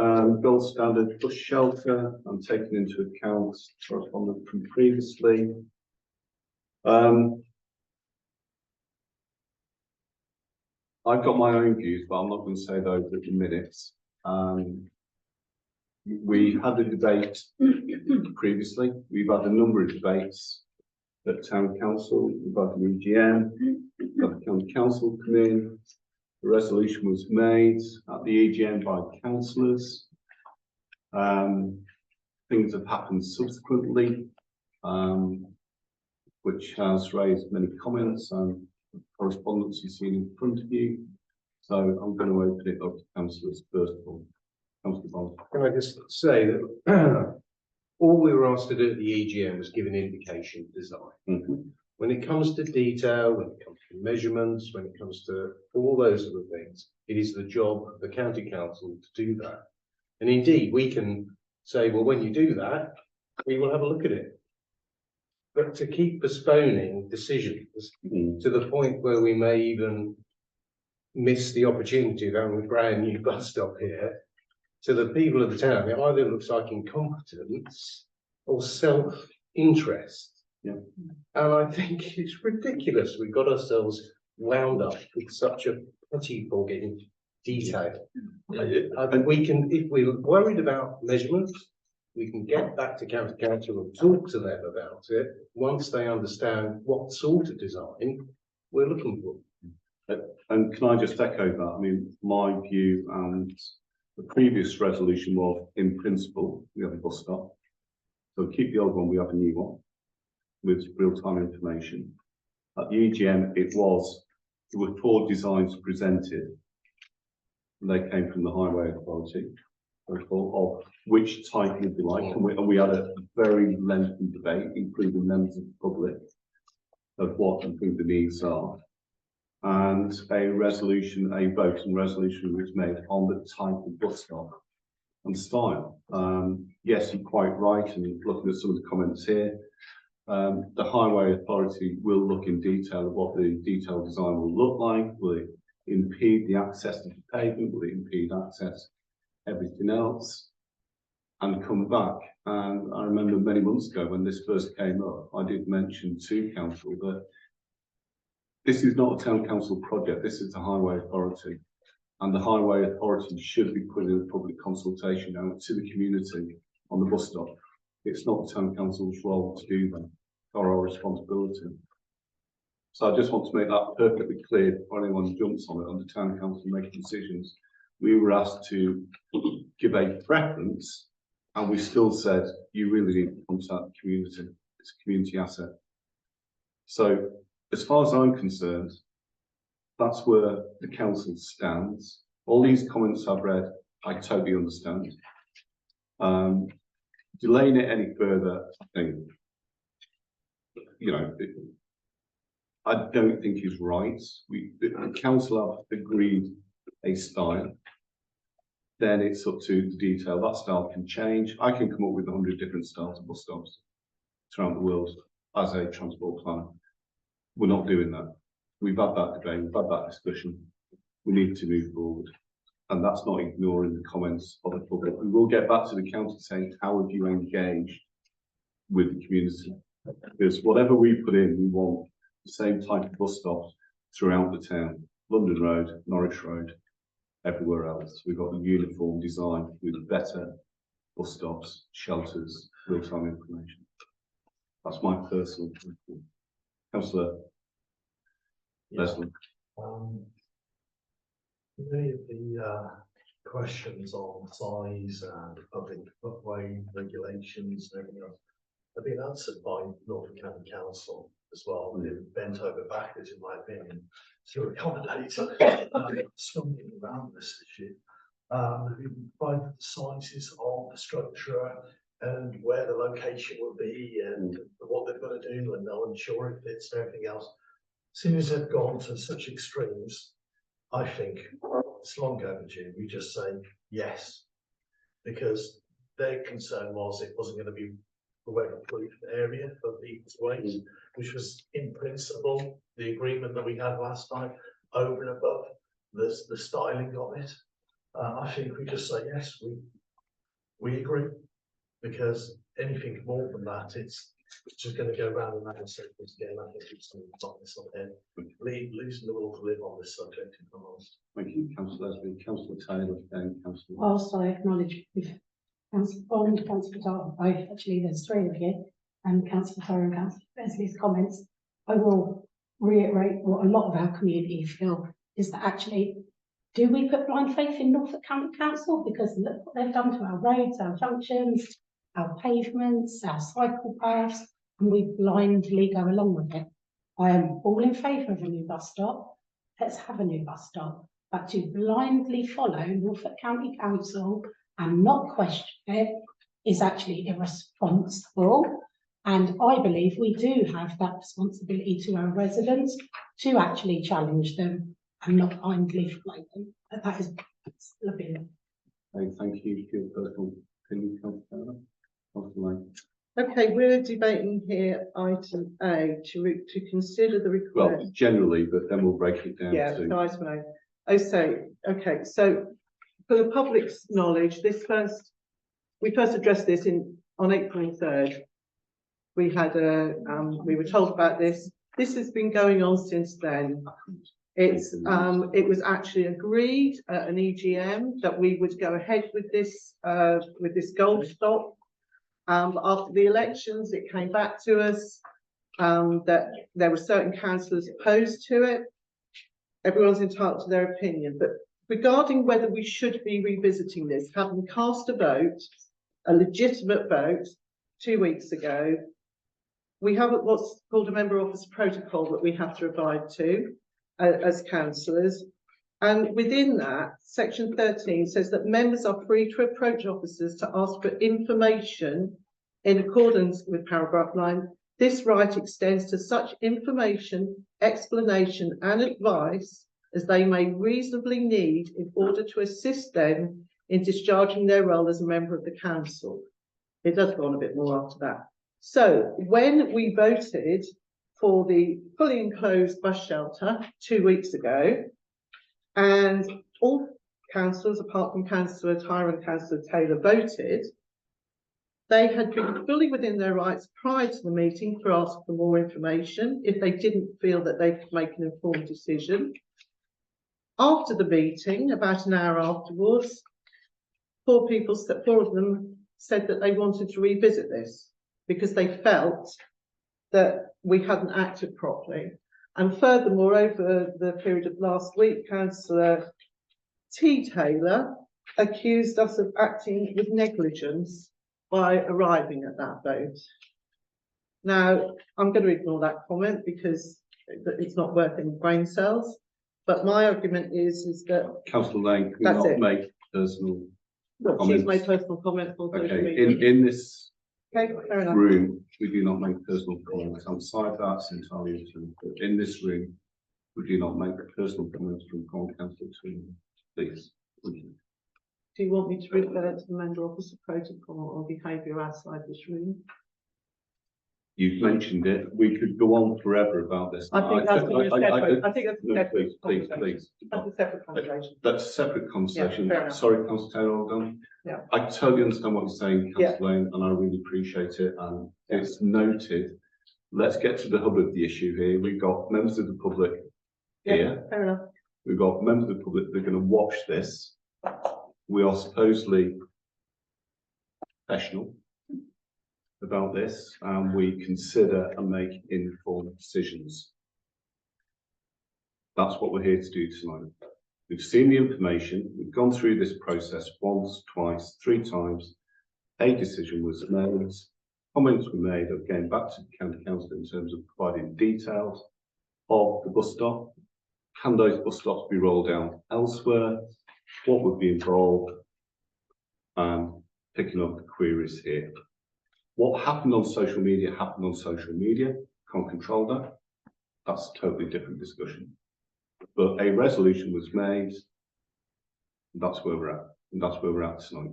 gold standard bus shelter. I'm taking into account correspondence from previously. I've got my own views, but I'm not going to say those at the minutes. We had a debate previously. We've had a number of debates at town council. We've had the EGM, we've had the county council come in. The resolution was made at the EGM by councillors. Things have happened subsequently, which has raised many comments and correspondence you've seen in front of you. So I'm going to open it up to councillors first of all. Councillor Bond. Can I just say that all we were asked to do at the EGM was give an indication of design. When it comes to detail, when it comes to measurements, when it comes to all those sort of things, it is the job of the county council to do that. And indeed, we can say, well, when you do that, we will have a look at it. But to keep postponing decisions to the point where we may even miss the opportunity of having a brand new bus stop here, to the people of the town, it either looks like incompetence or self-interest. Yeah. And I think it's ridiculous. We got ourselves wound up with such a petty-fogging detail. And we can, if we're worried about measurements, we can get back to county council and talk to them about it once they understand what sort of design we're looking for. And can I just echo that? I mean, my view and the previous resolution was, in principle, we have a bus stop. So keep the old one, we have a new one with real-time information. At the EGM, there were 4 designs presented. And they came from the Highway Authority, of which type would be like. And we had a very lengthy debate, including members of the public, of what and who the needs are. And a vote and resolution was made on the type of bus stop and style. Yes, you're quite right, and looking at some of the comments here, the Highway Authority will look in detail at what the detailed design will look like. Will it impede the access to the pavement? Will it impede access everything else? And come back. And I remember many months ago when this first came up, I did mention to council that this is not a town council project, this is the Highway Authority. And the Highway Authority should be putting a public consultation out to the community on the bus stop. It's not the town council's role to do that, or our responsibility. So I just want to make that perfectly clear before anyone jumps on it, on the town council making decisions. We were asked to give a preference, and we still said, you really need to contact the community. It's a community asset. So as far as I'm concerned, that's where the council stands. All these comments I've read, I totally understand. Delaying it any further, I think, I don't think is right. The council have agreed a style. Then it's up to the detail. That style can change. I can come up with 100 different styles of bus stops throughout the world as a transport planner. We're not doing that. We've had that debate, we've had that discussion. We need to move forward. And that's not ignoring the comments of the public. We will get back to the council saying, how have you engaged with the community? Because whatever we put in, we want the same type of bus stops throughout the town. London Road, Norwich Road, everywhere else. We've got a uniform design with better bus stops, shelters, real-time information. That's my personal opinion. Councillor Leslie. Many of the questions on size and public footway regulations and everything else have been answered by Norfolk County Council as well. They've bent over backwards, in my opinion, to accommodate something around this issue. By the sizes of the structure and where the location will be and what they've got to do, and they'll ensure it fits and everything else. As soon as they've gone to such extremes, I think it's long overdue. We just say yes, because their concern was it wasn't going to be a weather-proof area for people's ways, which was in principle the agreement that we had last time, over and above the styling of it. I think we just say yes, we agree, because anything more than that, it's just going to go round and round in circles again. I think it's not this on head. Losing the will to live on this subject, if I'm honest. Thank you, Councillor Leslie. Councillor Taylor and Councillor. Whilst I acknowledge with Councillor Bond, Councillor Dartmouth, both, actually there's three of you, and Councillor Torre and Councillor Leslie's comments, I will reiterate what a lot of our community feel is that actually, do we put blind faith in Norfolk County Council? Because look what they've done to our roads, our junctions, our pavements, our cycle paths, and we blindly go along with it. I am all in favour of a new bus stop. Let's have a new bus stop. But to blindly follow Norfolk County Council and not question it is actually irresponsible. And I believe we do have that responsibility to our residents to actually challenge them and not blindly follow them. But that is lovely. Thank you for your personal opinion, Councillor. Okay, we're debating here item A to consider the request. Well, generally, but then we'll break it down. Yeah, to so item A. Oh, so, okay, so for the public's knowledge, we first addressed this on April 3rd. We had we were told about this. This has been going on since then. It was actually agreed at an EGM that we would go ahead with this gold stop. After the elections, it came back to us that there were certain councillors opposed to it. Everyone's entitled to their opinion, but regarding whether we should be revisiting this, having cast a vote, a legitimate vote 2 weeks ago, we have what's called a member office protocol that we have to abide to as councillors. And within that, section 13 says that members are free to approach officers to ask for information in accordance with paragraph 9. This right extends to such information, explanation and advice as they may reasonably need in order to assist them in discharging their role as a member of the council. It does go on a bit more after that. So when we voted for the fully enclosed bus shelter 2 weeks ago, and all councillors apart from Councillor Tyre and Councillor Taylor voted, they had been fully within their rights prior to the meeting for asking for more information if they didn't feel that they could make an informed decision. After the meeting, about an hour afterwards, four of them said that they wanted to revisit this because they felt that we hadn't acted properly. And furthermore, over the period of last week, Councillor Taylor accused us of acting with negligence by arriving at that vote. Now, I'm going to ignore that comment because it's not worth any brain cells. But my argument is that Councillor Lane, can we not make personal Look, comments? she's made personal comments on social Okay, media. in this Okay, fair enough. room, we do not make personal comments. Outside that's entirely true. But in this room, we do not make personal comments from council to please. Thank you. Do you want me to refer to the member officer protocol or behaviour outside this room? You've mentioned it. We could go on forever about this. I think that's gonna be separate. I think that's a No, separate please, conversation. please. That's a separate conversation. That's a separate conversation. Yeah, fair enough. Sorry, Councillor Taylor, all done. Yeah. I totally understand what you're saying, Yeah. Councillor Lane, and I really appreciate it, and it's noted. Let's get to the hub of the issue here. We've got members of the public Yeah, here. fair enough. We've got members of the public that are going to watch this. We are supposedly professional about this, and we consider and make informed decisions. That's what we're here to do tonight. We've seen the information, we've gone through this process once, twice, 3 times. A decision was made, comments were made of going back to the county council in terms of providing details of the bus stop. Can those bus stops be rolled out elsewhere? What would be involved? Picking up the queries here. What happened on social media happened on social media. Can't control that. That's a totally different discussion. But a resolution was made. That's where we're at. And that's where we're at tonight.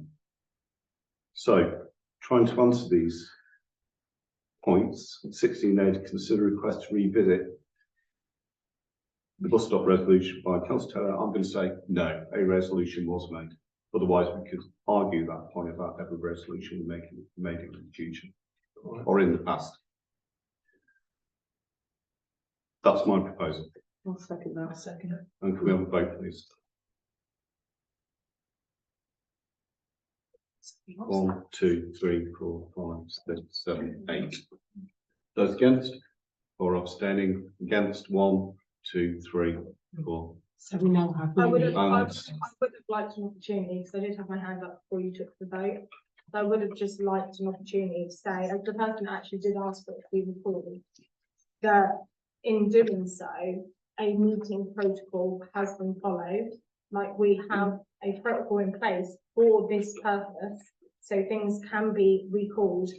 So, trying to answer these points, 16A to consider request to revisit the bus stop resolution by Councillor Taylor. I'm going to say no, a resolution was made. Otherwise, we could argue that point about every resolution we made in the future or in the past. That's my proposal. I'll second that. I'll second it. And can we have a vote, please? 1, 2, 3, 4, 5, 6, 7, 8. Those against or abstaining? Against 1, 2, 3, 4. So we now have. I would have And liked an opportunity, because I did have my hand up before you took the vote. I would have just liked an opportunity to say, as the person that actually did ask for it to be recorded, that in doing so, a meeting protocol has been followed. Like, we have a protocol in place for this purpose, so things can be recalled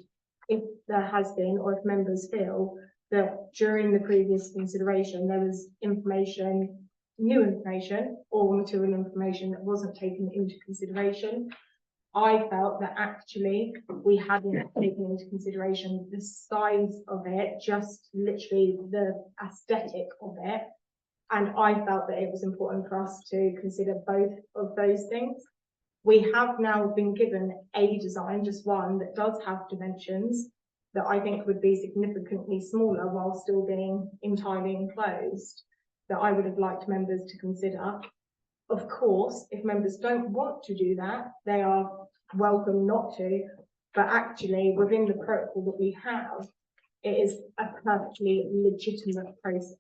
if there has been, or if members feel that during the previous consideration, there was information, new information or material information that wasn't taken into consideration. I felt that actually we hadn't taken into consideration the size of it, just literally the aesthetic of it. And I felt that it was important for us to consider both of those things. We have now been given a design, just one, that does have dimensions that I think would be significantly smaller while still being entirely enclosed, that I would have liked members to consider. Of course, if members don't want to do that, they are welcome not to, but actually within the protocol that we have, it is a perfectly legitimate process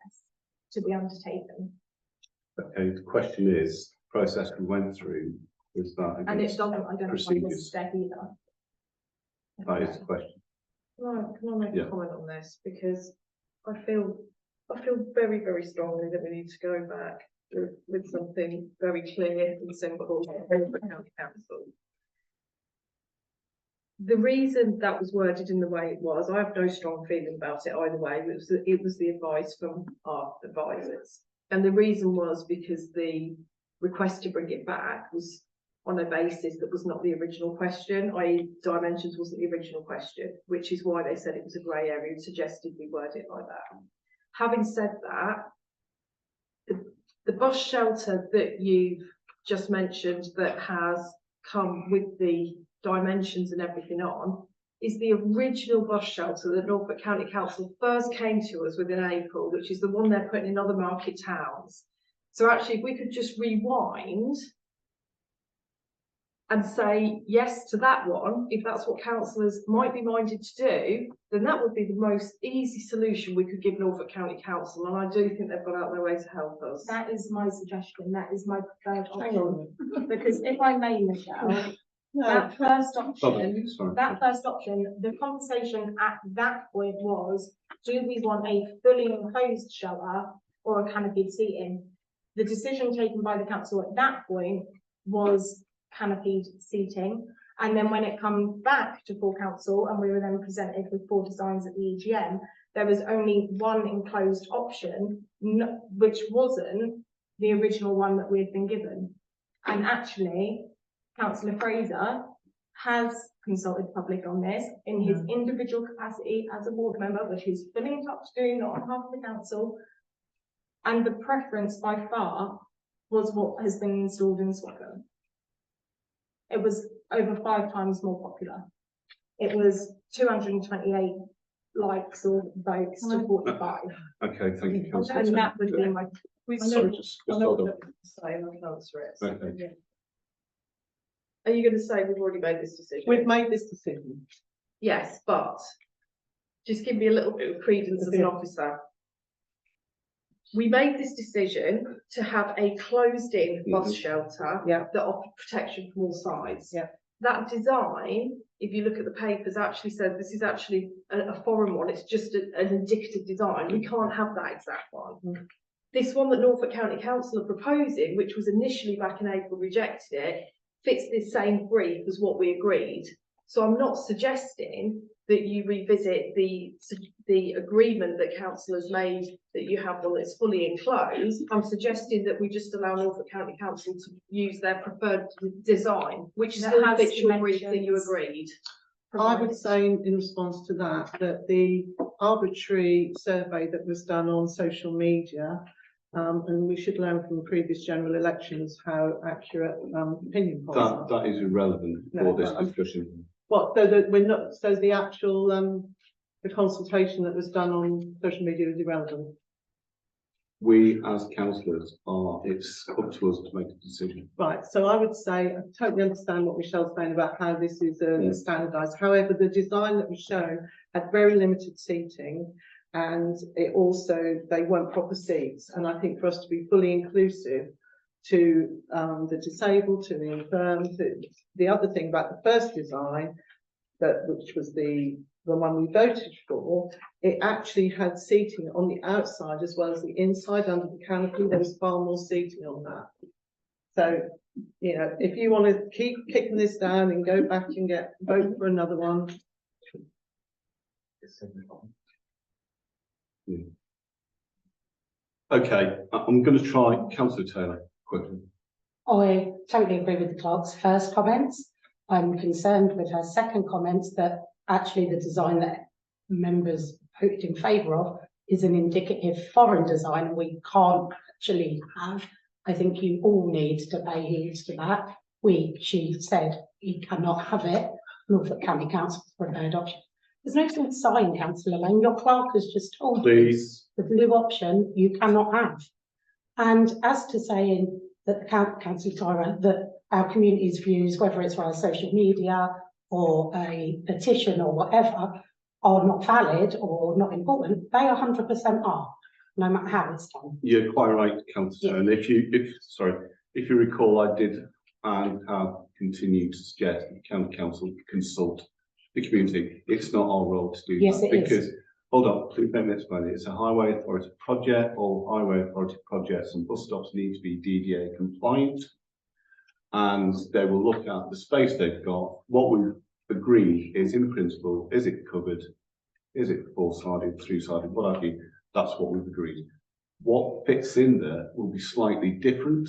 to be undertaken. okay, the question is, process we went through, is that And it against doesn't identify the procedures? step either. That is the question. Can I make Yeah. a comment on this? Because I feel very, very strongly that we need to go back with something very clear and simple for the county council. The reason that was worded in the way it was, I have no strong feeling about it either way. It was the advice from our advisors. And the reason was because the request to bring it back was on a basis that was not the original question, i.e. dimensions wasn't the original question, which is why they said it was a grey area and suggested we word it like that. Having said that, the bus shelter that you've just mentioned that has come with the dimensions and everything on is the original bus shelter that Norfolk County Council first came to us with in April, which is the one they're putting in other market towns. So actually, if we could just rewind and say yes to that one, if that's what councillors might be minded to do, then that would be the most easy solution we could give Norfolk County Council, and I do think they've gone out their way to help us. That is my suggestion, that is my preferred option. Because if I may, Michelle, that first option, the conversation at that point was, do we want a fully enclosed shelter or a canopied seating? The decision taken by the council at that point was canopied seating, And then when it comes back to full council and we were then presented with 4 designs at the EGM, there was only one enclosed option, which wasn't the original one that we had been given. And actually, councillor Fraser has consulted the public on this in his individual capacity as a ward member, which he's fully entitled to do, not on behalf of the council. And the preference by far was what has been installed in Swaffham. It was over 5 times more popular. It was 228 likes or votes to 45. Okay, thank you, councillor. And that would be my. Sorry, just hold on. Okay. Are you going to say we've already made this decision? We've made this decision. Yes, but just give me a little bit of credence as an officer. We made this decision to have a closed-in bus shelter that offered protection from all sides. That design, if you look at the papers, actually says this is actually a foreign one. It's just an indicative design. We can't have that exact one. This one that Norfolk County Council are proposing, which was initially back in April rejected it, fits this same brief as what we agreed. So I'm not suggesting that you revisit the agreement that council has made, that you have one that's fully enclosed. I'm suggesting that we just allow Norfolk County Council to use their preferred design, which still fits your brief that you agreed. I would say in response to that, that the arbitrary survey that was done on social media, and we should learn from previous general elections how accurate opinion polls are. That is irrelevant for this discussion. What, so that we're not, so the actual, the consultation that was done on social media is irrelevant? We as councillors it's up to us to make a decision. Right, so I would say, I totally understand what Michelle's saying about how this is standardised. However, the design that was shown had very limited seating, and it also, they weren't proper seats. And I think for us to be fully inclusive to the disabled, to the infirm, the other thing about the first design, which was the one we voted for, it actually had seating on the outside as well as the inside under the canopy. There was far more seating on that. So, you know, if you want to keep kicking this down and go back and vote for another one. Yeah. Okay, I'm going to try Councillor Taylor quickly. I totally agree with the clerk's first comments. I'm concerned with her second comments that actually the design that members voted in favour of is an indicative foreign design we can't actually have. I think you all need to pay heed to that. She said you cannot have it. Norfolk County Council's preferred option. There's no sort of sign, Councillor Lane. Your clerk has just told you the blue option you cannot have. And as to saying that the Councillor Tyra, that our community's views, whether it's via social media or a petition or whatever, are not valid or not important, they 100% are, no matter how it's done. You're quite right, Councillor. And if you recall, I did and have continued to suggest that the County Council consult the community. It's not our role to do that. Because, hold on, please let me explain it. It's a highway authority project. All highway authority projects and bus stops need to be DDA compliant. And they will look at the space they've got. What we've agreed is, in principle, is it covered? Is it four-sided, three-sided, what have you? That's what we've agreed. What fits in there will be slightly different.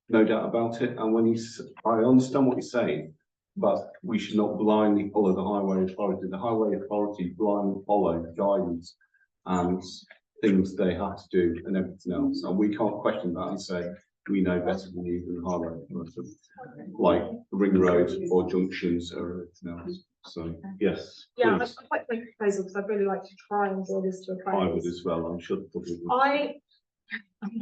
No doubt about it. And when I understand what you're saying, but we should not blindly follow the highway authority. The highway authority blindly follow guidance and things they have to do and everything else. And we can't question that and say, we know better than you than the highway authority, like ring roads or junctions or everything else. So, yes. Yeah, please. I'd like to make a proposal because I'd really like to try and draw this to a close. I would as well, I'm sure.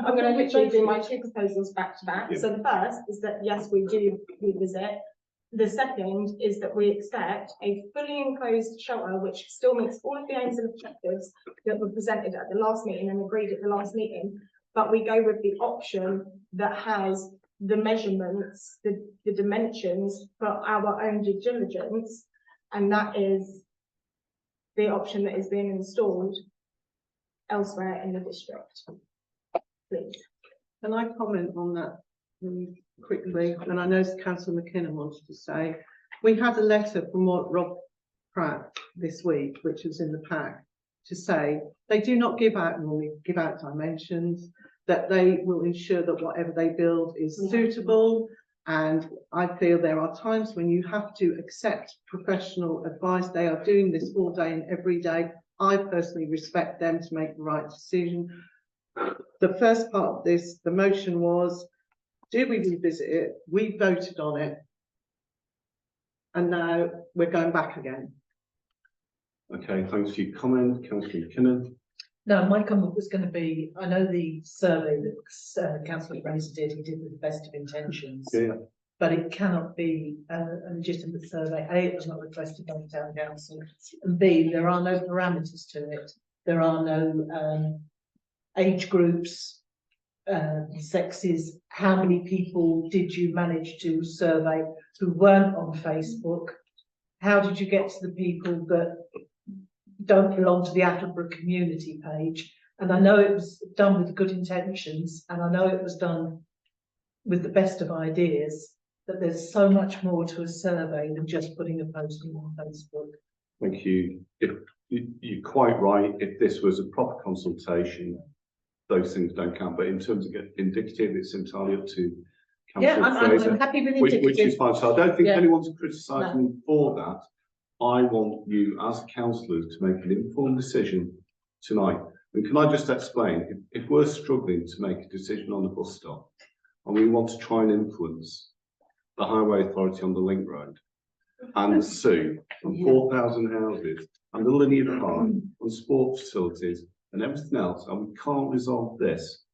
I'm going to literally do my 2 proposals back to back. Yeah. So the first is that, yes, we do revisit. The second is that we accept a fully enclosed shelter, which still meets all of the aims and objectives that were presented at the last meeting and agreed at the last meeting. But we go with the option that has the measurements, the dimensions for our own due diligence. And that is the option that is being installed elsewhere in the district. Please. Can I comment on that really quickly, and I know Councillor McKinnon wanted to say, we had a letter from Rob Pratt this week, which was in the pack, to say they do not normally give out dimensions, that they will ensure that whatever they build is suitable. And I feel there are times when you have to accept professional advice. They are doing this all day and every day. I personally respect them to make the right decision. The first part of this, the motion was, do we revisit it? We voted on it. And now we're going back again. Okay, thanks for your comment, Councillor McKinnon. No, my comment was going to be, I know the survey that Councillor Fraser did, he did with the best of intentions. Yeah. But it cannot be a legitimate survey. A, it was not requested by the town council, and B, there are no parameters to it. There are no age groups, sexes. How many people did you manage to survey who weren't on Facebook? How did you get to the people that don't belong to the Attleborough community page? And I know it was done with good intentions, and I know it was done with the best of ideas, but there's so much more to a survey than just putting a posting on Facebook. Thank you. You're quite right. If this was a proper consultation, those things don't count. But in terms of indicative, it's entirely up to Councillor Fraser, I'm happy with indicative. which is fine. So I don't think anyone's criticising for that. I want you as councillors to make an informed decision tonight. And can I just explain, if we're struggling to make a decision on the bus stop and we want to try and influence the highway authority on the link road and the Sue and 4,000 houses and the linear park and sports facilities and everything else, and we can't resolve this,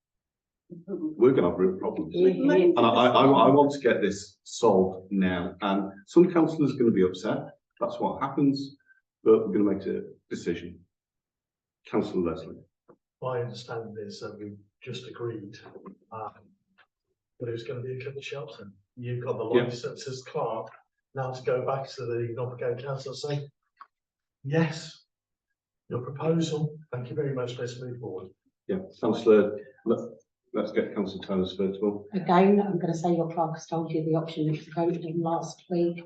we're going to have real problems. And I want to get this solved now. And some councillors are going to be upset. That's what happens, but we're going to make a decision. Councillor Leslie. My understanding is that we've just agreed that it was going to be a covered shelter. You've got the licence as clerk now to go back to the Norfolk County Council and say, yes, your proposal, thank you very much, let's move forward. Yeah, Councillor, let's get Councillor Turner's first of all. Again, I'm going to say your clerk has told you the option that you voted in last week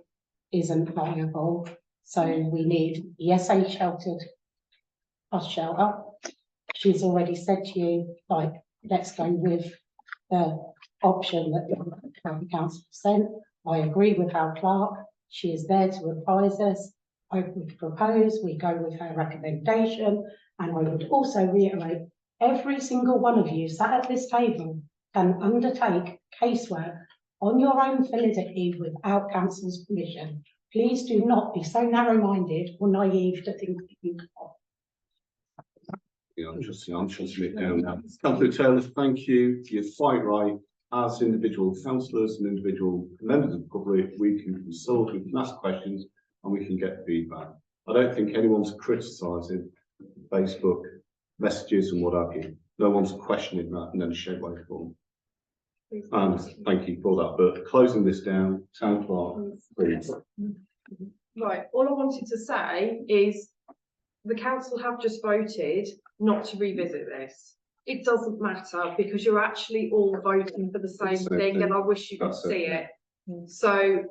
isn't viable. So we need ESA sheltered bus shelter. She's already said to you, like, let's go with the option that the county council sent. I agree with our clerk. She is there to advise us. I would propose we go with her recommendation, and I would also reiterate, every single one of you sat at this table can undertake casework on your own validity without council's permission. Please do not be so narrow-minded or naive to think that you can't. Yeah, I'm just it down now. Councillor Taylor, thank you. You're quite right. As individual councillors and individual members of the public, we can consult, we can ask questions, and we can get feedback. I don't think anyone's criticising Facebook messages and what have you. No one's questioning that in any shape, way, or form. And thank you for that. But closing this down, town clerk, please. Right, all I wanted to say is the council have just voted not to revisit this. It doesn't matter because you're actually all voting for the same thing, and I wish you could see it. So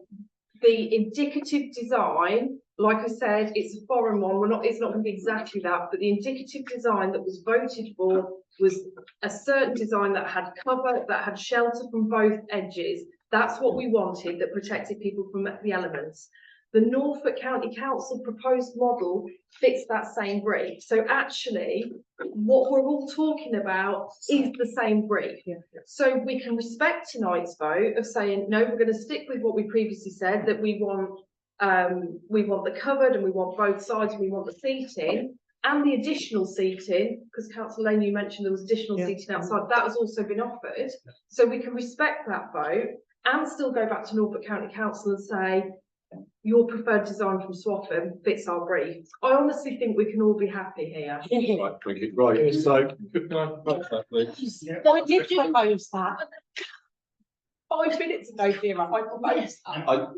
the indicative design, like I said, it's a foreign one. It's not going to be exactly that, but the indicative design that was voted for was a certain design that had cover, that had shelter from both edges. That's what we wanted, that protected people from the elements. The Norfolk County Council proposed model fits that same brief. So actually, what we're all talking about is the same brief. So we can respect tonight's vote of saying, no, we're going to stick with what we previously said, that we want the covered and we want both sides and we want the seating and the additional seating, because Councillor Lane, you mentioned there was additional seating outside, that has also been offered. So we can respect that vote and still go back to Norfolk County Council and say, your preferred design from Swaffham fits our brief. I honestly think we can all be happy here. Right, thank you. Right, so can I propose that, please? I did propose that. 5 minutes ago, Vera, I proposed that.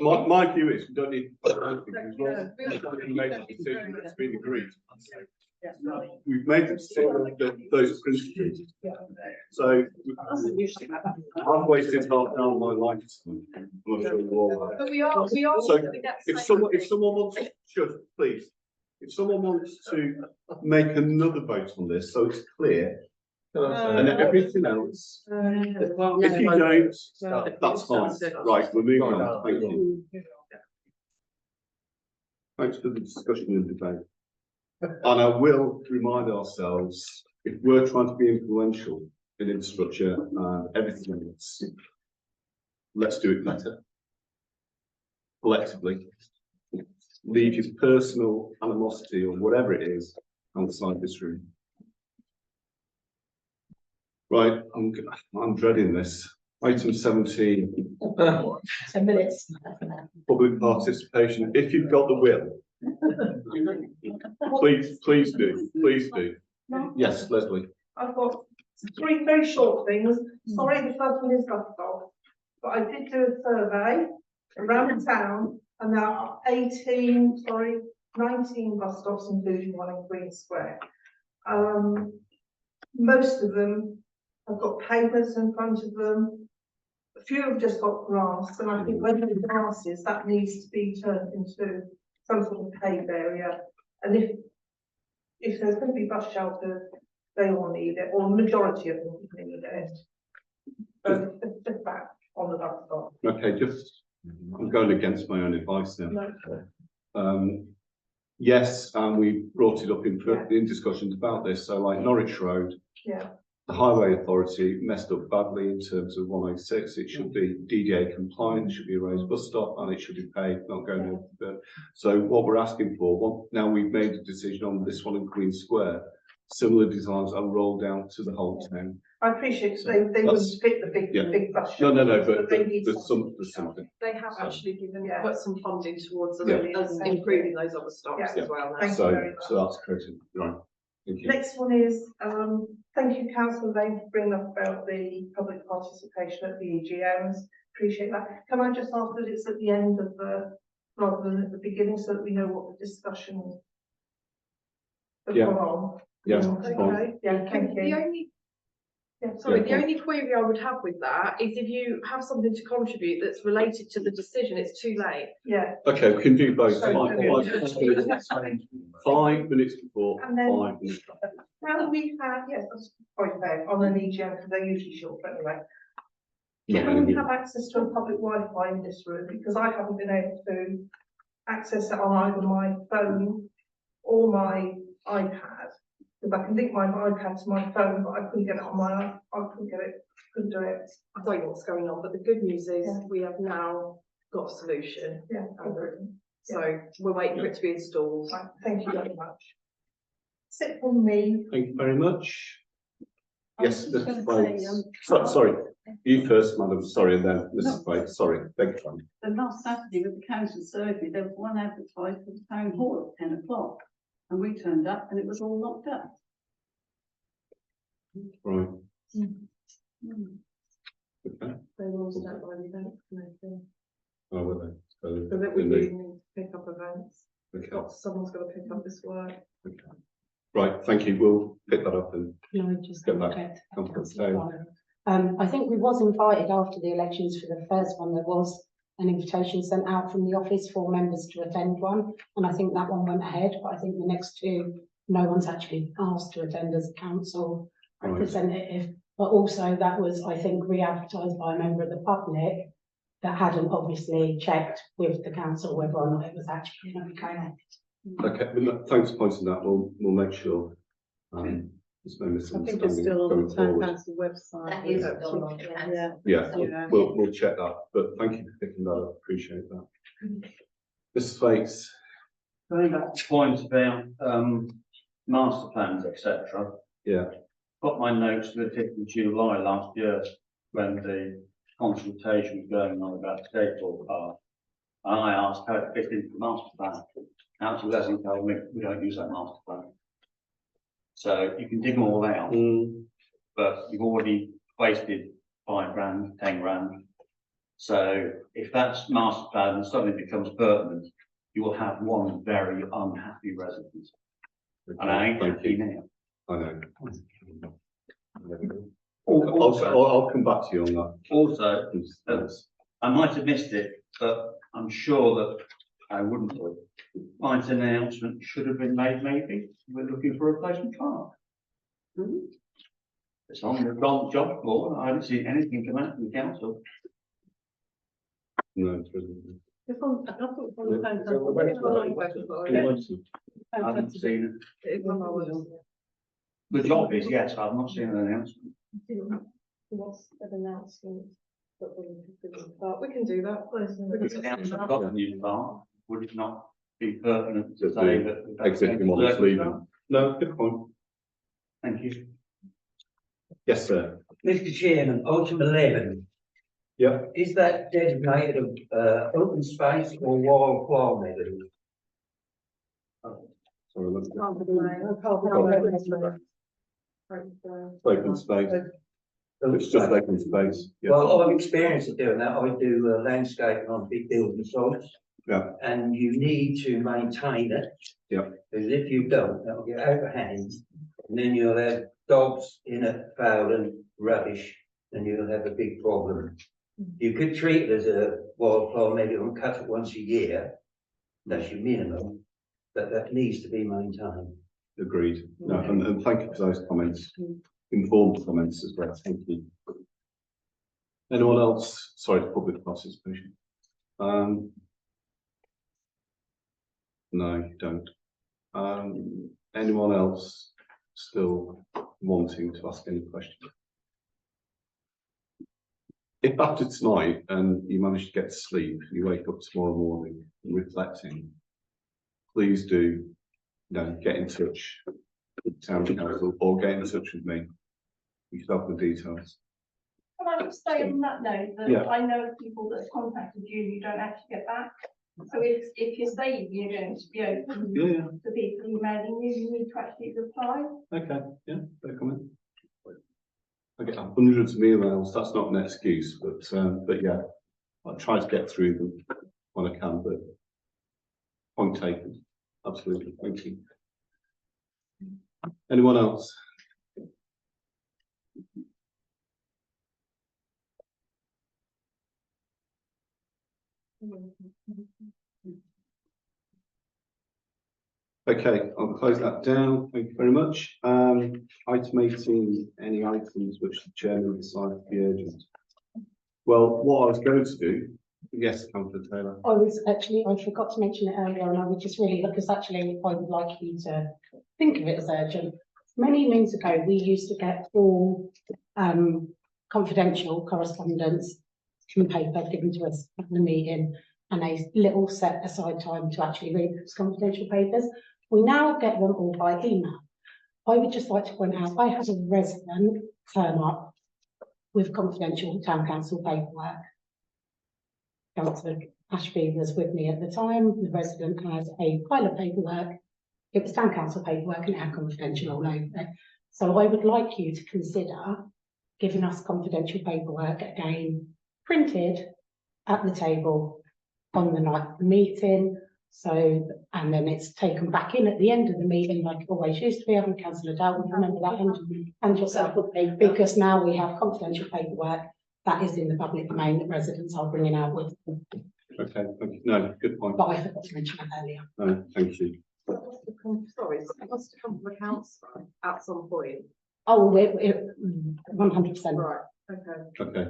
My view is we don't need. It's made a decision that's been agreed. we've made the decision that those principles. So I've wasted half an hour of my life. I'm not sure you all have. But we are. So if someone wants, sure, please, if someone wants to make another vote on this, so it's clear, and everything else, if you don't, that's fine. Right, we're moving on. Thank you. Thanks for the discussion and debate. And I will remind ourselves, if we're trying to be influential in infrastructure and everything else, let's do it better. Collectively. Leave your personal animosity or whatever it is outside this room. Right, I'm dreading this. Item 17. 10 minutes. Public participation. If you've got the will, please do. Yes, Leslie. I've got three very short things. Sorry, the first one is left off. But I did do a survey around the town and there are 19 bus stops, including one in Queen Square. Most of them have got pavements in front of them. A few have just got grass, and I think when the grass is, that needs to be turned into some sort of paved area. And if there's going to be bus shelters, they all need it, or the majority of them need it. So just that on the bus stop. Okay, I'm going against my own advice now. Yes, and we brought it up in discussions about this. So like Norwich Road, the Highway Authority messed up badly in terms of 106. It should be DDA compliant, it should be a raised bus stop, and it should be paid, not going over the burn. So what we're asking for, now we've made a decision on this one in Queen Square, similar designs are rolled out to the whole town. I appreciate they wouldn't fit the big bus No, shelters, but they need there's something. They have actually put some funding towards us, Yeah. us improving those other stops as well. Thank you very much. So that's correct, right? Thank you. Next one is, thank you, Councillor Lane, for bringing up about the public participation at the EGMs. Appreciate that. Can I just ask that it's at the end of rather than at the beginning, so that we know what the discussion has gone on? Yeah. Okay. Yeah, thank you. The only query I would have with that is if you have something to contribute that's related to the decision, it's too late. Yeah. Okay, we can do both. So, 5 minutes before, And then- 5 minutes. Now we have, yes, that's quite fair, on an EGM, because they're usually short, but anyway. Can we have access to a public Wi-Fi in this room? Because I haven't been able to access it on either my phone or my iPad. Because I can link my iPad to my phone, but I couldn't get it on my, couldn't do it. I don't know what's going on, but the good news is we have now got a solution. Yeah. So we're waiting for it to be installed. Right, thank you very much. Sit from me. Thank you very much. Yes, I was just Mrs. gonna Bates. say, Sorry, you first, madam. Sorry, and then Mrs. Bates. Sorry, beg your pardon. the last Saturday with the council surgery, there was one advertised for the town hall at 10 o'clock. And we turned up and it was all locked up. Right. Mm. Okay. They were all set by the event committee. Oh, were they? So that we do need to pick up events. Okay. Someone's got to pick up this work. Okay. Right, thank you. We'll pick that up and Can I just get double that. check? Councillor I think we was invited after the elections for the first one. There was an invitation sent out from the office for members to attend one, and I think that one went ahead, but I think the next two, no one's actually asked to attend as a council representative. But also that was, I think, re-advertised by a member of the public that hadn't obviously checked with the council whether or not it was actually going to be going. Okay, well, thanks for pointing that. We'll make sure. There's no I think it's misunderstanding still on going the town forward. council website. That is still on, Yeah. Yeah, we'll check that, but thank you for picking that up. Appreciate that. Mrs. Bates. Going back to the point about master plans, etc. Yeah. Got my notes to the 5th of July last year when the consultation was going on about skateboard park. And I asked how it fit into the master plan. Council Leslie told me we don't use that master plan. So you can dig them all out, but you've already wasted 5 grand, 10 grand. So if that's master plan and suddenly becomes pertinent, you will have one very unhappy resident. And I ain't Thank happy you. now. I know. I'll come back to you on that. Also, I might have missed it, but I'm sure that I wouldn't have. Mine's an announcement should have been made, maybe. We're looking for a replacement clerk. It's on the job board. I haven't seen anything come out from the council. No, it isn't. It's on, I thought it was on the phone, so it's on our website. I haven't seen it. It's on our website. The job is, yes, I've not seen an announcement. What's an announcement? But we can do that. If the announcement got a new clerk, would it not be pertinent to say that? Existing one is leaving. No, good point. Thank you. Yes, sir. Mr. Chairman, item 11. Yeah. Is that designated open space or wildflower meadow? Sorry, look. Open space. It's just open space. Yeah. Well, I've experienced of doing that. I do landscaping on big building sites. Yeah. And you need to maintain it. Yeah. Because if you don't, that'll get out of hand. And then you'll have dogs in it fouling rubbish, and you'll have a big problem. You could treat it as a wildflower meadow and cut it once a year. That's your minimum, but that needs to be maintained. Agreed. No, and thank you for those comments. Informed comments as well. Thank you. Anyone else? Sorry, public participation. No, you don't. Anyone else still wanting to ask any questions? If after tonight and you manage to get to sleep, you wake up tomorrow morning reflecting, please do, get in touch with the town council or get in touch with me. You still have the details. Can I just say on that note that Yeah. I know of people that have contacted you and you don't actually get back. So if you're saying you're going to be open Yeah. to people emailing you, you need to actually reply. Okay, yeah, fair comment. I get hundreds of emails, that's not an excuse, but yeah, I try to get through them when I can, but point taken, absolutely, thank you. Anyone else? Okay, I'll close that down. Thank you very much. Item 18, any items which the chairman decides to be urgent? Well, what I was going to do, yes, Councillor Taylor. I forgot to mention it earlier, and I would just really, because actually I would like you to think of it as urgent. Many moons ago, we used to get all confidential correspondence from paper given to us at the meeting, and a little set aside time to actually read those confidential papers. We now get them all by email. I would just like to point out, I had a resident turn up with confidential town council paperwork. Councillor Ashby was with me at the time. The resident has a pile of paperwork. It was town council paperwork and it had confidential all over it. So I would like you to consider giving us confidential paperwork again, printed at the table on the night of the meeting. So, and then it's taken back in at the end of the meeting, like it always used to be. I think Councillor Dowell, remember that, and yourself, because now we have confidential paperwork that is in the public domain that residents are bringing out with them. Okay, thank you. No, good point. But I forgot to mention that earlier. No, thank you. Sorry, it must have come from the council at some point. Oh, we're 100%. Right, okay. Okay,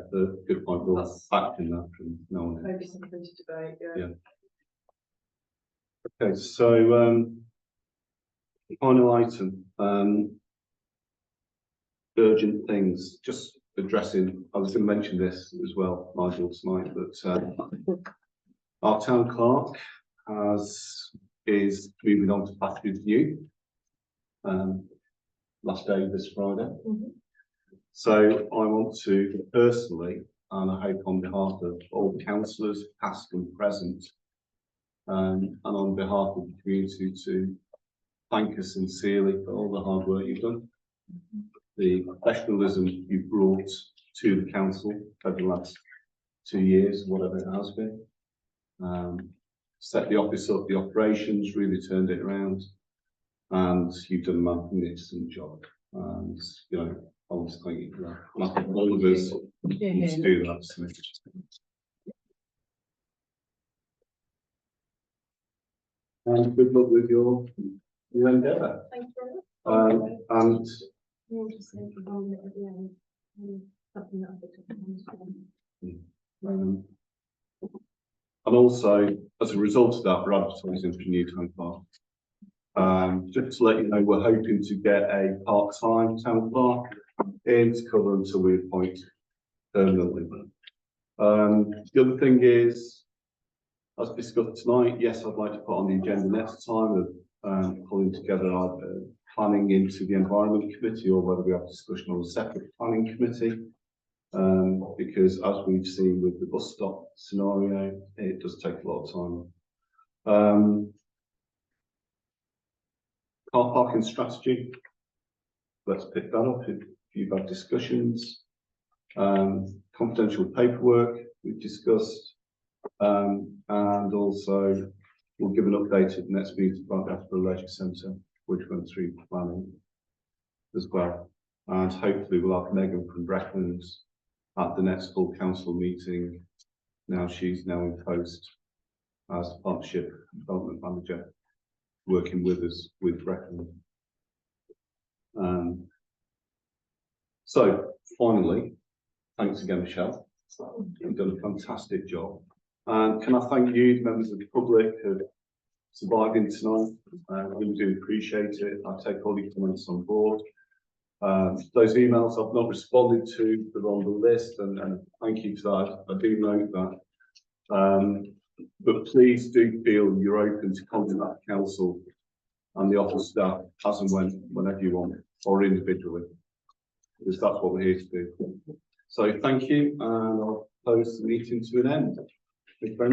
good point. We'll act in that from now on. Maybe something to debate, yeah. Okay, so final item, urgent things, just addressing, I was going to mention this as well, Nigel, tonight, but our town clerk is moving on to pastures new, last day this Friday. So I want to personally, and I hope on behalf of all councillors, past and present, and on behalf of the community, to thank you sincerely for all the hard work you've done, the professionalism you've brought to the council over the last 2 years, whatever it has been. Set the office up, the operations, really turned it around. And you've done a magnificent job, and, you know, I want to thank you for that. And I think all of us need to do that. So. And good luck with your endeavour. Thank you very much. And We'll just think of one at the end. Something that I picked up on. and also, as a result of that, we're advertising for a new town clerk. Just to let you know, we're hoping to get a part-time town clerk in to cover until we appoint permanently. The other thing is, as discussed tonight, yes, I'd like to put on the agenda next time of pulling together our planning into the environment committee, or whether we have discussion on a separate planning committee. Because as we've seen with the bus stop scenario, it does take a lot of time. Car parking strategy. Let's pick that up if you've had discussions. Confidential paperwork we've discussed. And also we'll give an update at the next meeting about the Ashborough Leisure Centre, which went through planning as well. And hopefully we'll have Megan from Brecklands at the next full council meeting. Now she's now in post as the partnership development manager, working with us with Brecklands. So finally, thanks again, Michelle. You've done a fantastic job. And can I thank you, the members of the public, who have surviving tonight. I really do appreciate it. I take all your comments on board. Those emails I've not responded to, they're on the list, and thank you for that. I do note that. But please do feel you're open to contact council and the office staff as and whenever you want, or individually, because that's what we're here to do. So thank you, and I'll close the meeting to an end. Thank you very much.